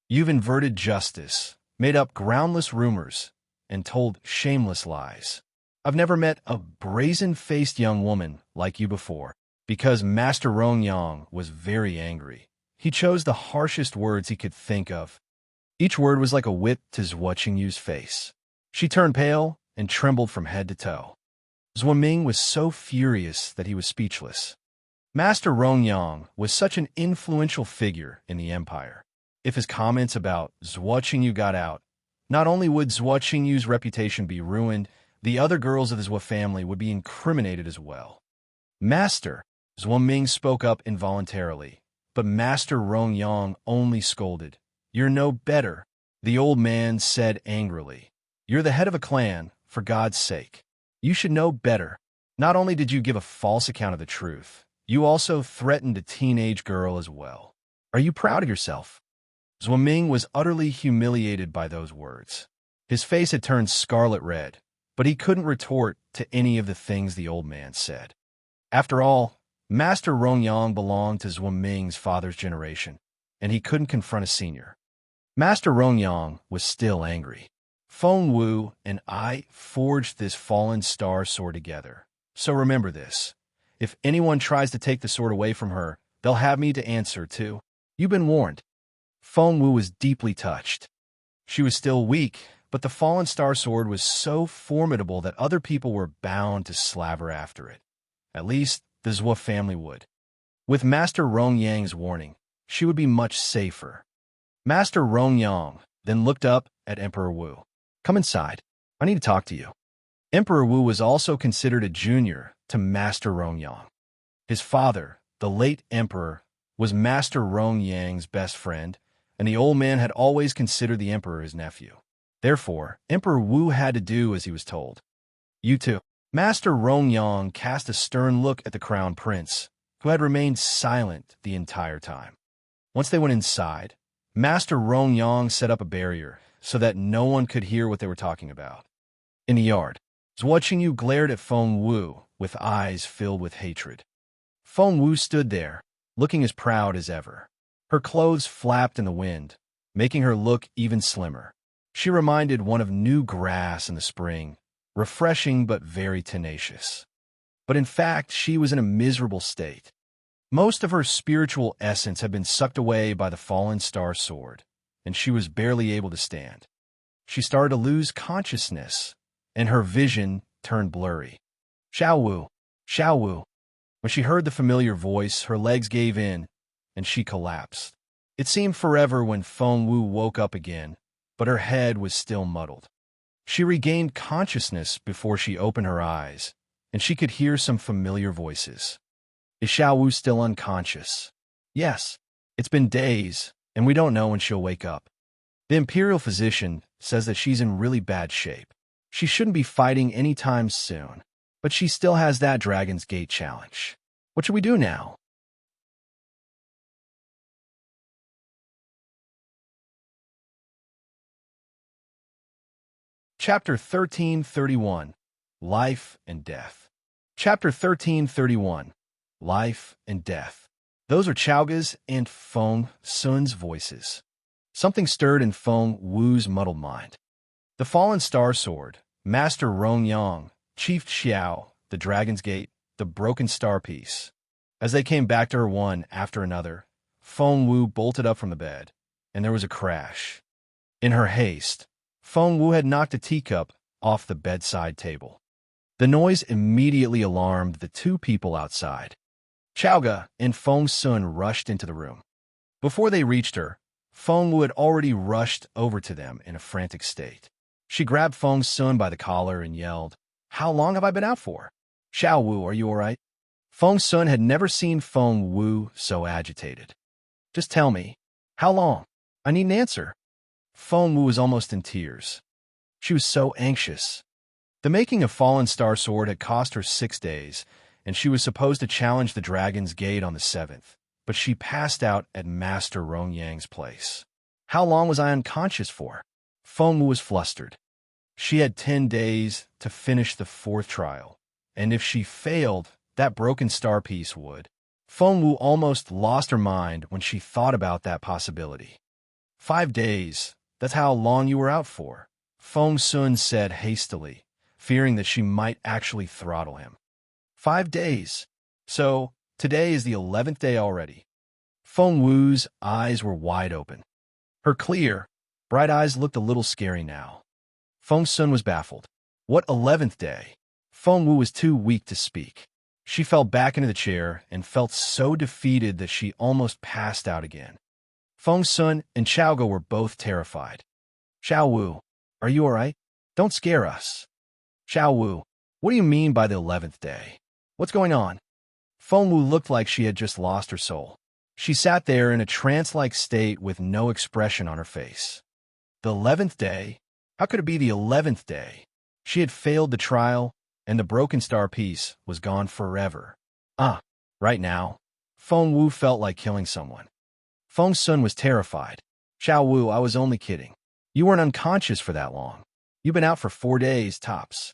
You've inverted justice, made up groundless rumors, and told shameless lies. I've never met a brazen-faced young woman like you before. Because Master Rongyang was very angry, he chose the harshest words he could think of. Each word was like a whip to Zhuo Qingyu's face. She turned pale and trembled from head to toe. Zhuo Ming was so furious that he was speechless. Master Rongyang was such an influential figure in the empire. If his comments about Zhuo Qingyu got out, Not only would Zhuo Qingyu's reputation be ruined, the other girls of the Zhuo family would be incriminated as well. Master, Zhuo Ming spoke up involuntarily, but Master Rongyang only scolded. You're no better, the old man said angrily. You're the head of a clan, for God's sake. You should know better. Not only did you give a false account of the truth, you also threatened a teenage girl as well. Are you proud of yourself? Zhuo Ming was utterly humiliated by those words. His face had turned scarlet red, but he couldn't retort to any of the things the old man said. After all, Master Rongyang belonged to Zhuo Ming's father's generation, and he couldn't confront a senior. Master Rongyang was still angry. Feng Wu and I forged this fallen star sword together. So remember this. If anyone tries to take the sword away from her, they'll have me to answer to. You've been warned. Feng Wu was deeply touched. She was still weak, but the fallen star sword was so formidable that other people were bound to slaver after it. At least, the Zhuo family would. With Master Rongyang's warning, she would be much safer. Master Rongyang then looked up at Emperor Wu. Come inside. I need to talk to you. Emperor Wu was also considered a junior to Master Rongyang. His father, the late emperor, was Master Rongyang's best friend, and the old man had always considered the emperor his nephew. Therefore, Emperor Wu had to do as he was told. You too. Master Rongyang cast a stern look at the crown prince, who had remained silent the entire time. Once they went inside, Master Rongyang set up a barrier so that no one could hear what they were talking about. In the yard, Zhuo Qingyu glared at Feng Wu with eyes filled with hatred. Feng Wu stood there, looking as proud as ever. Her clothes flapped in the wind, making her look even slimmer. She reminded one of new grass in the spring, refreshing but very tenacious. But in fact, she was in a miserable state. Most of her spiritual essence had been sucked away by the fallen star sword, and she was barely able to stand. She started to lose consciousness, and her vision turned blurry. Xiao Wu, Xiao Wu. When she heard the familiar voice, her legs gave in, and she collapsed. It seemed forever when Feng Wu woke up again, but her head was still muddled. She regained consciousness before she opened her eyes, and she could hear some familiar voices. Is Xiao Wu still unconscious? Yes. It's been days, and we don't know when she'll wake up. The Imperial physician says that she's in really bad shape. She shouldn't be fighting anytime soon, but she still has that Dragon's Gate challenge. What should we do now? Chapter 1331, Life and Death. Chapter 1331, Life and Death. Those are Chaoga's and Feng Sun's voices. Something stirred in Feng Wu's muddled mind. The fallen star sword, Master Rongyang, Chief Xiao, the Dragon's Gate, the broken star piece. As they came back to her one after another, Feng Wu bolted up from the bed, and there was a crash. In her haste, Feng Wu had knocked a teacup off the bedside table. The noise immediately alarmed the two people outside. Chaoga and Feng Sun rushed into the room. Before they reached her, Feng Wu had already rushed over to them in a frantic state. She grabbed Feng Sun by the collar and yelled, "How long have I been out for? Xiao Wu, are you all right?" Feng Sun had never seen Feng Wu so agitated. "Just tell me, how long? I need an answer." Feng Wu was almost in tears. She was so anxious. The making of Fallen Star Sword had cost her 6 days, and she was supposed to challenge the Dragon's Gate on the 7th, but she passed out at Master Rongyang's place. How long was I unconscious for? Feng Wu was flustered. She had 10 days to finish the 4th trial, and if she failed, that broken star piece would. Feng Wu almost lost her mind when she thought about that possibility. 5 days, that's how long you were out for, Feng Sun said hastily, fearing that she might actually throttle him. 5 days. So, today is the 11th day already. Feng Wu's eyes were wide open. Her clear, bright eyes looked a little scary now. Feng Sun was baffled. What 11th day? Feng Wu was too weak to speak. She fell back into the chair and felt so defeated that she almost passed out again. Feng Sun and Chaoga were both terrified. Xiao Wu, Are you all right? Don't scare us. Xiao Wu, what do you mean by the 11th day? What's going on? Feng Wu looked like she had just lost her soul. She sat there in a trance-like state with no expression on her face. The 11th day? How could it be the 11th day? She had failed the trial, and the broken star piece was gone forever. Right now, Feng Wu felt like killing someone. Feng Sun was terrified. Xiao Wu, I was only kidding. You weren't unconscious for that long. You've been out for 4 days, tops.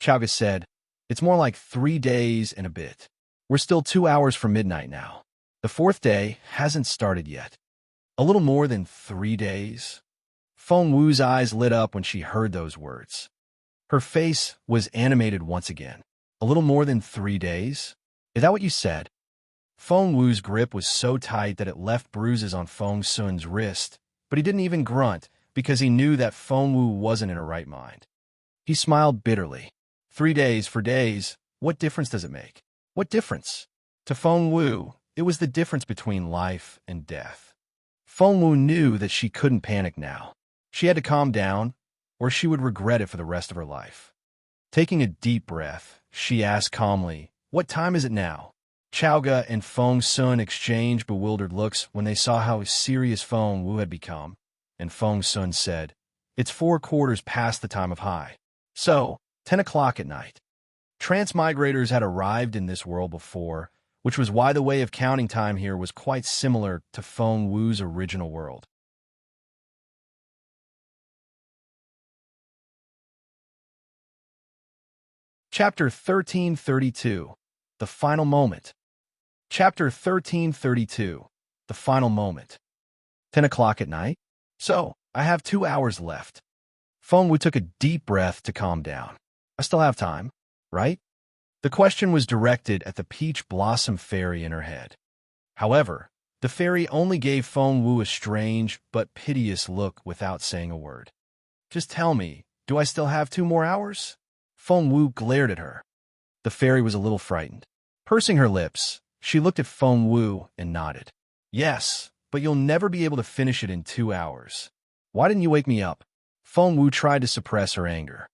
Chaoga said, it's more like 3 days and a bit. We're still 2 hours from midnight now. The 4th day hasn't started yet. A little more than 3 days? Feng Wu's eyes lit up when she heard those words. Her face was animated once again. A little more than 3 days? Is that what you said? Feng Wu's grip was so tight that it left bruises on Feng Sun's wrist, but he didn't even grunt because he knew that Feng Wu wasn't in her right mind. He smiled bitterly. 3 days for days, what difference does it make? What difference? To Feng Wu, it was the difference between life and death. Feng Wu knew that she couldn't panic now. She had to calm down, or she would regret it for the rest of her life. Taking a deep breath, she asked calmly, what time is it now? Chaoga and Feng Sun exchanged bewildered looks when they saw how serious Feng Wu had become, and Feng Sun said, it's 4/4 past the time of high. So, 10 o'clock at night. Transmigrators had arrived in this world before, which was why the way of counting time here was quite similar to Feng Wu's original world. Chapter 1332, The Final Moment. Chapter 1332, The Final Moment. 10 o'clock at night? So, I have 2 hours left. Feng Wu took a deep breath to calm down. I still have time, right? The question was directed at the peach blossom fairy in her head. However, the fairy only gave Feng Wu a strange but piteous look without saying a word. Just tell me, do I still have 2 more hours? Feng Wu glared at her. The fairy was a little frightened. Pursing her lips, she looked at Feng Wu and nodded. Yes, but you'll never be able to finish it in 2 hours. Why didn't you wake me up? Feng Wu tried to suppress her anger.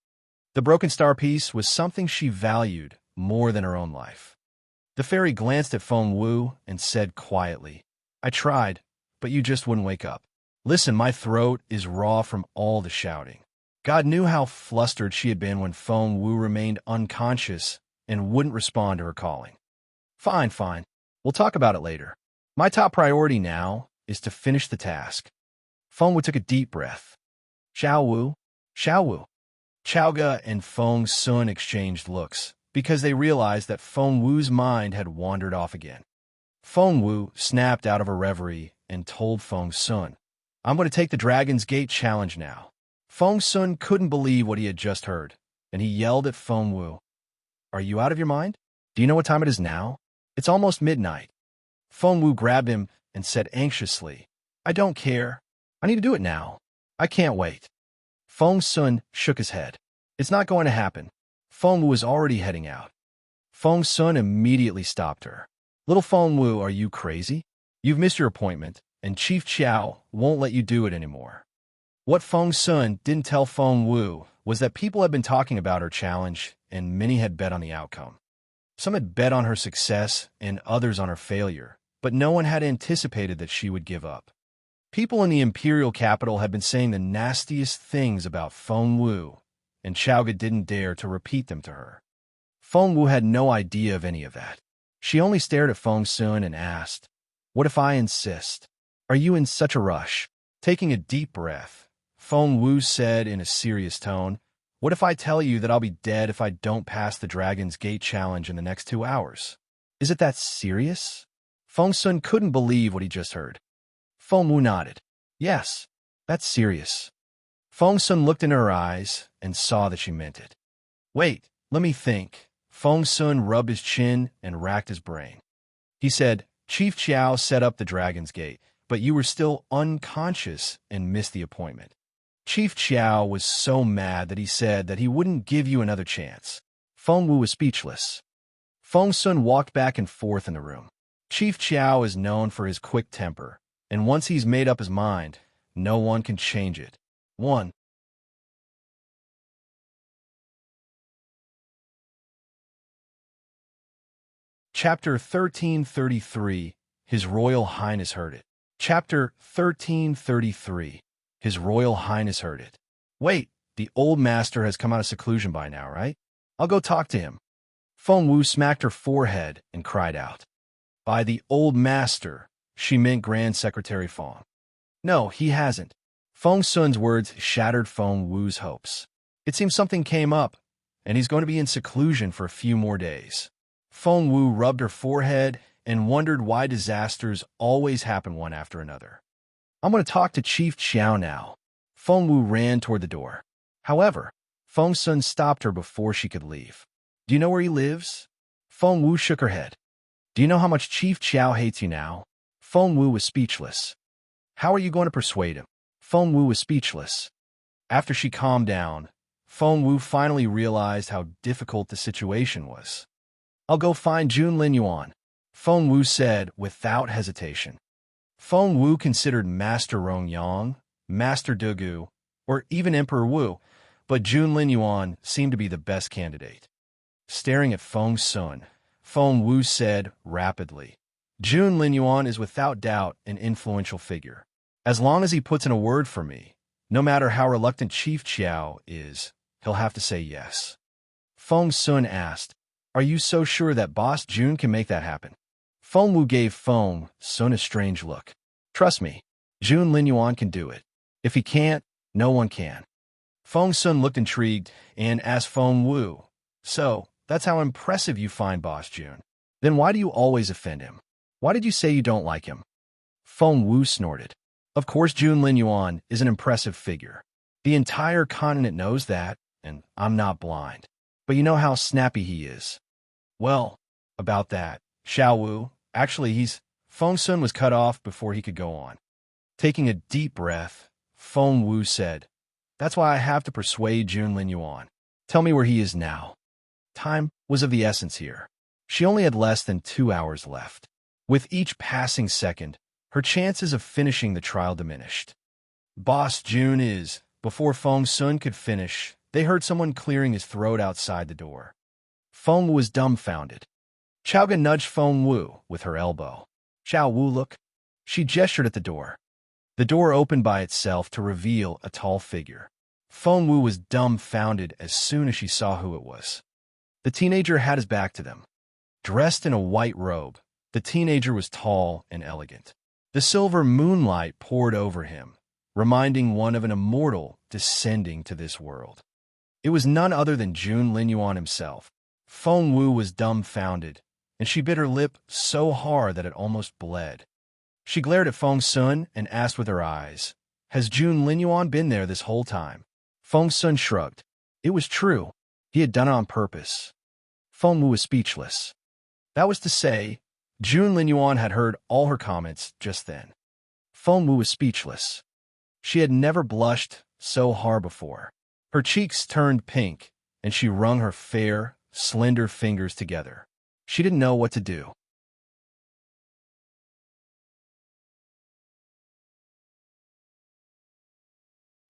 The broken star piece was something she valued more than her own life. The fairy glanced at Feng Wu and said quietly, I tried, but you just wouldn't wake up. Listen, my throat is raw from all the shouting. God knew how flustered she had been when Feng Wu remained unconscious and wouldn't respond to her calling. Fine. We'll talk about it later. My top priority now is to finish the task. Feng Wu took a deep breath. Xiao Wu. Chaoga and Feng Sun exchanged looks because they realized that Feng Wu's mind had wandered off again. Feng Wu snapped out of a reverie and told Feng Sun, I'm going to take the Dragon's Gate challenge now. Feng Sun couldn't believe what he had just heard, and he yelled at Feng Wu, Are you out of your mind? Do you know what time it is now? It's almost midnight. Feng Wu grabbed him and said anxiously, I don't care. I need to do it now. I can't wait. Feng Sun shook his head. It's not going to happen. Feng Wu was already heading out. Feng Sun immediately stopped her. Little Feng Wu, are you crazy? You've missed your appointment, and Chief Chiao won't let you do it anymore. What Feng Sun didn't tell Feng Wu was that people had been talking about her challenge, and many had bet on the outcome. Some had bet on her success and others on her failure, but no one had anticipated that she would give up. People in the Imperial capital had been saying the nastiest things about Feng Wu, and Chaoga didn't dare to repeat them to her. Feng Wu had no idea of any of that. She only stared at Feng Sun and asked, What if I insist? Are you in such a rush? Taking a deep breath, Feng Wu said in a serious tone, What if I tell you that I'll be dead if I don't pass the Dragon's Gate challenge in the next 2 hours? Is it that serious? Feng Sun couldn't believe what he just heard. Feng Wu nodded. Yes, that's serious. Feng Sun looked into her eyes and saw that she meant it. Wait, let me think. Feng Sun rubbed his chin and racked his brain. He said, Chief Chiao set up the Dragon's Gate, but you were still unconscious and missed the appointment. Chief Chiao was so mad that he said that he wouldn't give you another chance. Feng Wu was speechless. Feng Sun walked back and forth in the room. Chief Chiao is known for his quick temper, and once he's made up his mind, no one can change it. 1. Chapter 1333, His Royal Highness Heard It. Chapter 1333, His Royal Highness Heard It. Wait, the old master has come out of seclusion by now, right? I'll go talk to him. Feng Wu smacked her forehead and cried out. By the old master, she meant Grand Secretary Feng. No, he hasn't. Feng Sun's words shattered Feng Wu's hopes. It seems something came up, and he's going to be in seclusion for a few more days. Feng Wu rubbed her forehead and wondered why disasters always happen one after another. I'm going to talk to Chief Xiao now. Feng Wu ran toward the door. However, Feng Sun stopped her before she could leave. Do you know where he lives? Feng Wu shook her head. Do you know how much Chief Xiao hates you now? Feng Wu was speechless. How are you going to persuade him? Feng Wu was speechless. After she calmed down, Feng Wu finally realized how difficult the situation was. I'll go find Jun Lin Yuan, Feng Wu said without hesitation. Feng Wu considered Master Rong Yang, Master Dugu, or even Emperor Wu, but Jun Lin Yuan seemed to be the best candidate. Staring at Feng Sun, Feng Wu said rapidly, Jun Lin Yuan is without doubt an influential figure. As long as he puts in a word for me, no matter how reluctant Chief Xiao is, he'll have to say yes. Feng Sun asked, Are you so sure that Boss Jun can make that happen? Feng Wu gave Feng Sun a strange look. Trust me, Jun Lin Yuan can do it. If he can't, no one can. Feng Sun looked intrigued and asked Feng Wu, So, that's how impressive you find Boss Jun. Then why do you always offend him? Why did you say you don't like him? Feng Wu snorted. Of course Jun Lin Yuan is an impressive figure. The entire continent knows that, and I'm not blind. But you know how snappy he is. Well, about that, Xiao Wu, actually Feng Sun was cut off before he could go on. Taking a deep breath, Feng Wu said, That's why I have to persuade Jun Lin Yuan. Tell me where he is now. Time was of the essence here. She only had less than 2 hours left. With each passing second, her chances of finishing the trial diminished. Boss Jun is. Before Feng Sun could finish, they heard someone clearing his throat outside the door. Feng Wu was dumbfounded. Chaoga nudged Feng Wu with her elbow. Xiao Wu, look. She gestured at the door. The door opened by itself to reveal a tall figure. Feng Wu was dumbfounded as soon as she saw who it was. The teenager had his back to them. Dressed in a white robe, the teenager was tall and elegant. The silver moonlight poured over him, reminding one of an immortal descending to this world. It was none other than Jun Lin Yuan himself. Feng Wu was dumbfounded, and she bit her lip so hard that it almost bled. She glared at Feng Sun and asked with her eyes, Has Jun Lin Yuan been there this whole time? Feng Sun shrugged. It was true. He had done it on purpose. Feng Wu was speechless. That was to say, Jun Lin Yuan had heard all her comments just then. Feng Wu was speechless. She had never blushed so hard before. Her cheeks turned pink, and she wrung her fair, slender fingers together. She didn't know what to do.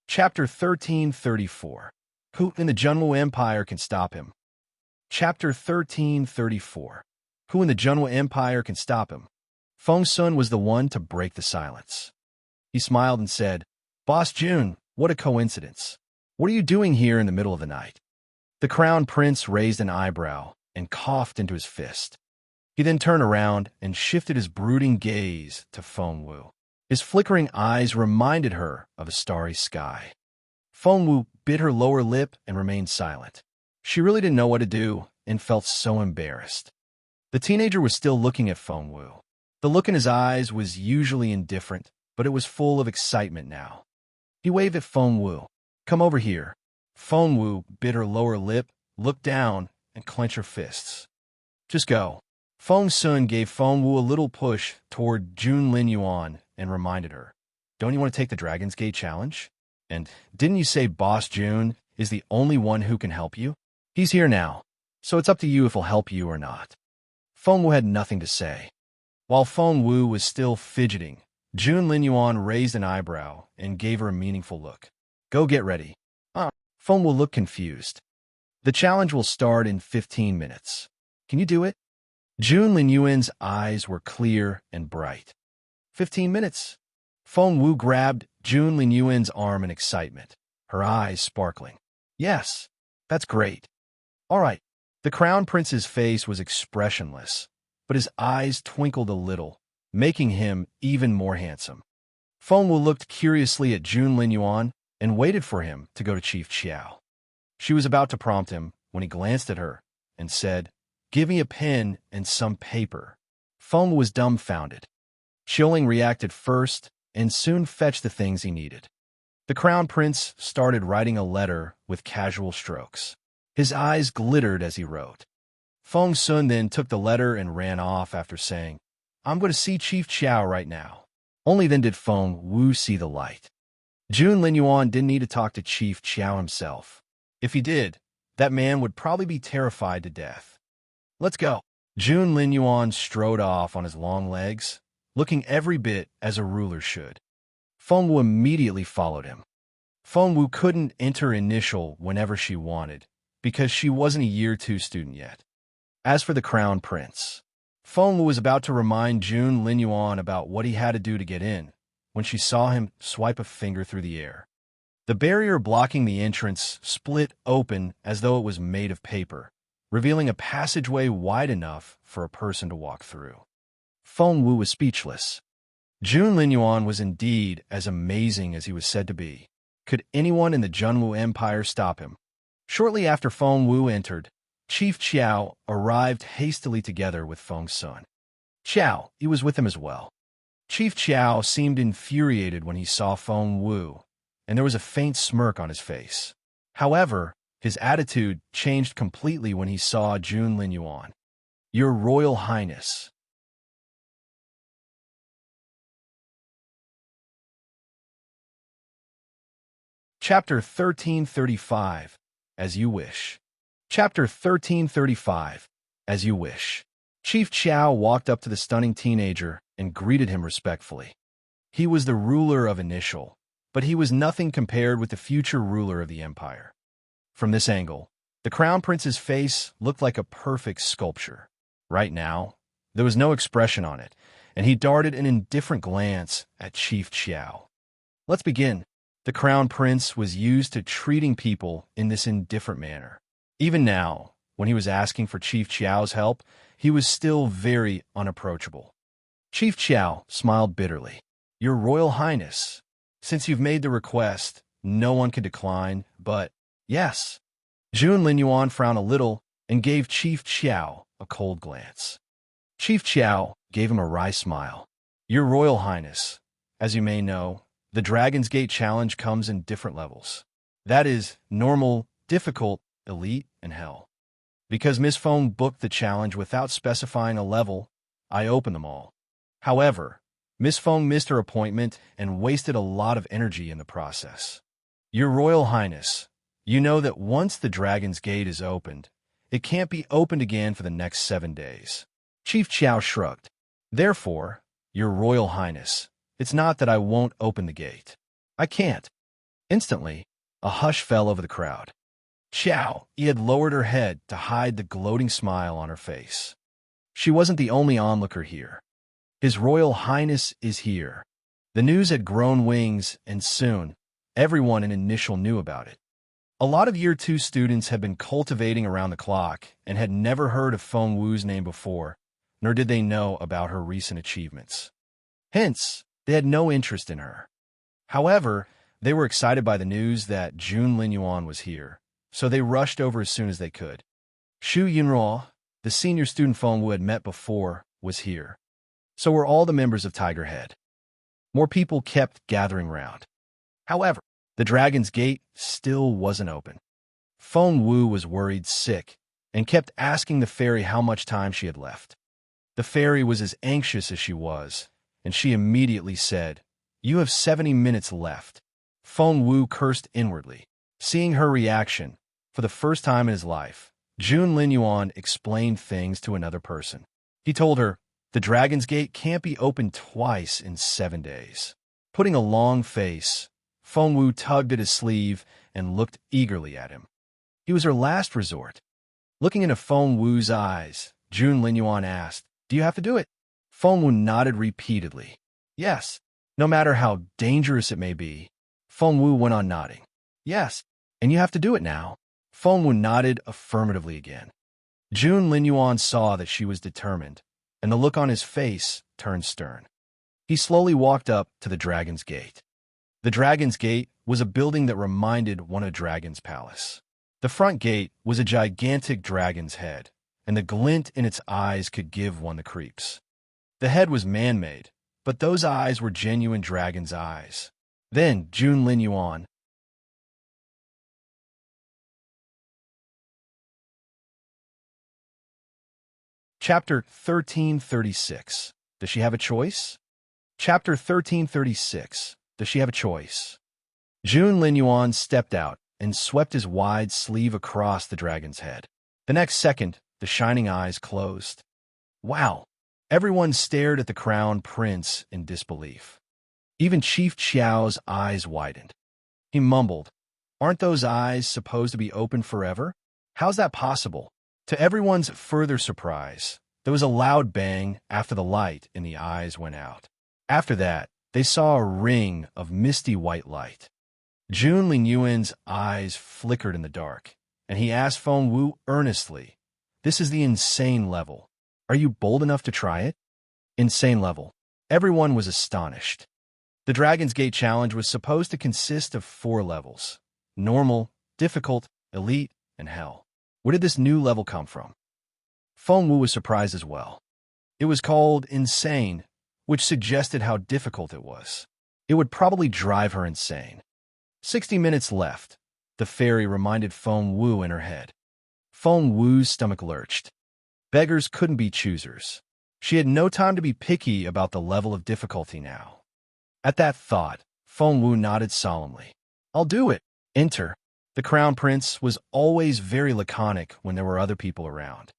Chapter 1334. Who in the Junwu Empire can stop him? Chapter 1334. Who in the Junwu Empire can stop him? Feng Sun was the one to break the silence. He smiled and said, Boss Jun, what a coincidence. What are you doing here in the middle of the night? The crown prince raised an eyebrow and coughed into his fist. He then turned around and shifted his brooding gaze to Feng Wu. His flickering eyes reminded her of a starry sky. Feng Wu bit her lower lip and remained silent. She really didn't know what to do and felt so embarrassed. The teenager was still looking at Feng Wu. The look in his eyes was usually indifferent, but it was full of excitement now. He waved at Feng Wu. Come over here. Feng Wu bit her lower lip, looked down, and clenched her fists. Just go. Feng Sun gave Feng Wu a little push toward Jun Lin Yuan and reminded her, Don't you want to take the Dragon's Gate challenge? And didn't you say Boss Jun is the only one who can help you? He's here now, so it's up to you if he'll help you or not. Feng Wu had nothing to say. While Feng Wu was still fidgeting, Jun Lin Yuan raised an eyebrow and gave her a meaningful look. Go get ready. Feng Wu looked confused. The challenge will start in 15 minutes. Can you do it? Jun Lin Yuan's eyes were clear and bright. 15 minutes. Feng Wu grabbed Jun Lin Yuan's arm in excitement, her eyes sparkling. Yes, that's great. All right. The crown prince's face was expressionless, but his eyes twinkled a little, making him even more handsome. Feng Wu looked curiously at Jun Lin Yuan and waited for him to go to Chief Chiao. She was about to prompt him when he glanced at her and said, "Give me a pen and some paper." Feng Wu was dumbfounded. Xiaoling reacted first and soon fetched the things he needed. The crown prince started writing a letter with casual strokes. His eyes glittered as he wrote. Feng Sun then took the letter and ran off after saying, "I'm going to see Chief Chiao right now." Only then did Feng Wu see the light. Jun Lin Yuan didn't need to talk to Chief Chiao himself. If he did, that man would probably be terrified to death. "Let's go." Jun Lin Yuan strode off on his long legs, looking every bit as a ruler should. Feng Wu immediately followed him. Feng Wu couldn't enter initial whenever she wanted, because she wasn't a Year 2 student yet. As for the crown prince, Feng Wu was about to remind Jun Lin Yuan about what he had to do to get in, when she saw him swipe a finger through the air. The barrier blocking the entrance split open as though it was made of paper, revealing a passageway wide enough for a person to walk through. Feng Wu was speechless. Jun Lin Yuan was indeed as amazing as he was said to be. Could anyone in the Junwu Empire stop him? Shortly after Feng Wu entered, Chief Chiao arrived hastily together with Feng Sun. Chiao, he was with him as well. Chief Chiao seemed infuriated when he saw Feng Wu, and there was a faint smirk on his face. However, his attitude changed completely when he saw Jun Lin Yuan. "Your Royal Highness." Chapter 1335, As You Wish. Chapter 1335, As You Wish. Chief Chiao walked up to the stunning teenager and greeted him respectfully. He was the ruler of Initial, but he was nothing compared with the future ruler of the empire. From this angle, the crown prince's face looked like a perfect sculpture. Right now, there was no expression on it, and he darted an indifferent glance at Chief Chiao. "Let's begin." The crown prince was used to treating people in this indifferent manner. Even now, when he was asking for Chief Chiao's help, he was still very unapproachable. Chief Chiao smiled bitterly. "Your Royal Highness, since you've made the request, no one can decline, but yes." Jun Lin Yuan frowned a little and gave Chief Chiao a cold glance. Chief Chiao gave him a wry smile. "Your Royal Highness, as you may know, the Dragon's Gate challenge comes in different levels. That is, normal, difficult, elite, and hell. Because Miss Feng booked the challenge without specifying a level, I opened them all. However, Miss Feng missed her appointment and wasted a lot of energy in the process. Your Royal Highness, you know that once the Dragon's Gate is opened, it can't be opened again for the next 7 days." Chief Chiao shrugged. "Therefore, Your Royal Highness, it's not that I won't open the gate. I can't." Instantly, a hush fell over the crowd. Chiao, he had lowered her head to hide the gloating smile on her face. She wasn't the only onlooker here. His Royal Highness is here. The news had grown wings, and soon, everyone in Initial knew about it. A lot of Year 2 students had been cultivating around the clock and had never heard of Feng Wu's name before, nor did they know about her recent achievements. Hence, they had no interest in her. However, they were excited by the news that Jun Lin Yuan was here, so they rushed over as soon as they could. Xu Yunruo, the senior student Feng Wu had met before, was here. So were all the members of Tiger Head. More people kept gathering round. However, the Dragon's Gate still wasn't open. Feng Wu was worried sick and kept asking the fairy how much time she had left. The fairy was as anxious as she was, and she immediately said, "You have 70 minutes left." Feng Wu cursed inwardly. Seeing her reaction, for the first time in his life, Jun Lin Yuan explained things to another person. He told her, the Dragon's Gate can't be opened twice in 7 days. Putting a long face, Feng Wu tugged at his sleeve and looked eagerly at him. He was her last resort. Looking into Feng Wu's eyes, Jun Linyuan asked. Do you have to do it? Feng Wu nodded repeatedly. Yes. No matter how dangerous it may be. Feng Wu went on nodding. Yes. And you have to do it now. Feng Wu nodded affirmatively again. Jun Linyuan saw that she was determined, and the look on his face turned stern. He slowly walked up to the Dragon's Gate. The Dragon's Gate was a building that reminded one of Dragon's Palace. The front gate was a gigantic dragon's head, and the glint in its eyes could give one the creeps. The head was man-made, but those eyes were genuine dragon's eyes. Then Jun Linyuan. Chapter 1336. Does she have a choice? Chapter 1336. Does she have a choice? Jun Linyuan stepped out and swept his wide sleeve across the dragon's head. The next second, the shining eyes closed. Wow! Everyone stared at the crown prince in disbelief. Even Chief Qiao's eyes widened. He mumbled, "Aren't those eyes supposed to be open forever? How's that possible?" To everyone's further surprise, there was a loud bang after the light in the eyes went out. After that, they saw a ring of misty white light. Jun Linyuan's eyes flickered in the dark, and he asked Feng Wu earnestly, "This is the insane level. Are you bold enough to try it?" Insane level. Everyone was astonished. The Dragon's Gate challenge was supposed to consist of 4 levels: normal, difficult, elite, and hell. Where did this new level come from? Feng Wu was surprised as well. It was called insane, which suggested how difficult it was. It would probably drive her insane. 60 minutes left, the fairy reminded Feng Wu in her head. Feng Wu's stomach lurched. Beggars couldn't be choosers. She had no time to be picky about the level of difficulty now. At that thought, Feng Wu nodded solemnly. "I'll do it. Enter." The crown prince was always very laconic when there were other people around.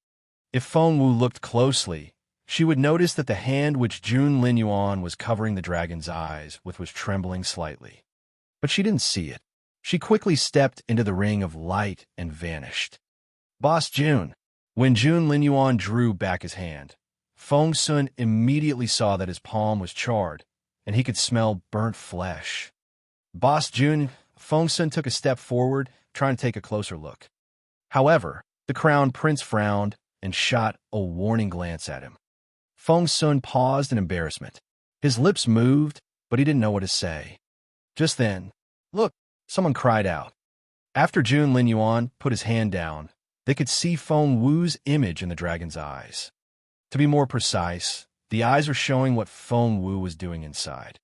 If Feng Wu looked closely, she would notice that the hand which Jun Linyuan was covering the dragon's eyes with was trembling slightly. But she didn't see it. She quickly stepped into the ring of light and vanished. "Boss Jun." When Jun Linyuan drew back his hand, Feng Sun immediately saw that his palm was charred, and he could smell burnt flesh. "Boss Jun," Feng Sun took a step forward, trying to take a closer look. However, the crown prince frowned and shot a warning glance at him. Feng Sun paused in embarrassment. His lips moved, but he didn't know what to say. Just then, "Look!" someone cried out. After Jun Linyuan put his hand down, they could see Feng Wu's image in the dragon's eyes. To be more precise, the eyes were showing what Feng Wu was doing inside.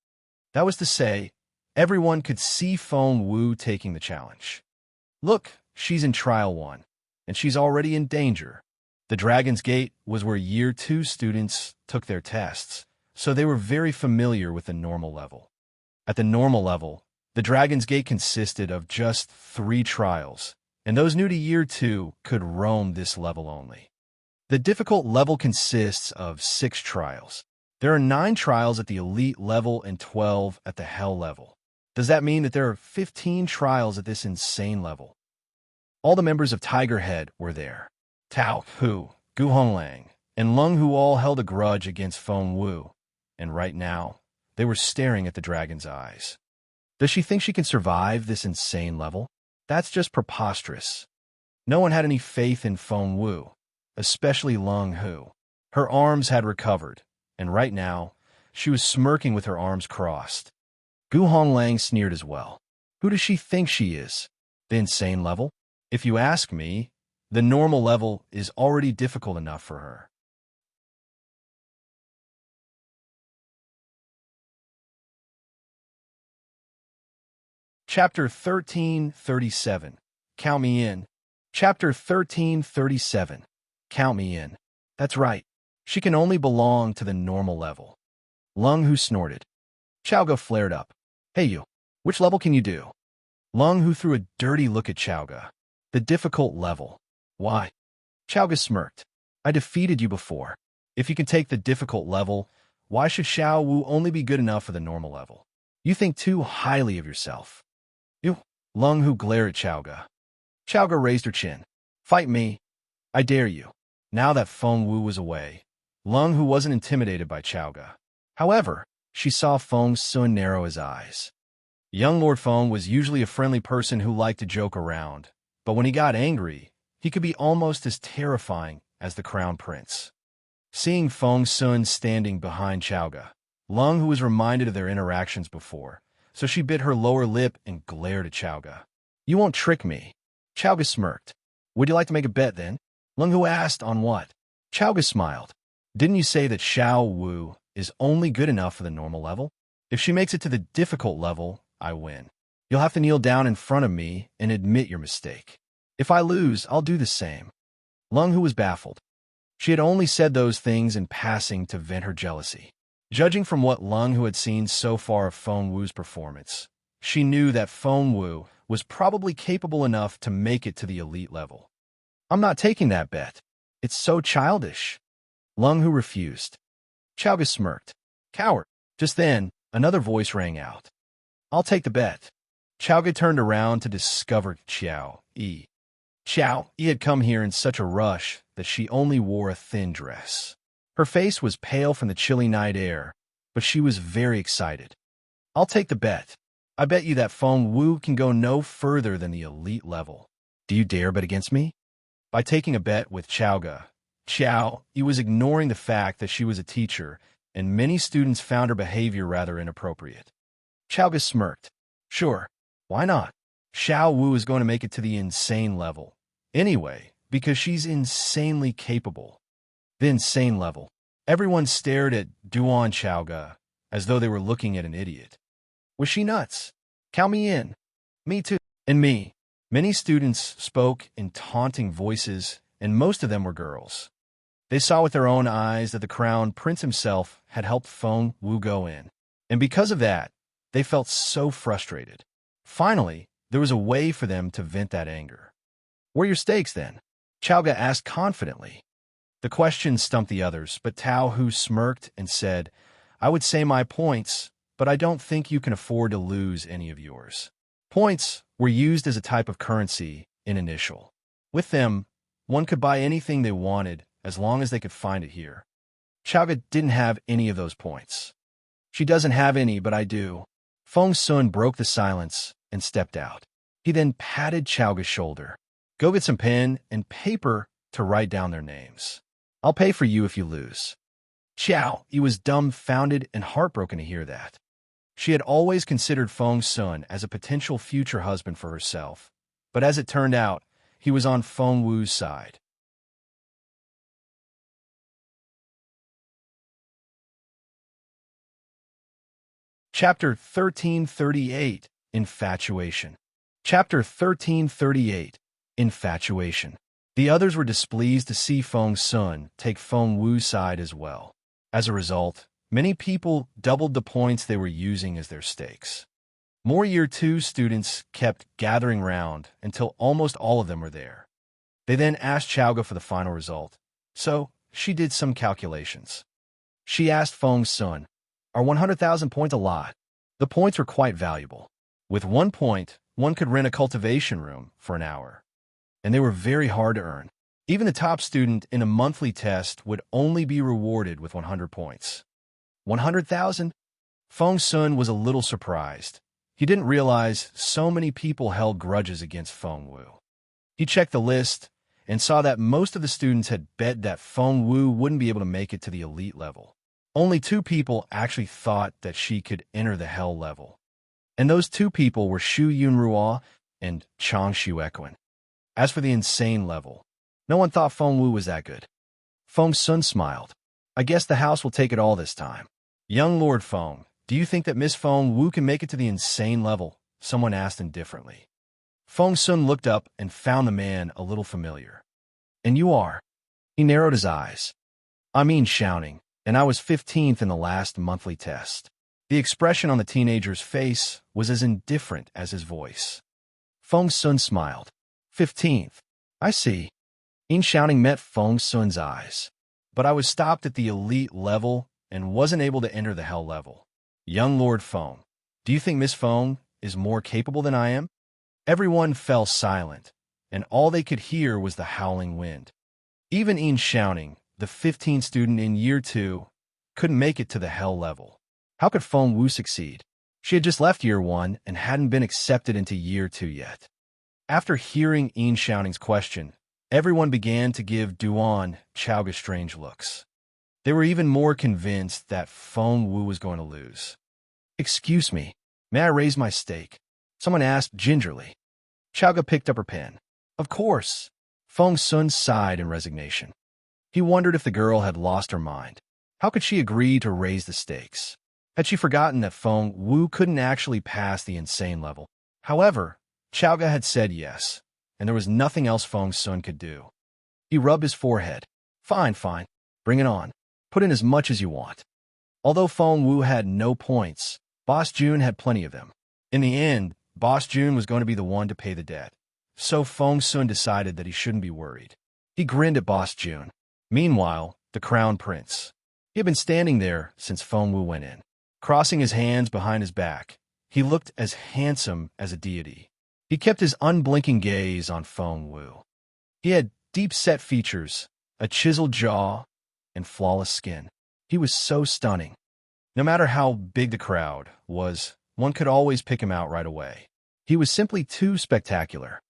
That was to say, everyone could see Feng Wu taking the challenge. "Look, she's in Trial 1, and she's already in danger." The Dragon's Gate was where Year 2 students took their tests, so they were very familiar with the normal level. At the normal level, the Dragon's Gate consisted of just 3 trials, and those new to Year 2 could roam this level only. The difficult level consists of 6 trials. There are 9 trials at the elite level and 12 at the hell level. Does that mean that there are 15 trials at this insane level? All the members of Tiger Head were there. Tao Hu, Gu Honglang, and Lung Hu all held a grudge against Feng Wu, and right now, they were staring at the dragon's eyes. Does she think she can survive this insane level? That's just preposterous. No one had any faith in Feng Wu, especially Lung Hu. Her arms had recovered, and right now, she was smirking with her arms crossed. Gu Honglang sneered as well. Who does she think she is? The insane level? If you ask me, the normal level is already difficult enough for her. Chapter 1337. Count me in. Chapter 1337. Count me in. That's right. She can only belong to the normal level. Lung Hu snorted. Chaoga flared up. Hey you, which level can you do? Lung Hu threw a dirty look at Chaoga. The difficult level. Why? Chaoga smirked. I defeated you before. If you can take the difficult level, why should Xiao Wu only be good enough for the normal level? You think too highly of yourself. You. Lung Hu glared at Chaoga. Chaoga raised her chin. Fight me. I dare you. Now that Feng Wu was away, Lung Hu wasn't intimidated by Chaoga. However, she saw Feng Sun narrow his eyes. Young Lord Feng was usually a friendly person who liked to joke around, but when he got angry, he could be almost as terrifying as the Crown Prince. Seeing Feng Sun standing behind Chaoga, Lung Hu was reminded of their interactions before, so she bit her lower lip and glared at Chaoga. "You won't trick me." Chaoga smirked. "Would you like to make a bet then?" Lung Hu asked, "On what?" Chaoga smiled. "Didn't you say that Xiao Wu is only good enough for the normal level? If she makes it to the difficult level, I win. You'll have to kneel down in front of me and admit your mistake. If I lose, I'll do the same." Lung Hu was baffled. She had only said those things in passing to vent her jealousy. Judging from what Lung Hu had seen so far of Feng Wu's performance, she knew that Feng Wu was probably capable enough to make it to the elite level. "I'm not taking that bet. It's so childish." Lung Hu refused. Chaoga smirked. "Coward." Just then, another voice rang out. "I'll take the bet." Chaoga turned around to discover Xiao Yi. Xiao Yi had come here in such a rush that she only wore a thin dress. Her face was pale from the chilly night air, but she was very excited. "I'll take the bet. I bet you that Feng Wu can go no further than the elite level. Do you dare bet against me?" By taking a bet with Chaoga, Xiao Yi was ignoring the fact that she was a teacher, and many students found her behavior rather inappropriate. Chaoga smirked. "Sure, why not? Xiao Wu is going to make it to the insane level. Anyway, because she's insanely capable." The insane level. Everyone stared at Duan Chaoga as though they were looking at an idiot. Was she nuts? "Count me in." "Me too." "And me." Many students spoke in taunting voices, and most of them were girls. They saw with their own eyes that the Crown Prince himself had helped Feng Wu go in, and because of that, they felt so frustrated. Finally, there was a way for them to vent that anger. "What are your stakes, then?" Chaoga asked confidently. The question stumped the others, but Tao Hu smirked and said, "I would say my points, but I don't think you can afford to lose any of yours." Points were used as a type of currency in Initial. With them, one could buy anything they wanted as long as they could find it here. Chaoga didn't have any of those points. "She doesn't have any, but I do." Feng Sun broke the silence and stepped out. He then patted Chaoga's shoulder. "Go get some pen and paper to write down their names. I'll pay for you if you lose." Xiao Yi was dumbfounded and heartbroken to hear that. She had always considered Feng Sun as a potential future husband for herself, but as it turned out, he was on Feng Wu's side. Chapter 1338, Infatuation. Chapter 1338, Infatuation. The others were displeased to see Feng Sun take Feng Wu's side as well. As a result, many people doubled the points they were using as their stakes. More Year 2 students kept gathering round until almost all of them were there. They then asked Chaoga for the final result, so she did some calculations. She asked Feng Sun, "Are 100,000 points a lot?" The points were quite valuable. With 1 point, one could rent a cultivation room for an hour, and they were very hard to earn. Even the top student in a monthly test would only be rewarded with 100 points. 100,000? Feng Sun was a little surprised. He didn't realize so many people held grudges against Feng Wu. He checked the list and saw that most of the students had bet that Feng Wu wouldn't be able to make it to the elite level. Only 2 people actually thought that she could enter the hell level. And those 2 people were Xu Yunruo and Chang Xuequan. As for the insane level, no one thought Feng Wu was that good. Feng Sun smiled. "I guess the house will take it all this time." "Young Lord Feng, do you think that Miss Feng Wu can make it to the insane level?" someone asked indifferently. Feng Sun looked up and found the man a little familiar. "And you are?" He narrowed his eyes. "I mean shouting, and I was 15th in the last monthly test." The expression on the teenager's face was as indifferent as his voice. Feng Sun smiled. 15th. I see. In shouting met Feng Sun's eyes. "But I was stopped at the elite level and wasn't able to enter the hell level." "Young Lord Feng, do you think Miss Feng is more capable than I am?" Everyone fell silent, and all they could hear was the howling wind. Even Ian Shouting, the 15th student in Year 2, couldn't make it to the Hell level. How could Feng Wu succeed? She had just left Year 1 and hadn't been accepted into Year 2 yet. After hearing Ian Shouting's question, everyone began to give Duan Chaoga strange looks. They were even more convinced that Feng Wu was going to lose. "Excuse me, may I raise my stake?" someone asked gingerly. Chaoga picked up her pen. Of course. Feng Sun sighed in resignation. He wondered if the girl had lost her mind. How could she agree to raise the stakes? Had she forgotten that Feng Wu couldn't actually pass the insane level? However, Chaoga had said yes, and there was nothing else Feng Sun could do. He rubbed his forehead. Fine, fine. Bring it on. Put in as much as you want. Although Feng Wu had no points, Boss Jun had plenty of them. In the end, Boss Jun was going to be the one to pay the debt. So Feng Sun decided that he shouldn't be worried. He grinned at Boss Jun. Meanwhile, the Crown Prince. He had been standing there since Feng Wu went in. Crossing his hands behind his back, he looked as handsome as a deity. He kept his unblinking gaze on Feng Wu. He had deep-set features, a chiseled jaw, and flawless skin. He was so stunning. No matter how big the crowd was, one could always pick him out right away. He was simply too spectacular.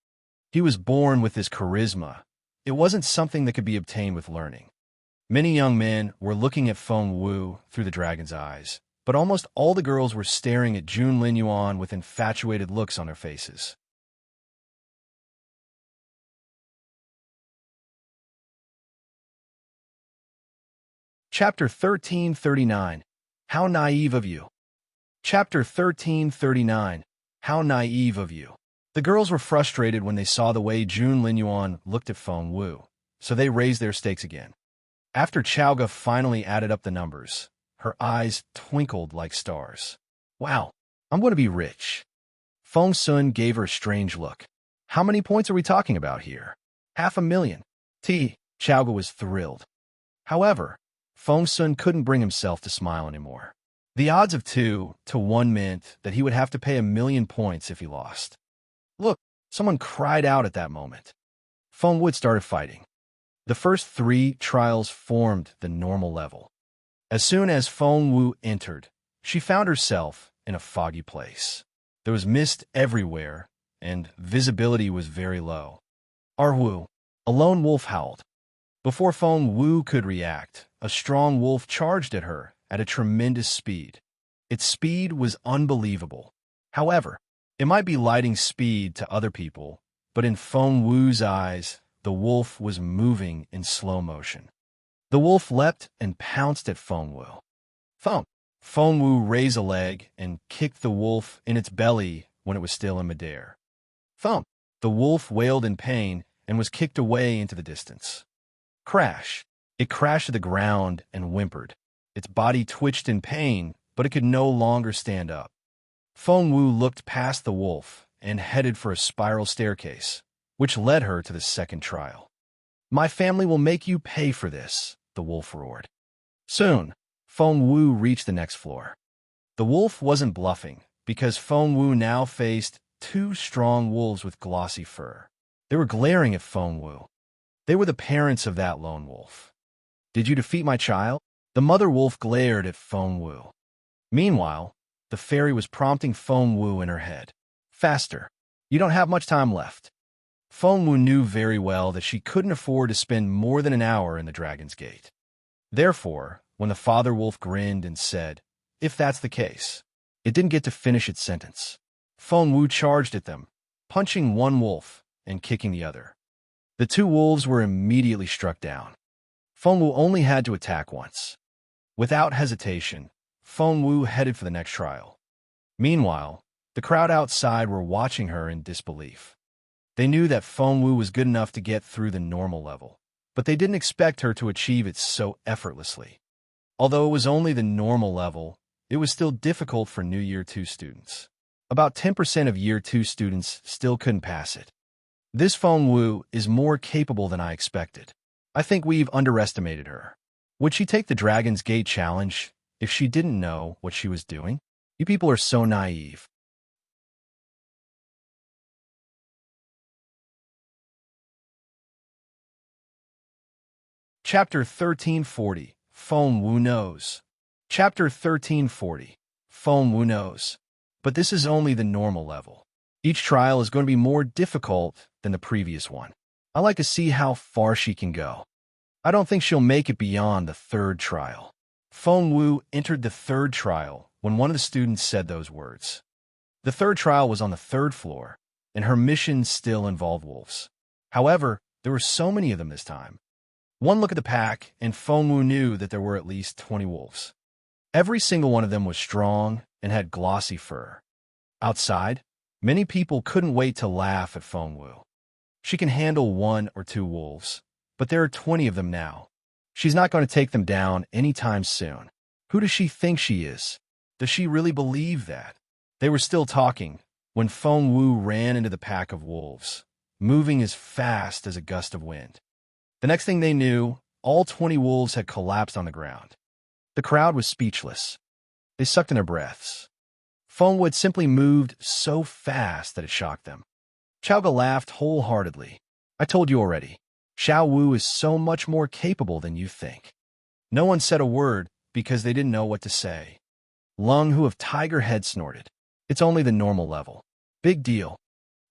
He was born with this charisma. It wasn't something that could be obtained with learning. Many young men were looking at Feng Wu through the dragon's eyes, but almost all the girls were staring at Jun Linyuan with infatuated looks on their faces. Chapter 1339. How naive of you. Chapter 1339. How naive of you. The girls were frustrated when they saw the way Jun Linyuan looked at Feng Wu, so they raised their stakes again. After Chaoga finally added up the numbers, her eyes twinkled like stars. Wow, I'm going to be rich. Feng Sun gave her a strange look. How many points are we talking about here? 500,000. Chaoga was thrilled. However, Feng Sun couldn't bring himself to smile anymore. The odds of 2 to 1 meant that he would have to pay 1,000,000 points if he lost. Look, someone cried out at that moment. Feng Wu started fighting. The first 3 trials formed the normal level. As soon as Feng Wu entered, she found herself in a foggy place. There was mist everywhere, and visibility was very low. Arwu, a lone wolf howled. Before Feng Wu could react, a strong wolf charged at her at a tremendous speed. Its speed was unbelievable. However, it might be lightning speed to other people, but in Feng Wu's eyes, the wolf was moving in slow motion. The wolf leapt and pounced at Feng Wu. Thump! Feng Wu raised a leg and kicked the wolf in its belly when it was still in midair. Thump! The wolf wailed in pain and was kicked away into the distance. Crash! It crashed to the ground and whimpered. Its body twitched in pain, but it could no longer stand up. Feng Wu looked past the wolf and headed for a spiral staircase, which led her to the second trial. My family will make you pay for this, the wolf roared. Soon, Feng Wu reached the next floor. The wolf wasn't bluffing, because Feng Wu now faced 2 strong wolves with glossy fur. They were glaring at Feng Wu. They were the parents of that lone wolf. Did you defeat my child? The mother wolf glared at Feng Wu. Meanwhile, the fairy was prompting Feng Wu in her head. Faster. You don't have much time left. Feng Wu knew very well that she couldn't afford to spend more than an hour in the Dragon's Gate. Therefore, when the father wolf grinned and said, if that's the case, it didn't get to finish its sentence. Feng Wu charged at them, punching one wolf and kicking the other. The 2 wolves were immediately struck down. Feng Wu only had to attack once. Without hesitation, Feng Wu headed for the next trial. Meanwhile, the crowd outside were watching her in disbelief. They knew that Feng Wu was good enough to get through the normal level, but they didn't expect her to achieve it so effortlessly. Although it was only the normal level, it was still difficult for new Year 2 students. About 10% of Year 2 students still couldn't pass it. This Feng Wu is more capable than I expected. I think we've underestimated her. Would she take the Dragon's Gate challenge if she didn't know what she was doing? You people are so naive. Chapter 1340, Feng Wu Knows. Chapter 1340, Feng Wu Knows. But this is only the normal level. Each trial is going to be more difficult than the previous one. I like to see how far she can go. I don't think she'll make it beyond the third trial. Feng Wu entered the third trial when one of the students said those words. The third trial was on the third floor, and her mission still involved wolves. However, there were so many of them this time. One look at the pack, and Feng Wu knew that there were at least 20 wolves. Every single one of them was strong and had glossy fur. Outside, many people couldn't wait to laugh at Feng Wu. She can handle 1 or 2 wolves, but there are 20 of them now. She's not going to take them down anytime soon. Who does she think she is? Does she really believe that? They were still talking when Feng Wu ran into the pack of wolves, moving as fast as a gust of wind. The next thing they knew, all 20 wolves had collapsed on the ground. The crowd was speechless. They sucked in their breaths. Feng Wu had simply moved so fast that it shocked them. Xiaoga laughed wholeheartedly. I told you already. Xiao Wu is so much more capable than you think. No one said a word because they didn't know what to say. Lung, who of Tiger Head, snorted. It's only the normal level. Big deal.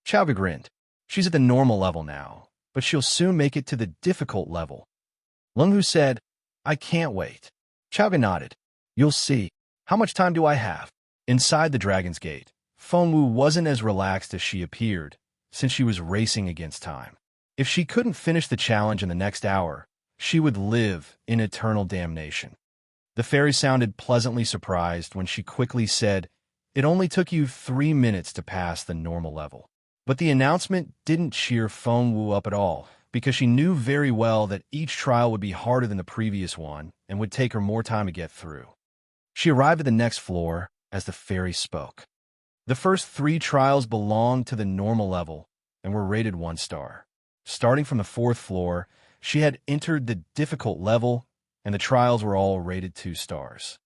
Xiaoga grinned. She's at the normal level now, but she'll soon make it to the difficult level. Lung Hu said, I can't wait. Xiaoga nodded. You'll see. How much time do I have? Inside the Dragon's Gate, Feng Wu wasn't as relaxed as she appeared, since she was racing against time. If she couldn't finish the challenge in the next hour, she would live in eternal damnation. The fairy sounded pleasantly surprised when she quickly said, it only took you 3 minutes to pass the normal level. But the announcement didn't cheer Feng Wu up at all, because she knew very well that each trial would be harder than the previous one and would take her more time to get through. She arrived at the next floor as the fairy spoke. The first 3 trials belonged to the normal level and were rated 1 star. Starting from the 4th floor, she had entered the difficult level, and the trials were all rated 2 stars.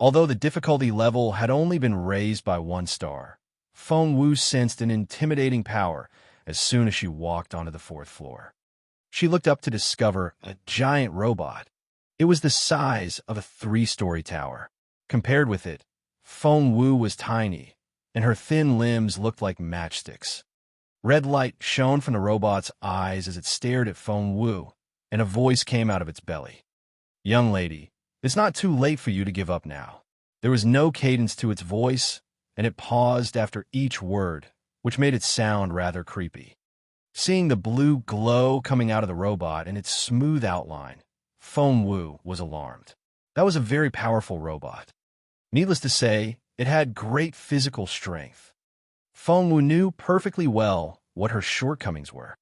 Although the difficulty level had only been raised by 1 star, Feng Wu sensed an intimidating power as soon as she walked onto the 4th floor. She looked up to discover a giant robot. It was the size of a 3-story tower. Compared with it, Feng Wu was tiny, and her thin limbs looked like matchsticks. Red light shone from the robot's eyes as it stared at Feng Wu, and a voice came out of its belly. Young lady, it's not too late for you to give up now. There was no cadence to its voice, and it paused after each word, which made it sound rather creepy. Seeing the blue glow coming out of the robot and its smooth outline, Feng Wu was alarmed. That was a very powerful robot. Needless to say, it had great physical strength. Feng Wu knew perfectly well what her shortcomings were.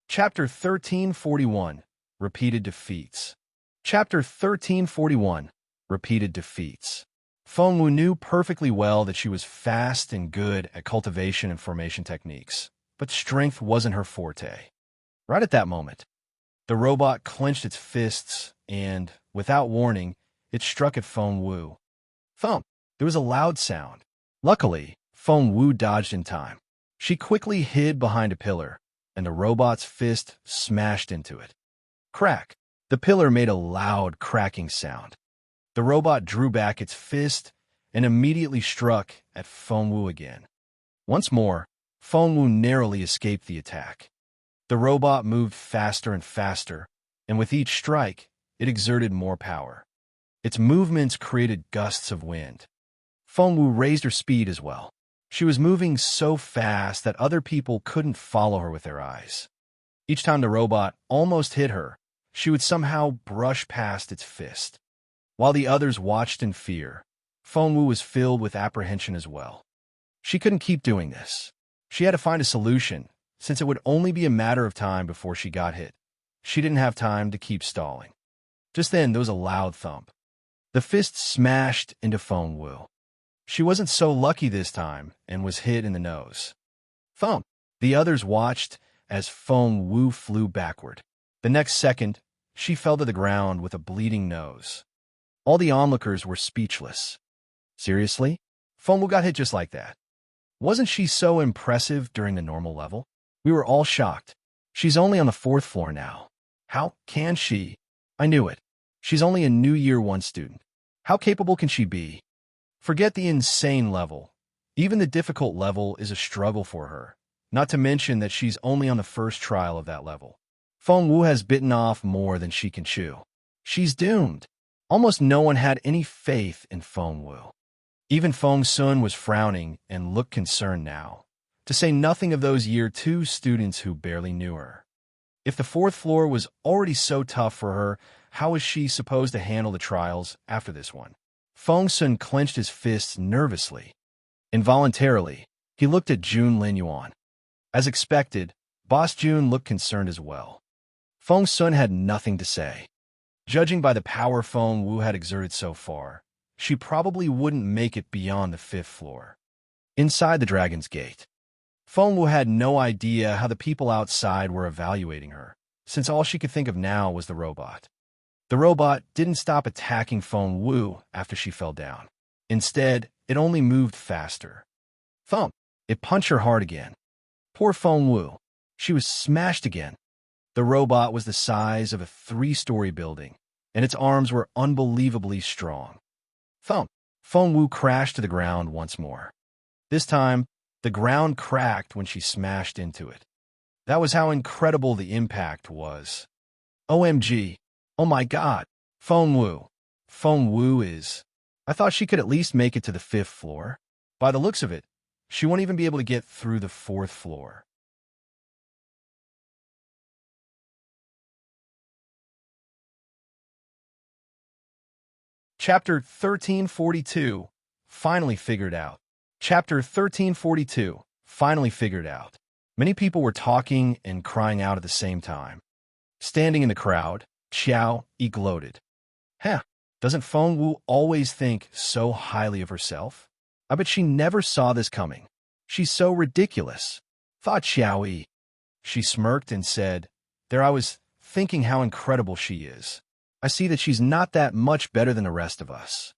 Chapter 1341, Repeated Defeats. Chapter 1341, Repeated Defeats. Feng Wu knew perfectly well that she was fast and good at cultivation and formation techniques, but strength wasn't her forte. Right at that moment, the robot clenched its fists and, without warning, it struck at Feng Wu. Thump! There was a loud sound. Luckily, Feng Wu dodged in time. She quickly hid behind a pillar, and the robot's fist smashed into it. Crack! The pillar made a loud cracking sound. The robot drew back its fist and immediately struck at Feng Wu again. Once more, Feng Wu narrowly escaped the attack. The robot moved faster and faster, and with each strike, it exerted more power. Its movements created gusts of wind. Feng Wu raised her speed as well. She was moving so fast that other people couldn't follow her with their eyes. Each time the robot almost hit her, she would somehow brush past its fist. While the others watched in fear, Feng Wu was filled with apprehension as well. She couldn't keep doing this. She had to find a solution, since it would only be a matter of time before she got hit. She didn't have time to keep stalling. Just then, there was a loud thump. The fist smashed into Feng Wu. She wasn't so lucky this time and was hit in the nose. Thump! The others watched as Feng Wu flew backward. The next second, she fell to the ground with a bleeding nose. All the onlookers were speechless. Seriously? Feng Wu got hit just like that. Wasn't she so impressive during the normal level? We were all shocked. She's only on the 4th floor now. How can she? I knew it. She's only a new year 1 student. How capable can she be? Forget the insane level. Even the difficult level is a struggle for her, not to mention that she's only on the first trial of that level. Feng Wu has bitten off more than she can chew. She's doomed. Almost no one had any faith in Feng Wu. Even Feng Sun was frowning and looked concerned now, to say nothing of those year 2 students who barely knew her. If the 4th floor was already so tough for her, how was she supposed to handle the trials after this one? Feng Sun clenched his fists nervously. Involuntarily, he looked at Jun Lin Yuan. As expected, Boss Jun looked concerned as well. Feng Sun had nothing to say. Judging by the power Feng Wu had exerted so far, she probably wouldn't make it beyond the 5th floor. Inside the Dragon's Gate, Feng Wu had no idea how the people outside were evaluating her, since all she could think of now was the robot. The robot didn't stop attacking Feng Wu after she fell down. Instead, it only moved faster. Thump! It punched her hard again. Poor Feng Wu. She was smashed again. The robot was the size of a 3-story building, and its arms were unbelievably strong. Thump! Feng Wu crashed to the ground once more. This time, the ground cracked when she smashed into it. That was how incredible the impact was. OMG! Oh my god! Feng Wu! Feng Wu is... I thought she could at least make it to the 5th floor. By the looks of it, she won't even be able to get through the 4th floor. Chapter 1342, Finally Figured Out. Chapter 1342, Finally Figured Out. Many people were talking and crying out at the same time. Standing in the crowd, Xiao Yi gloated. Huh, doesn't Feng Wu always think so highly of herself? I bet she never saw this coming. She's so ridiculous, thought Xiao Yi. She smirked and said, There I was thinking how incredible she is. I see that she's not that much better than the rest of us.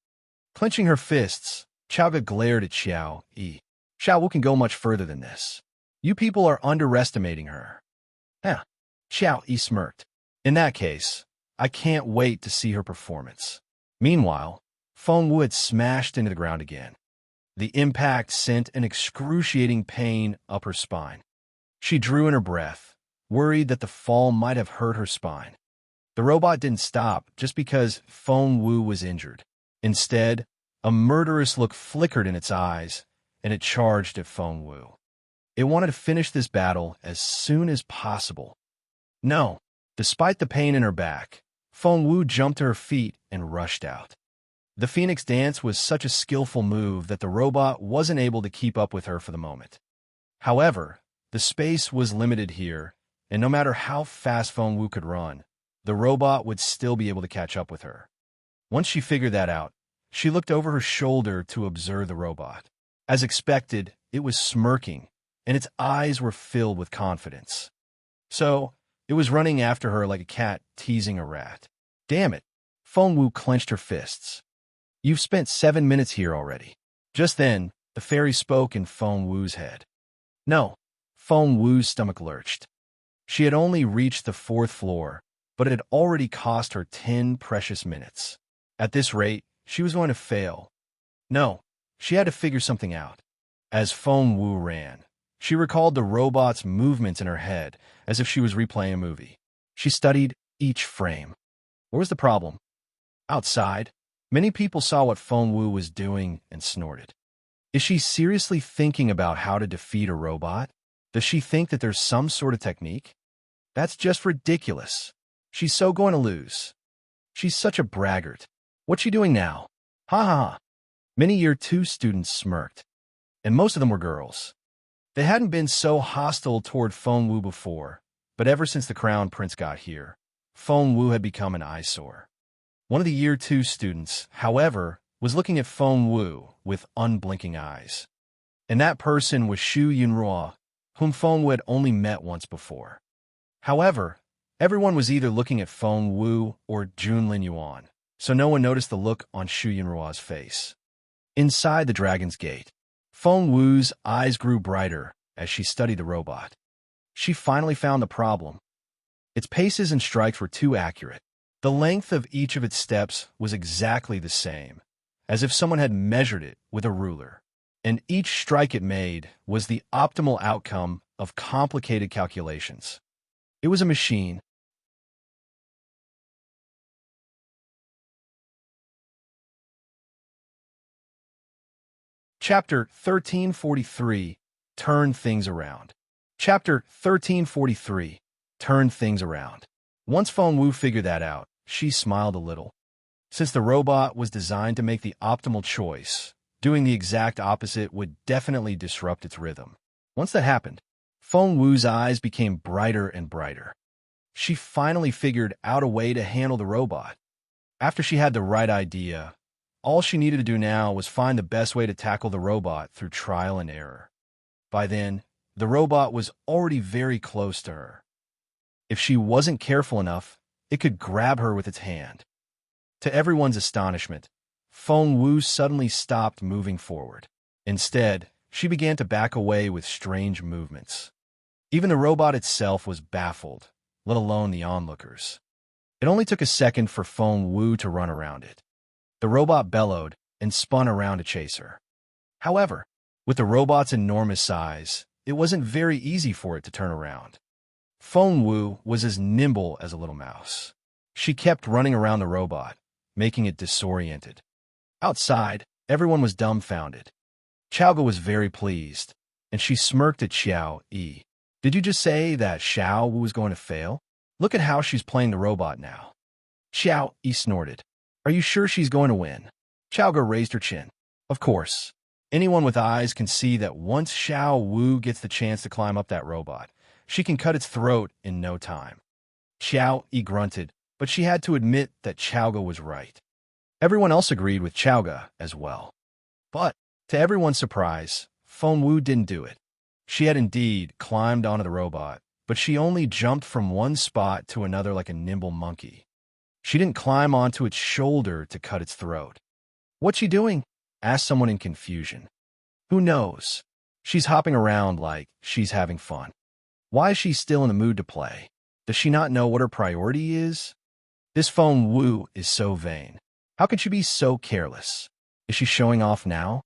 Clenching her fists, Xiaoga glared at Xiao Yi. Xiao Wu can go much further than this. You people are underestimating her. Xiao Yi smirked. In that case, I can't wait to see her performance. Meanwhile, Feng Wu had smashed into the ground again. The impact sent an excruciating pain up her spine. She drew in her breath, worried that the fall might have hurt her spine. The robot didn't stop just because Feng Wu was injured. Instead, a murderous look flickered in its eyes, and it charged at Feng Wu. It wanted to finish this battle as soon as possible. No, despite the pain in her back, Feng Wu jumped to her feet and rushed out. The Phoenix Dance was such a skillful move that the robot wasn't able to keep up with her for the moment. However, the space was limited here, and no matter how fast Feng Wu could run, the robot would still be able to catch up with her. Once she figured that out, she looked over her shoulder to observe the robot. As expected, it was smirking, and its eyes were filled with confidence. So, it was running after her like a cat teasing a rat. Damn it! Feng Wu clenched her fists. You've spent 7 minutes here already. Just then, the fairy spoke in Feng Wu's head. No, Feng Wu's stomach lurched. She had only reached the 4th floor, but it had already cost her 10 precious minutes. At this rate, she was going to fail. No, she had to figure something out. As Feng Wu ran, she recalled the robot's movements in her head as if she was replaying a movie. She studied each frame. Where was the problem? Outside, many people saw what Feng Wu was doing and snorted. Is she seriously thinking about how to defeat a robot? Does she think that there's some sort of technique? That's just ridiculous. She's so going to lose. She's such a braggart. What's she doing now? Ha ha ha. Many Year 2 students smirked, and most of them were girls. They hadn't been so hostile toward Feng Wu before, but ever since the Crown Prince got here, Feng Wu had become an eyesore. One of the Year 2 students, however, was looking at Feng Wu with unblinking eyes. And that person was Xu Yunruo, whom Feng Wu had only met once before. However, everyone was either looking at Feng Wu or Jun Lin Yuan, so no one noticed the look on Xu Yunruo's face. Inside the Dragon's Gate, Feng Wu's eyes grew brighter as she studied the robot. She finally found the problem. Its paces and strikes were too accurate. The length of each of its steps was exactly the same, as if someone had measured it with a ruler. And each strike it made was the optimal outcome of complicated calculations. It was a machine. Chapter 1343, Turn Things Around. Chapter 1343, Turn Things Around. Once Feng Wu figured that out, she smiled a little. Since the robot was designed to make the optimal choice, doing the exact opposite would definitely disrupt its rhythm. Once that happened, Feng Wu's eyes became brighter and brighter. She finally figured out a way to handle the robot. After she had the right idea, all she needed to do now was find the best way to tackle the robot through trial and error. By then, the robot was already very close to her. If she wasn't careful enough, it could grab her with its hand. To everyone's astonishment, Feng Wu suddenly stopped moving forward. Instead, she began to back away with strange movements. Even the robot itself was baffled, let alone the onlookers. It only took a second for Feng Wu to run around it. The robot bellowed and spun around to chase her. However, with the robot's enormous size, it wasn't very easy for it to turn around. Feng Wu was as nimble as a little mouse. She kept running around the robot, making it disoriented. Outside, everyone was dumbfounded. Xiaoga was very pleased, and she smirked at Xiao Yi. Did you just say that Xiao Wu was going to fail? Look at how she's playing the robot now. Xiao Yi snorted. Are you sure she's going to win? Xiaoga raised her chin. Of course. Anyone with eyes can see that once Xiao Wu gets the chance to climb up that robot, she can cut its throat in no time. Xiao Yi grunted, but she had to admit that Xiaoga was right. Everyone else agreed with Xiaoga as well. But, to everyone's surprise, Feng Wu didn't do it. She had indeed climbed onto the robot, but she only jumped from one spot to another like a nimble monkey. She didn't climb onto its shoulder to cut its throat. What's she doing? Asked someone in confusion. Who knows? She's hopping around like she's having fun. Why is she still in the mood to play? Does she not know what her priority is? This Feng Wu is so vain. How can she be so careless? Is she showing off now?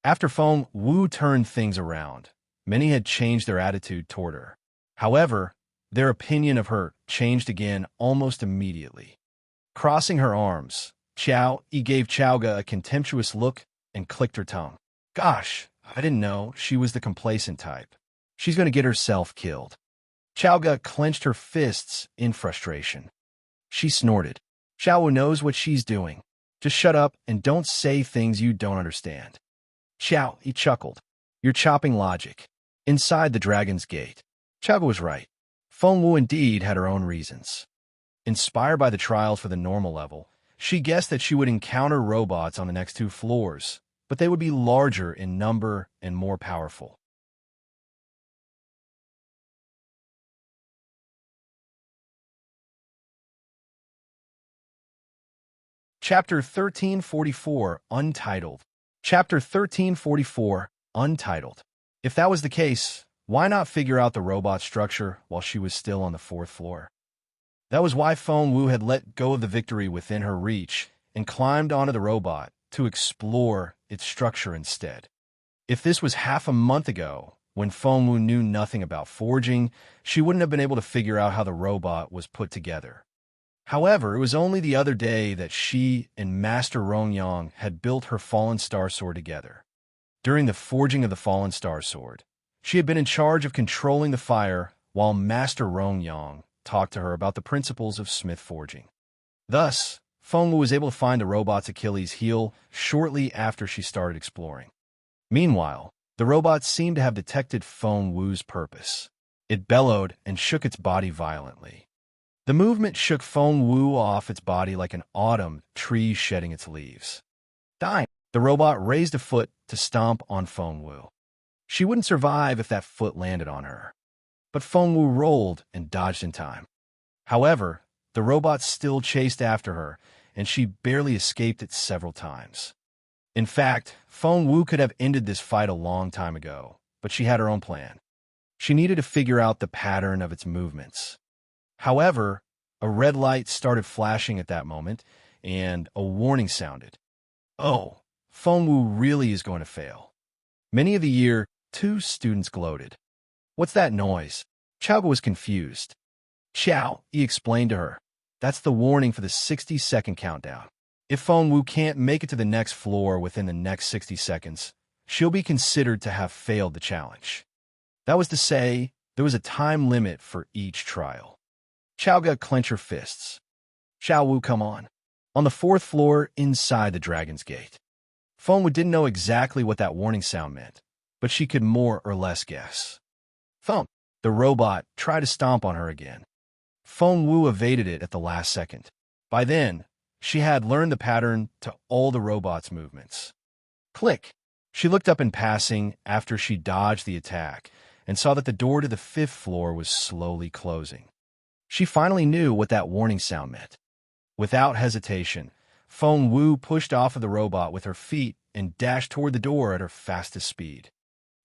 After Feng Wu turned things around, many had changed their attitude toward her. However, their opinion of her changed again almost immediately. Crossing her arms, Xiao Yi gave Xiaoga a contemptuous look and clicked her tongue. Gosh, I didn't know she was the complacent type. She's going to get herself killed. Xiaoga clenched her fists in frustration. She snorted. Xiao knows what she's doing. Just shut up and don't say things you don't understand. Xiao Yi chuckled. You're chopping logic. Inside the dragon's gate. Xiaoga was right. Feng Wu indeed had her own reasons. Inspired by the trials for the normal level, she guessed that she would encounter robots on the next 2 floors, but they would be larger in number and more powerful. Chapter 1344, Untitled. Chapter 1344, Untitled. If that was the case, why not figure out the robot structure while she was still on the 4th floor? That was why Feng Wu had let go of the victory within her reach and climbed onto the robot to explore its structure instead. If this was half a month ago, when Feng Wu knew nothing about forging, she wouldn't have been able to figure out how the robot was put together. However, it was only the other day that she and Master Rongyang had built her Fallen Star Sword together. During the forging of the Fallen Star Sword, she had been in charge of controlling the fire while Master Rongyang talked to her about the principles of smith forging. Thus, Feng Wu was able to find the robot's Achilles heel shortly after she started exploring. Meanwhile, the robot seemed to have detected Feng Wu's purpose. It bellowed and shook its body violently. The movement shook Feng Wu off its body like an autumn tree shedding its leaves. Dying, the robot raised a foot to stomp on Feng Wu. She wouldn't survive if that foot landed on her. But Feng Wu rolled and dodged in time. However, the robot still chased after her, and she barely escaped it several times. In fact, Feng Wu could have ended this fight a long time ago, but she had her own plan. She needed to figure out the pattern of its movements. However, a red light started flashing at that moment, and a warning sounded. Oh, Feng Wu really is going to fail. Many of the year, 2 students gloated. What's that noise? Chao was confused. Chao, he explained to her. That's the warning for the 60-second countdown. If Feng Wu can't make it to the next floor within the next 60 seconds, she'll be considered to have failed the challenge. That was to say, there was a time limit for each trial. Chao clenched her fists. Chao Wu, come on. On the 4th floor, inside the Dragon's Gate. Feng Wu didn't know exactly what that warning sound meant, but she could more or less guess. Thump! The robot tried to stomp on her again. Feng Wu evaded it at the last second. By then, she had learned the pattern to all the robot's movements. Click! She looked up in passing after she dodged the attack and saw that the door to the 5th floor was slowly closing. She finally knew what that warning sound meant. Without hesitation, Feng Wu pushed off of the robot with her feet and dashed toward the door at her fastest speed.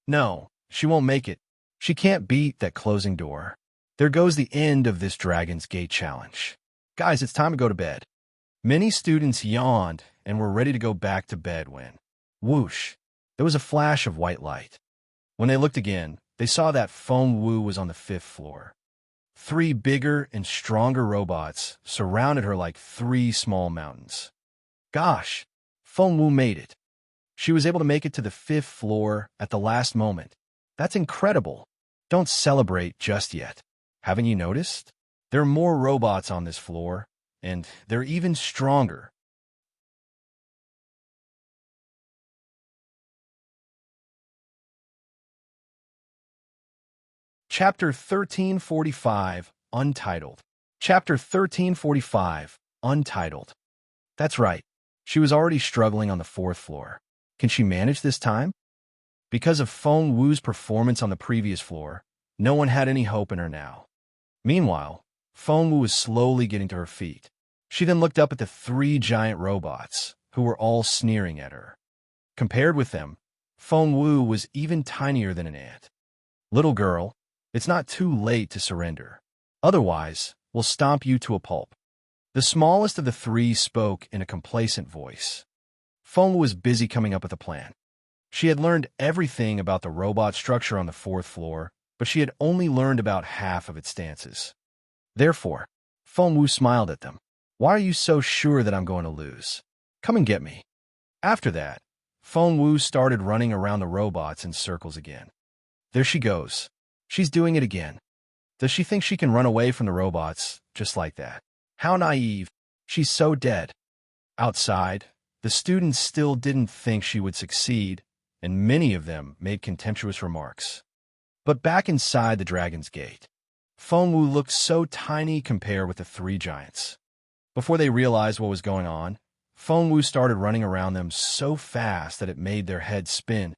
No, she won't make it. She can't beat that closing door. There goes the end of this Dragon's Gate challenge. Guys, it's time to go to bed. Many students yawned and were ready to go back to bed when, whoosh, there was a flash of white light. When they looked again, they saw that Feng Wu was on the 5th floor. 3 bigger and stronger robots surrounded her like 3 small mountains. Gosh, Feng Wu made it. She was able to make it to the 5th floor at the last moment. That's incredible. Don't celebrate just yet. Haven't you noticed? There are more robots on this floor, and they're even stronger. Chapter 1345, Untitled. Chapter 1345, Untitled. That's right. She was already struggling on the 4th floor. Can she manage this time? Because of Feng Wu's performance on the previous floor, no one had any hope in her now. Meanwhile, Feng Wu was slowly getting to her feet. She then looked up at the 3 giant robots, who were all sneering at her. Compared with them, Feng Wu was even tinier than an ant. Little girl, it's not too late to surrender. Otherwise, we'll stomp you to a pulp. The smallest of the 3 spoke in a complacent voice. Feng Wu was busy coming up with a plan. She had learned everything about the robot structure on the 4th floor, but she had only learned about half of its stances. Therefore, Feng Wu smiled at them. Why are you so sure that I'm going to lose? Come and get me. After that, Feng Wu started running around the robots in circles again. There she goes. She's doing it again. Does she think she can run away from the robots just like that? How naive. She's so dead. Outside, the students still didn't think she would succeed, and many of them made contemptuous remarks. But back inside the Dragon's Gate, Feng Wu looked so tiny compared with the 3 giants. Before they realized what was going on, Feng Wu started running around them so fast that it made their heads spin.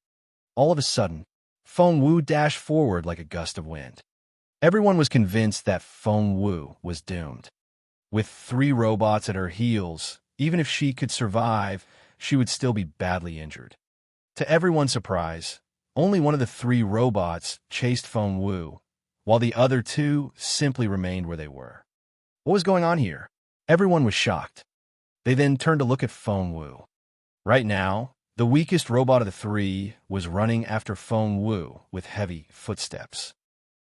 All of a sudden, Feng Wu dashed forward like a gust of wind. Everyone was convinced that Feng Wu was doomed. With 3 robots at her heels, even if she could survive, she would still be badly injured. To everyone's surprise, only one of the 3 robots chased Feng Wu, while the other 2 simply remained where they were. What was going on here? Everyone was shocked. They then turned to look at Feng Wu. Right now, the weakest robot of the 3 was running after Feng Wu with heavy footsteps.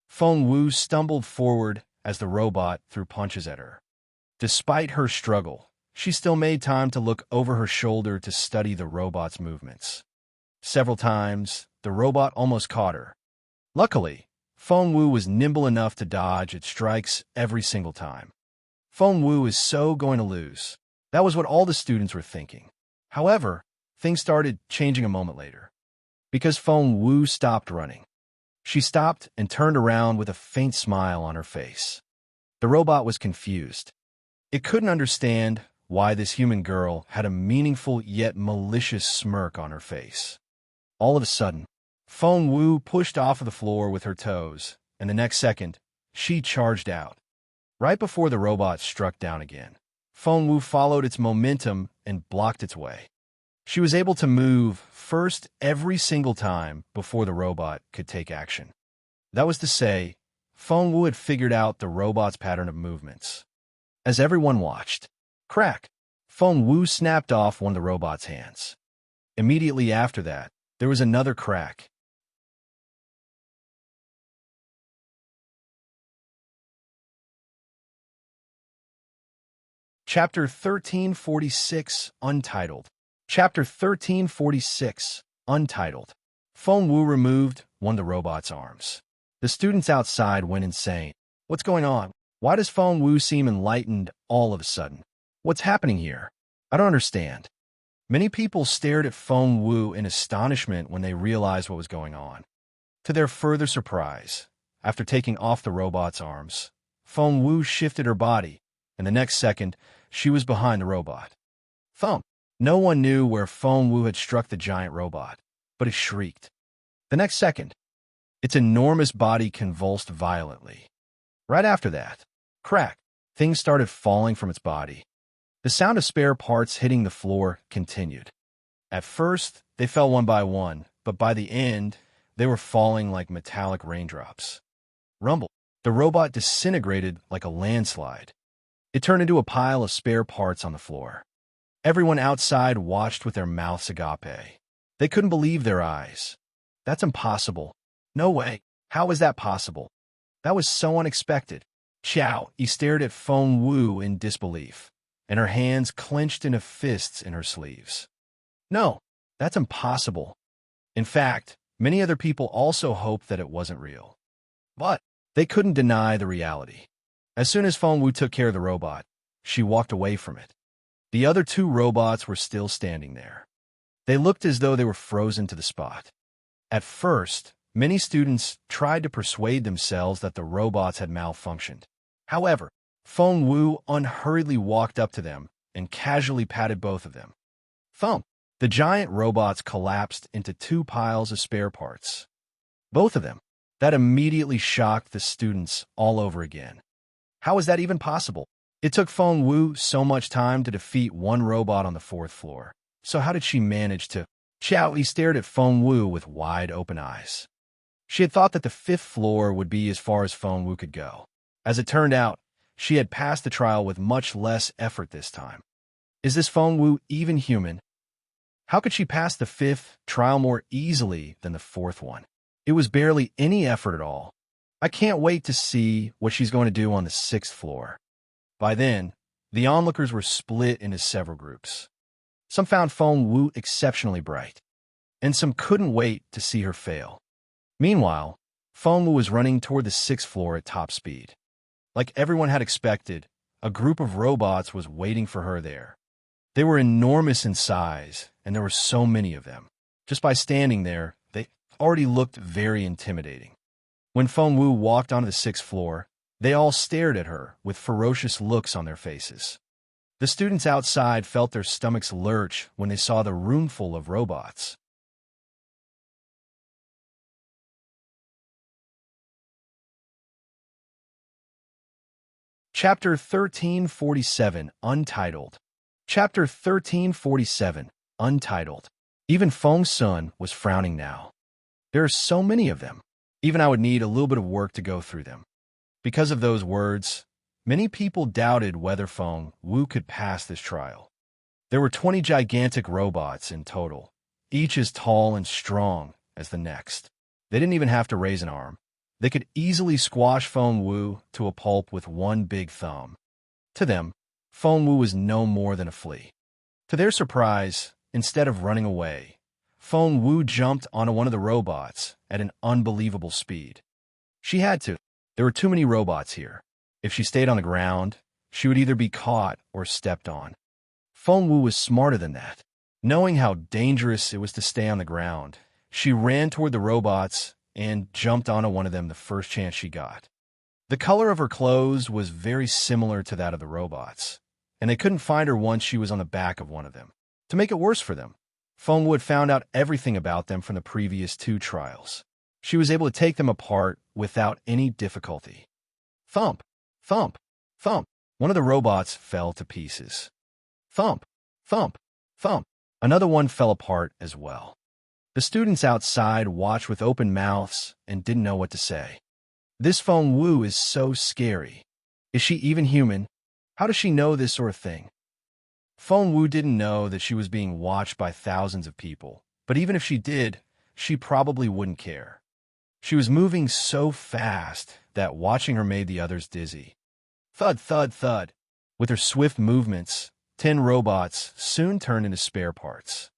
Feng Wu stumbled forward as the robot threw punches at her. Despite her struggle, she still made time to look over her shoulder to study the robot's movements. Several times, the robot almost caught her. Luckily, Feng Wu was nimble enough to dodge its strikes every single time. Feng Wu is so going to lose. That was what all the students were thinking. However, things started changing a moment later. Because Feng Wu stopped running. She stopped and turned around with a faint smile on her face. The robot was confused. It couldn't understand why this human girl had a meaningful yet malicious smirk on her face. All of a sudden, Feng Wu pushed off of the floor with her toes, and the next second, she charged out. Right before the robot struck down again, Feng Wu followed its momentum and blocked its way. She was able to move first every single time before the robot could take action. That was to say, Feng Wu had figured out the robot's pattern of movements. As everyone watched, crack, Feng Wu snapped off one of the robot's hands. Immediately after that, there was another crack. Chapter 1346, Untitled. Chapter 1346, Untitled. Feng Wu removed one of the robot's arms. The students outside went insane. What's going on? Why does Feng Wu seem enlightened all of a sudden? What's happening here? I don't understand. Many people stared at Feng Wu in astonishment when they realized what was going on. To their further surprise, after taking off the robot's arms, Feng Wu shifted her body, and the next second, she was behind the robot. Thump! No one knew where Feng Wu had struck the giant robot, but it shrieked. The next second, its enormous body convulsed violently. Right after that, crack, things started falling from its body. The sound of spare parts hitting the floor continued. At first, they fell one by one, but by the end, they were falling like metallic raindrops. Rumble. The robot disintegrated like a landslide. It turned into a pile of spare parts on the floor. Everyone outside watched with their mouths agape. They couldn't believe their eyes. That's impossible. No way. How is that possible? That was so unexpected. Chow, he stared at Feng Wu in disbelief, and her hands clenched into fists in her sleeves. No, that's impossible. In fact, many other people also hoped that it wasn't real. But they couldn't deny the reality. As soon as Feng Wu took care of the robot, she walked away from it. The other two robots were still standing there. They looked as though they were frozen to the spot. At first, many students tried to persuade themselves that the robots had malfunctioned. However, Feng Wu unhurriedly walked up to them and casually patted both of them. Thump! The giant robots collapsed into two piles of spare parts. Both of them. That immediately shocked the students all over again. How is that even possible? It took Feng Wu so much time to defeat one robot on the fourth floor. So how did she manage to... Chow Li stared at Feng Wu with wide-open eyes. She had thought that the fifth floor would be as far as Feng Wu could go. As it turned out, she had passed the trial with much less effort this time. Is this Feng Wu even human? How could she pass the fifth trial more easily than the fourth one? It was barely any effort at all. I can't wait to see what she's going to do on the sixth floor. By then, the onlookers were split into several groups. Some found Feng Wu exceptionally bright, and some couldn't wait to see her fail. Meanwhile, Feng Wu was running toward the sixth floor at top speed. Like everyone had expected, a group of robots was waiting for her there. They were enormous in size, and there were so many of them. Just by standing there, they already looked very intimidating. When Feng Wu walked onto the sixth floor, they all stared at her with ferocious looks on their faces. The students outside felt their stomachs lurch when they saw the room full of robots. Chapter 1347, Untitled. Chapter 1347, Untitled. Even Feng Sun was frowning now. There are so many of them. Even I would need a little bit of work to go through them. Because of those words, many people doubted whether Feng Wu could pass this trial. There were 20 gigantic robots in total, each as tall and strong as the next. They didn't even have to raise an arm. They could easily squash Feng Wu to a pulp with one big thumb. To them, Feng Wu was no more than a flea. To their surprise, instead of running away, Feng Wu jumped onto one of the robots at an unbelievable speed. She had to. There were too many robots here. If she stayed on the ground, she would either be caught or stepped on. Feng Wu was smarter than that. Knowing how dangerous it was to stay on the ground, she ran toward the robots and jumped onto one of them the first chance she got. The color of her clothes was very similar to that of the robots, and they couldn't find her once she was on the back of one of them. To make it worse for them, Feng Wu had found out everything about them from the previous two trials. She was able to take them apart without any difficulty. Thump, thump, thump. One of the robots fell to pieces. Thump, thump, thump. Another one fell apart as well. The students outside watched with open mouths and didn't know what to say. This Feng Wu is so scary. Is she even human? How does she know this sort of thing? Feng Wu didn't know that she was being watched by thousands of people, but even if she did, she probably wouldn't care. She was moving so fast that watching her made the others dizzy. Thud, thud, thud. With her swift movements, 10 robots soon turned into spare parts.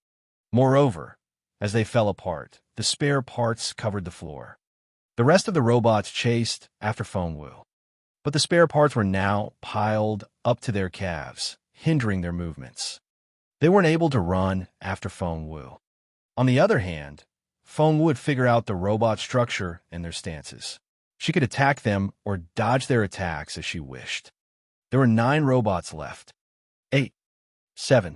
Moreover, as they fell apart, the spare parts covered the floor. The rest of the robots chased after Feng Wu, but the spare parts were now piled up to their calves, hindering their movements. They weren't able to run after Feng Wu. On the other hand, Feng Wu would figure out the robot structure and their stances. She could attack them or dodge their attacks as she wished. There were 9 robots left. 8. 7.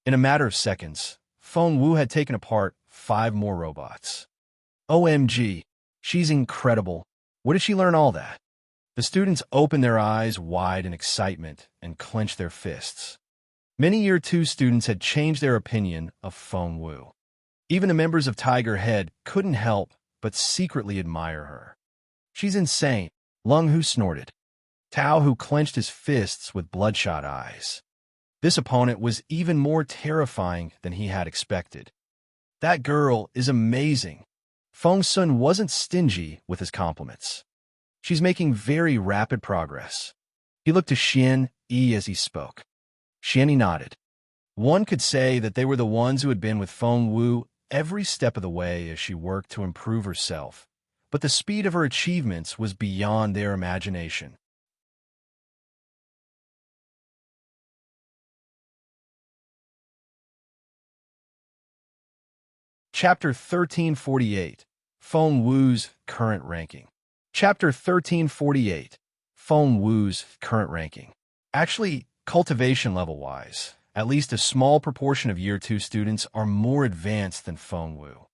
In a matter of seconds, Feng Wu had taken apart 5 more robots. OMG, she's incredible. Where did she learn all that? The students opened their eyes wide in excitement and clenched their fists. Many Year 2 students had changed their opinion of Feng Wu. Even the members of Tiger Head couldn't help but secretly admire her. She's insane, Lung Hu snorted. Tao Hu clenched his fists with bloodshot eyes. This opponent was even more terrifying than he had expected. That girl is amazing. Feng Sun wasn't stingy with his compliments. She's making very rapid progress. He looked to Xian Yi as he spoke. Xian Yi nodded. One could say that they were the ones who had been with Feng Wu every step of the way as she worked to improve herself, but the speed of her achievements was beyond their imagination. Chapter 1348, Feng Wu's Current Ranking. Chapter 1348, Feng Wu's Current Ranking. Actually, cultivation level-wise, at least a small proportion of Year 2 students are more advanced than Feng Wu.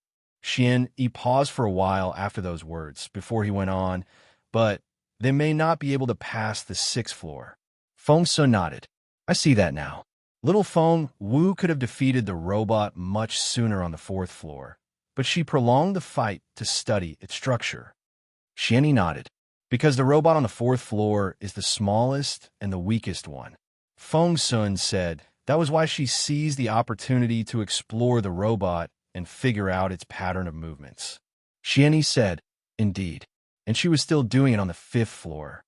Xian Yi paused for a while after those words before he went on, but they may not be able to pass the 6th floor. Feng Sun nodded. I see that now. Little Feng Wu could have defeated the robot much sooner on the 4th floor, but she prolonged the fight to study its structure. Xian Yi nodded. Because the robot on the 4th floor is the smallest and the weakest one. Feng Sun said that was why she seized the opportunity to explore the robot and figure out its pattern of movements. Xian Yi said, indeed, and she was still doing it on the 5th floor.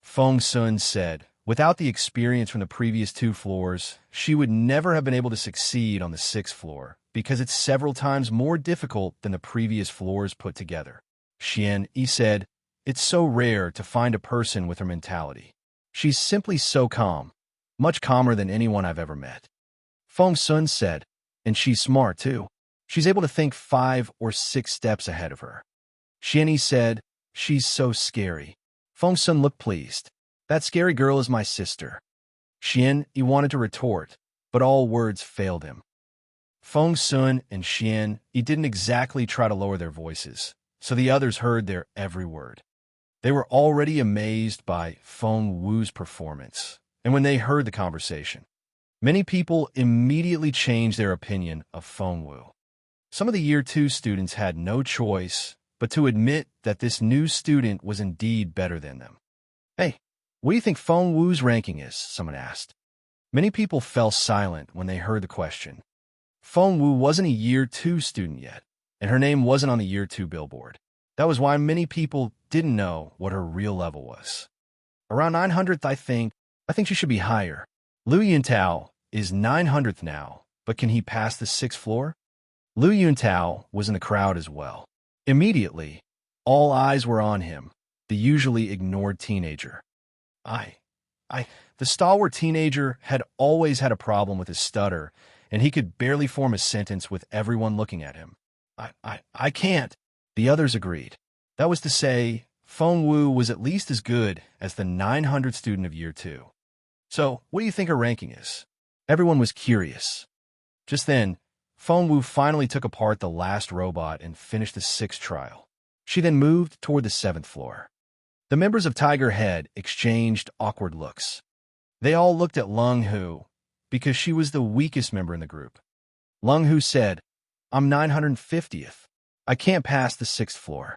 Feng Sun said, without the experience from the previous 2 floors, she would never have been able to succeed on the 6th floor, because it's several times more difficult than the previous floors put together. Xian Yi said, it's so rare to find a person with her mentality. She's simply so calm, much calmer than anyone I've ever met. Feng Sun said, and she's smart too. She's able to think 5 or 6 steps ahead of her. Xian Yi said, she's so scary. Feng Sun looked pleased. That scary girl is my sister. Xian Yi wanted to retort, but all words failed him. Feng Sun and Xian Yi didn't exactly try to lower their voices, so the others heard their every word. They were already amazed by Feng Wu's performance, and when they heard the conversation, many people immediately changed their opinion of Feng Wu. Some of the Year 2 students had no choice but to admit that this new student was indeed better than them. Hey, what do you think Feng Wu's ranking is? Someone asked. Many people fell silent when they heard the question. Feng Wu wasn't a Year 2 student yet, and her name wasn't on the Year 2 billboard. That was why many people didn't know what her real level was. Around 900th, I think she should be higher. Liu Yuntao is 900th now, but can he pass the 6th floor? Liu Yuntao was in the crowd as well. Immediately, all eyes were on him, the usually ignored teenager. The stalwart teenager had always had a problem with his stutter, and he could barely form a sentence with everyone looking at him. I can't. The others agreed. That was to say, Feng Wu was at least as good as the 900th student of Year 2. So, what do you think her ranking is? Everyone was curious. Just then, Feng Wu finally took apart the last robot and finished the 6th trial. She then moved toward the 7th floor. The members of Tiger Head exchanged awkward looks. They all looked at Lung Hu, because she was the weakest member in the group. Lung Hu said, I'm 950th. I can't pass the 6th floor.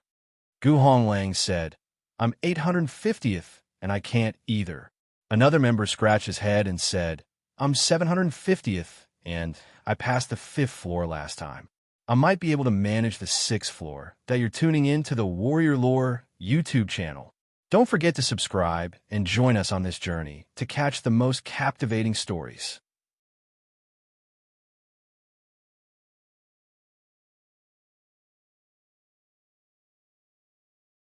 Gu Honglang said, I'm 850th, and I can't either. Another member scratched his head and said, I'm 750th, and I passed the 5th floor last time. I might be able to manage the 6th floor. That you're tuning in to the Warrior Lore YouTube channel. Don't forget to subscribe and join us on this journey to catch the most captivating stories.